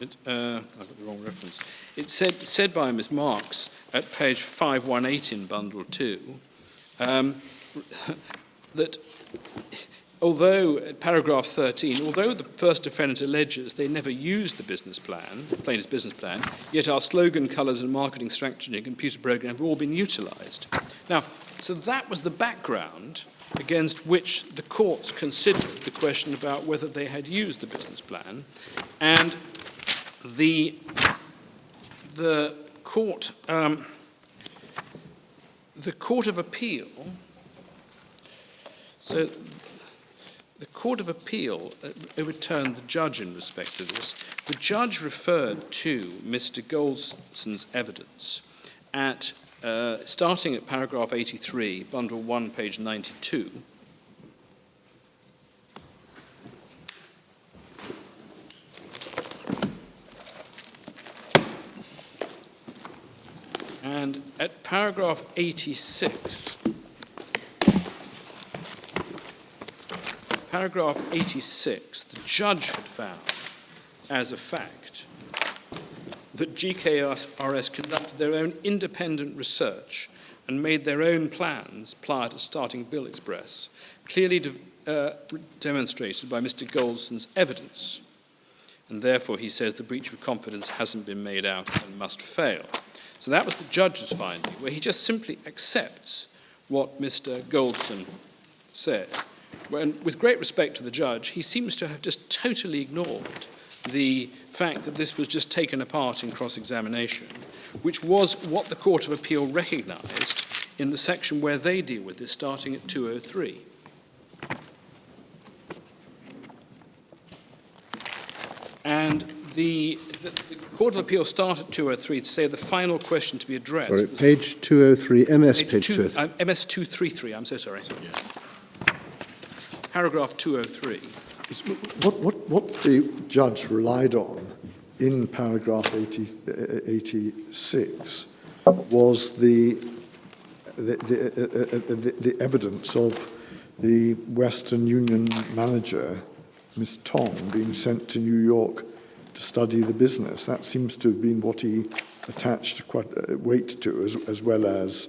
I've got the wrong reference. It's said by Ms. Marks at page 518 in Bundle 2 that although, at paragraph 13, although the first defendant alleges they never used the business plan, plaintiff's business plan, yet our slogan, colours and marketing strategy and computer program have all been utilised. Now, so that was the background against which the courts considered the question about whether they had used the business plan, and the Court of Appeal, so the Court of Appeal overturned the judge in respect to this. The judge referred to Mr. Goldson's evidence at starting at paragraph 83, bundle 1, page 92. And at paragraph 86, the judge had found as a fact that GKRS conducted their own independent research and made their own plans prior to starting Bill Express, clearly demonstrated by Mr. Goldson's evidence. And therefore, he says the breach of confidence hasn't been made out and must fail. So that was the judge's finding, where he just simply accepts what Mr. Goldson said. When, with great respect to the judge, he seems to have just totally ignored the fact that this was just taken apart in cross-examination, which was what the Court of Appeal recognised in the section where they deal with this, starting at 203. And the Court of Appeal start at 203 to say the final question to be addressed. Sorry, page 203, MS page 203. MS 233, I'm so sorry. Paragraph 203. What the judge relied on in paragraph 86 was the evidence of the Western Union manager, Miss Tong, being sent to New York to study the business. That seems to have been what he attached quite weight to, as well as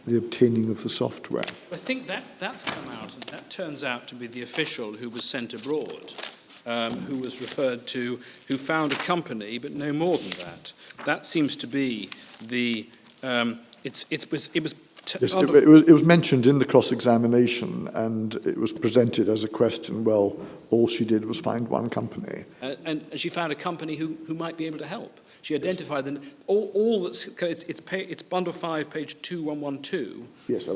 the obtaining of the software. I think that's come out, and that turns out to be the official who was sent abroad, who was referred to, who found a company, but no more than that. That seems to be the. It was mentioned in the cross-examination, and it was presented as a question. Well, all she did was find one company, and she found a company who might be able to help. She identified them. All that's it's bundle 5, page 2112. Yes, you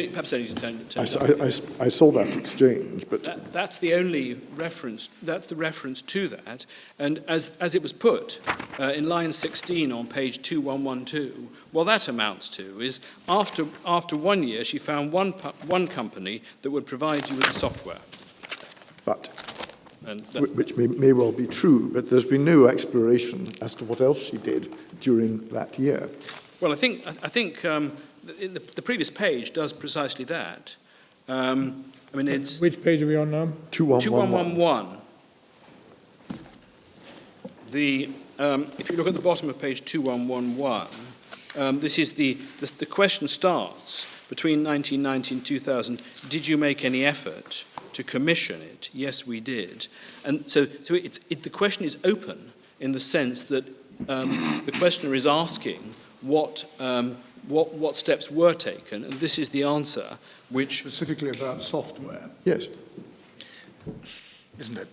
perhaps need to turn I saw that exchange, but that's the only reference. That's the reference to that. And as it was put in line 16 on page 2112, what that amounts to is after 1 year, she found one company that would provide you with the software. But. Which may well be true, but there's been no exploration as to what else she did during that year. Well, I think the previous page does precisely that. I mean, it's Which page are we on now? 2111. If you look at the bottom of page 2111, this is the question starts between 1990 and 2000. Did you make any effort to commission it? Yes, we did. And so the question is open in the sense that the questioner is asking what steps were taken, and this is the answer, which specifically about software. Yes, isn't it?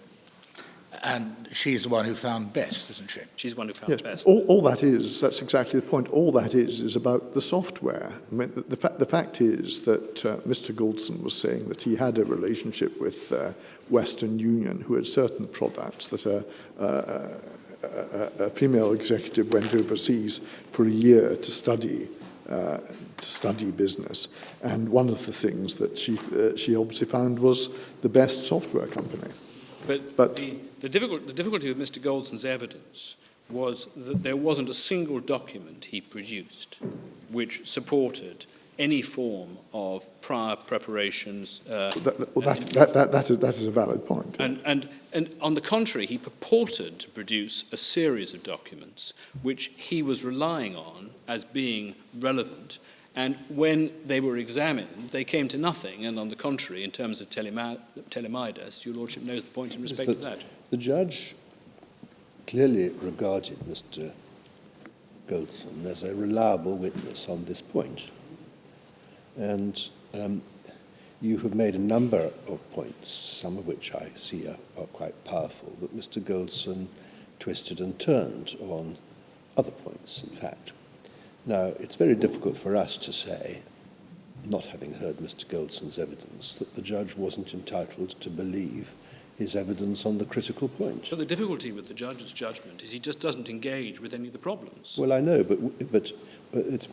And she's the one who found best, isn't she? She's the one who found yes. best. All that is, that's exactly the point. All that is about the software. I mean, the fact is that Mr. Goldson was saying that he had a relationship with Western Union, who had certain products that a female executive went overseas for a year to study business, and one of the things that she obviously found was the best software company. But the difficulty with Mr. Goldson's evidence was that there wasn't a single document he produced which supported any form of prior preparations. That is a valid point. And on the contrary, he purported to produce a series of documents which he was relying on as being relevant. And when they were examined, they came to nothing. And on the contrary, in terms of Telemidas, your Lordship knows the point in respect to that. The judge clearly regarded Mr. Goldson as a reliable witness on this point. And you have made a number of points, some of which I see are quite powerful, that Mr. Goldson twisted and turned on other points, in fact. Now, it's very difficult for us to say, not having heard Mr. Goldson's evidence, that the judge wasn't entitled to believe his evidence on the critical point. So the difficulty with the judge's judgment is he just doesn't engage with any of the problems. Well, I know, but it's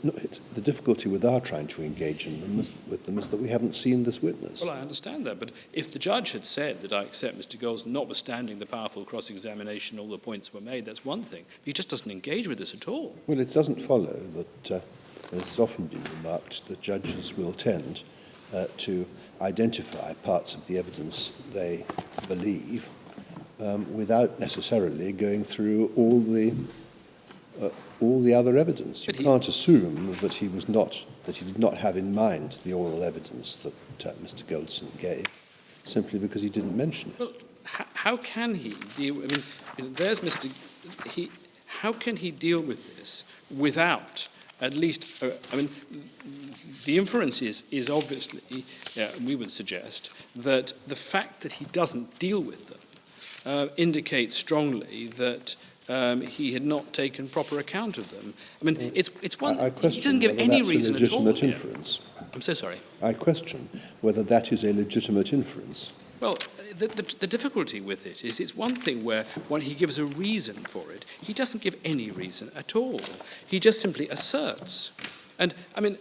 the difficulty with our trying to engage with them is that we haven't seen this witness. Well, I understand that, but if the judge had said that I accept Mr. Goldson, notwithstanding the powerful cross-examination, all the points were made, that's one thing. But he just doesn't engage with this at all. Well, it doesn't follow that, as has often been remarked, that judges will tend to identify parts of the evidence they believe without necessarily going through all the other evidence. You can't assume that he did not have in mind the oral evidence that Mr. Goldson gave, simply because he didn't mention it. Well, how can he deal? I mean, there's Mr. How can he deal with this without at least? I mean, the inference is obviously, we would suggest that the fact that he doesn't deal with them indicates strongly that he had not taken proper account of them. I mean, it's one. I It doesn't give any reason at all. Inference. I'm so sorry. I question whether that is a legitimate inference. Well, the difficulty with it is it's one thing where when he gives a reason for it, he doesn't give any reason at all. He just simply asserts. And, I mean,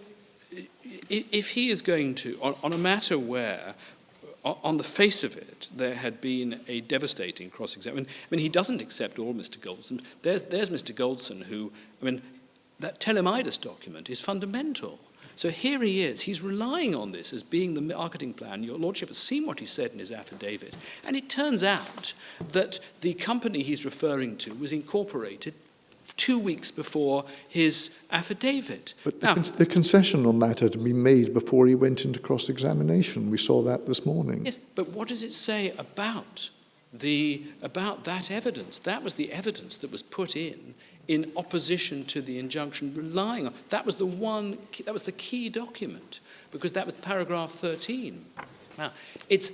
if he is going to, on a matter where, on the face of it, there had been a devastating cross-examination. I mean, he doesn't accept all Mr. Goldson. There's Mr. Goldson who, I mean, that Telemidus document is fundamental. So here he is. He's relying on this as being the marketing plan. Your Lordship has seen what he said in his affidavit. And it turns out that the company he's referring to was incorporated 2 weeks before his affidavit. But the concession on that had been made before he went into cross-examination. We saw that this morning. Yes, but what does it say about that evidence? That was the evidence that was put in opposition to the injunction, relying on that was the key document, because that was paragraph 13. Now, it's,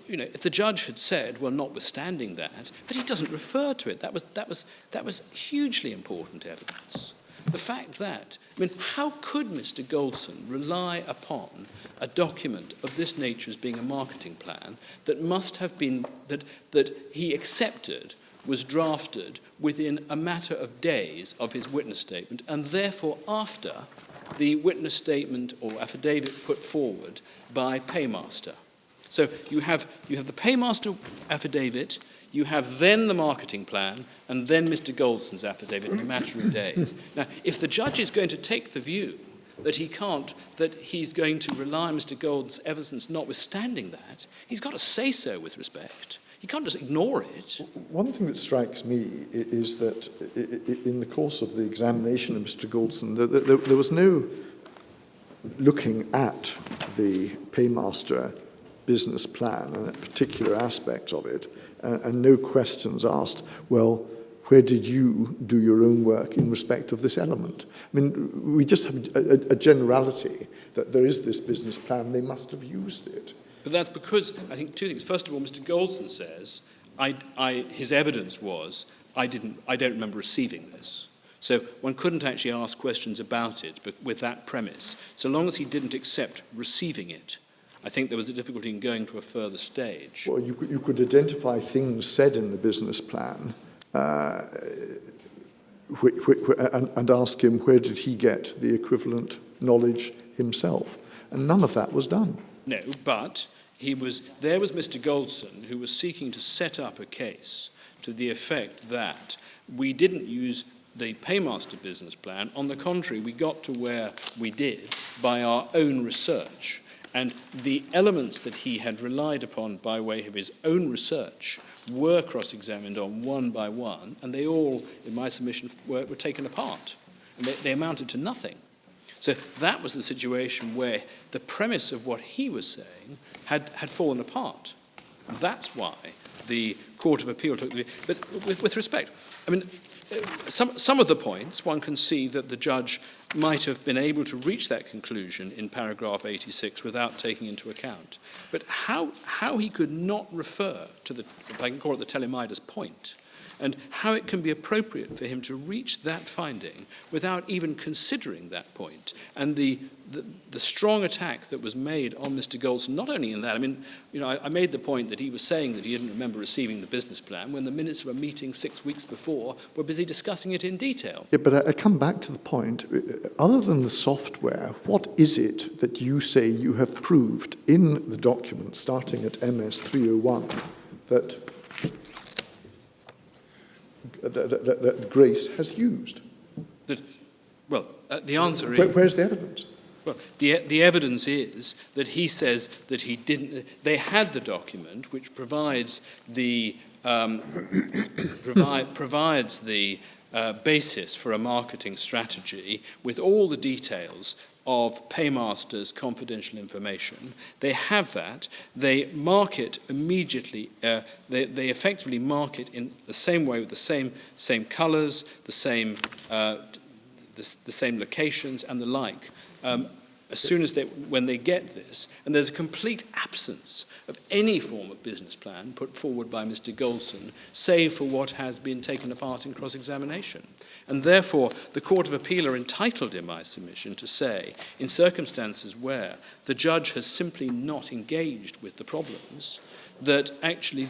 you know, if the judge had said, well, notwithstanding that, but he doesn't refer to it. That was hugely important evidence. The fact that, I mean, how could Mr. Goldson rely upon a document of this nature as being a marketing plan that must have been, that he accepted was drafted within a matter of days of his witness statement, and therefore after the witness statement or affidavit put forward by Paymaster? So you have the Paymaster affidavit, you have then the marketing plan, and then Mr. Goldson's affidavit in a matter of days. Now, if the judge is going to take the view that he's going to rely on Mr. Goldson's evidence notwithstanding that, he's got to say so with respect. He can't just ignore it. One thing that strikes me is that in the course of the examination of Mr. Goldson, there was no looking at the Paymaster business plan and a particular aspect of it, and no questions asked, well, where did you do your own work in respect of this element? I mean, we just have a generality that there is this business plan, they must have used it. But that's because, I think, two things. First of all, Mr. Goldson says, his evidence was, I don't remember receiving this. So one couldn't actually ask questions about it, but with that premise. So long as he didn't accept receiving it, I think there was a difficulty in going to a further stage. Well, you could identify things said in the business plan and ask him where did he get the equivalent knowledge himself. And none of that was done. No, but there was Mr. Goldson who was seeking to set up a case to the effect that we didn't use the Paymaster business plan. On the contrary, we got to where we did by our own research. And the elements that he had relied upon by way of his own research were cross-examined on one by one, and they all, in my submission, were taken apart. And they amounted to nothing. So that was the situation where the premise of what he was saying had fallen apart. That's why the Court of Appeal took the... But with respect, I mean, some of the points, one can see that the judge might have been able to reach that conclusion in paragraph 86 without taking into account. But how he could not refer to the, if I can call it the Telemidus point, and how it can be appropriate for him to reach that finding without even considering that point, and the strong attack that was made on Mr. Goldson, not only in that, I mean, you know, I made the point that he was saying that he didn't remember receiving the business plan when the minutes of a meeting 6 weeks before were busy discussing it in detail. Yeah, but I come back to the point, other than the software, what is it that you say you have proved in the document starting at MS 301 that Grace has used? The answer is... Where's the evidence? Well, the evidence is that he says that he didn't... They had the document which provides the provides the basis for a marketing strategy with all the details of Paymaster's confidential information. They have that. They market immediately. They effectively market in the same way with the same colours, the same locations, and the like. As soon as when they get this, and there's a complete absence of any form of business plan put forward by Mr. Goldson, save for what has been taken apart in cross-examination. And therefore, the Court of Appeal are entitled, in my submission, to say, in circumstances where the judge has simply not engaged with the problems, that actually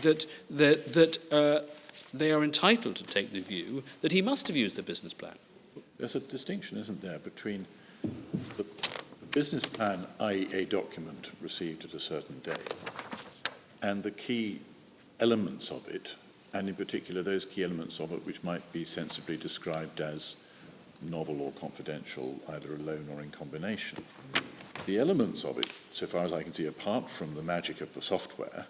they are entitled to take the view that he must have used the business plan. There's a distinction, isn't there, between the business plan, i.e. a document received at a certain date, and the key elements of it, and in particular those key elements of it which might be sensibly described as novel or confidential, either alone or in combination. The elements of it, so far as I can see, apart from the magic of the software,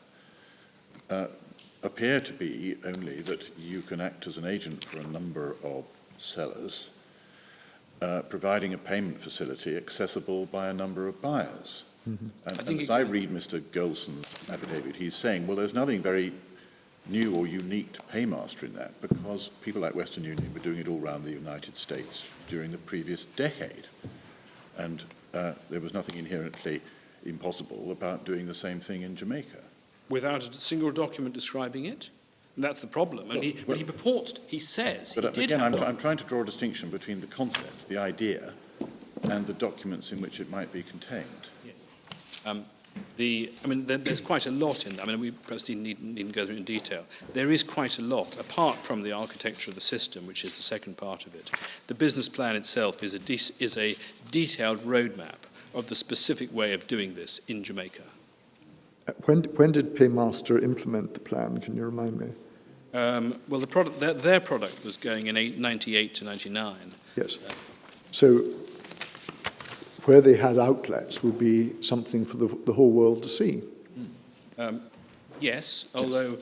appear to be only that you can act as an agent for a number of sellers, providing a payment facility accessible by a number of buyers. Mm-hmm. And as I read Mr. Golson's affidavit, he's saying, well, there's nothing very new or unique to Paymaster in that, because people like Western Union were doing it all around the United States during the previous decade. And there was nothing inherently impossible about doing the same thing in Jamaica. Without a single document describing it? And that's the problem. And he says he did again, have I'm trying to draw a distinction between the concept, the idea, and the documents in which it might be contained. Yes. There's quite a lot in that. We perhaps needn't go through it in detail. There is quite a lot, apart from the architecture of the system, which is the second part of it. The business plan itself is a detailed roadmap of the specific way of doing this in Jamaica. When did Paymaster implement the plan? Can you remind me? Well, their product was going in 98 to 99. Yes. So where they had outlets would be something for the whole world to see. Yes, although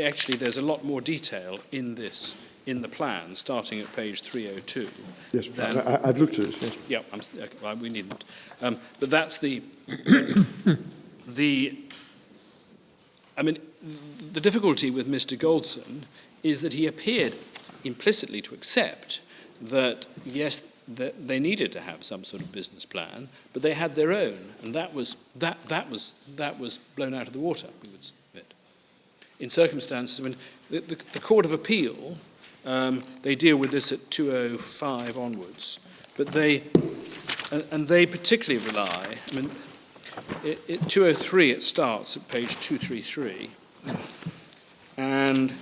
actually there's a lot more detail in the plan, starting at page 302. Yes, I've looked at it. Yes. Yeah, we needn't. But that's the difficulty with Mr. Goldson is that he appeared implicitly to accept that, yes, that they needed to have some sort of business plan, but they had their own, and that was blown out of the water, we would submit. In circumstances, the Court of Appeal, they deal with this at 205 onwards, but they particularly rely. At 203 it starts at page 233, and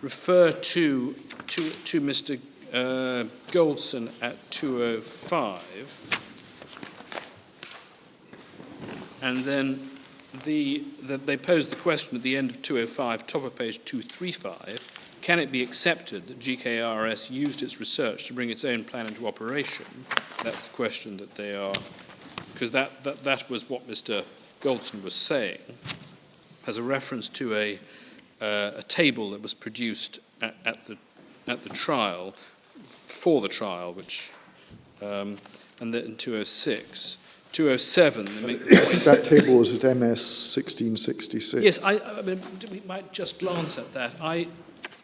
refer to Mr. Goldson at 205, and then they pose the question at the end of 205, top of page 235, can it be accepted that GKRS used its research to bring its own plan into operation? That's the question that they are, because that was what Mr. Goldson was saying, as a reference to a table that was produced at the trial, for the trial, which, and then in 206. 207. That table was at MS 1666. Yes, we might just glance at that. I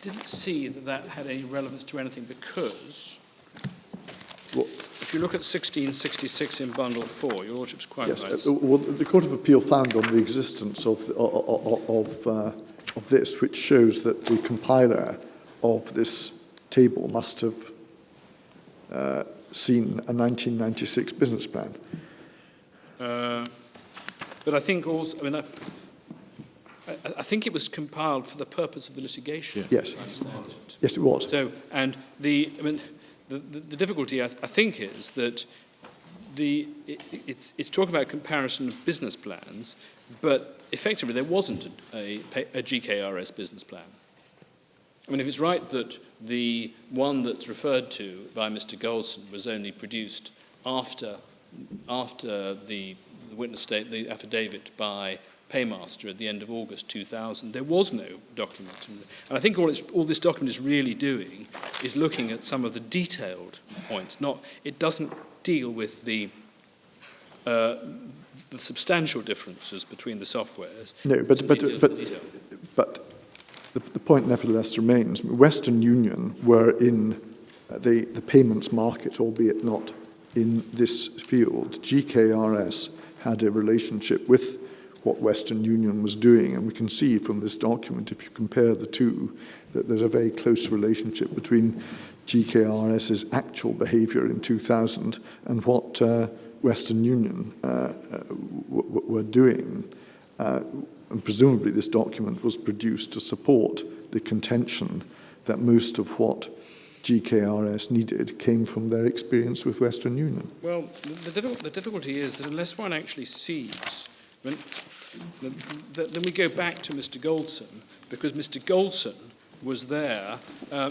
didn't see that had any relevance to anything because if you look at 1666 in Bundle 4, Your Lordship's quite right. Well, the Court of Appeal found on the existence of this, which shows that the compiler of this table must have seen a 1996 business plan. But I think also, I think it was compiled for the purpose of the litigation. Yes. Yes, it was. So, and the difficulty I think is that it's talking about comparison of business plans, but effectively there wasn't a GKRS business plan. If it's right that the one that's referred to by Mr. Goldson was only produced after the witness state, the affidavit by Paymaster at the end of August 2000, there was no document. And I think all this document is really doing is looking at some of the detailed points. It doesn't deal with the substantial differences between the softwares. No, but the point nevertheless remains. Western Union were in the payments market, albeit not in this field. GKRS had a relationship with what Western Union was doing, and we can see from this document, if you compare the two, that there's a very close relationship between GKRS's actual behaviour in 2000 and what Western Union were doing. And presumably this document was produced to support the contention that most of what GKRS needed came from their experience with Western Union. Well, the difficulty is that unless one actually sees, then we go back to Mr. Goldson, because Mr. Goldson was there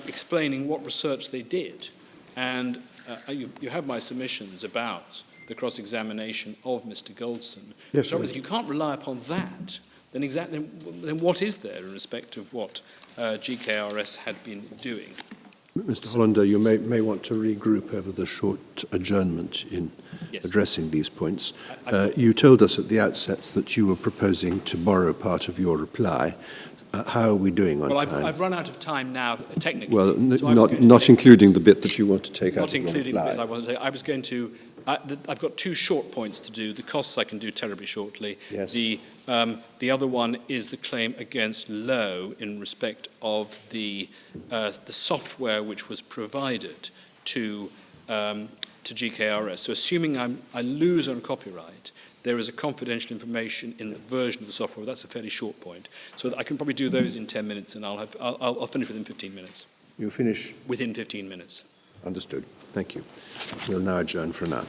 explaining what research they did. And you have my submissions about the cross-examination of Mr. Goldson. Yes, so if you can't rely upon that, then what is there in respect of what GKRS had been doing? Mr. Hollander, you may want to regroup over the short adjournment in addressing these points. You told us at the outset that you were proposing to borrow part of your reply. How are we doing on time? Well, I've run out of time now, technically. Well, not including the bit that you want to take out of your reply. Not including the bit I want to take. I was going to... I've got two short points to do. The costs I can do terribly shortly. Yes. The other one is the claim against Lowe in respect of the software which was provided to GKRS. So assuming I lose on copyright, there is a confidential information in the version of the software. That's a fairly short point. So I can probably do those in 10 minutes, and I'll finish within 15 minutes. You finish? Within 15 minutes. Understood. Thank you. We'll now adjourn for an hour.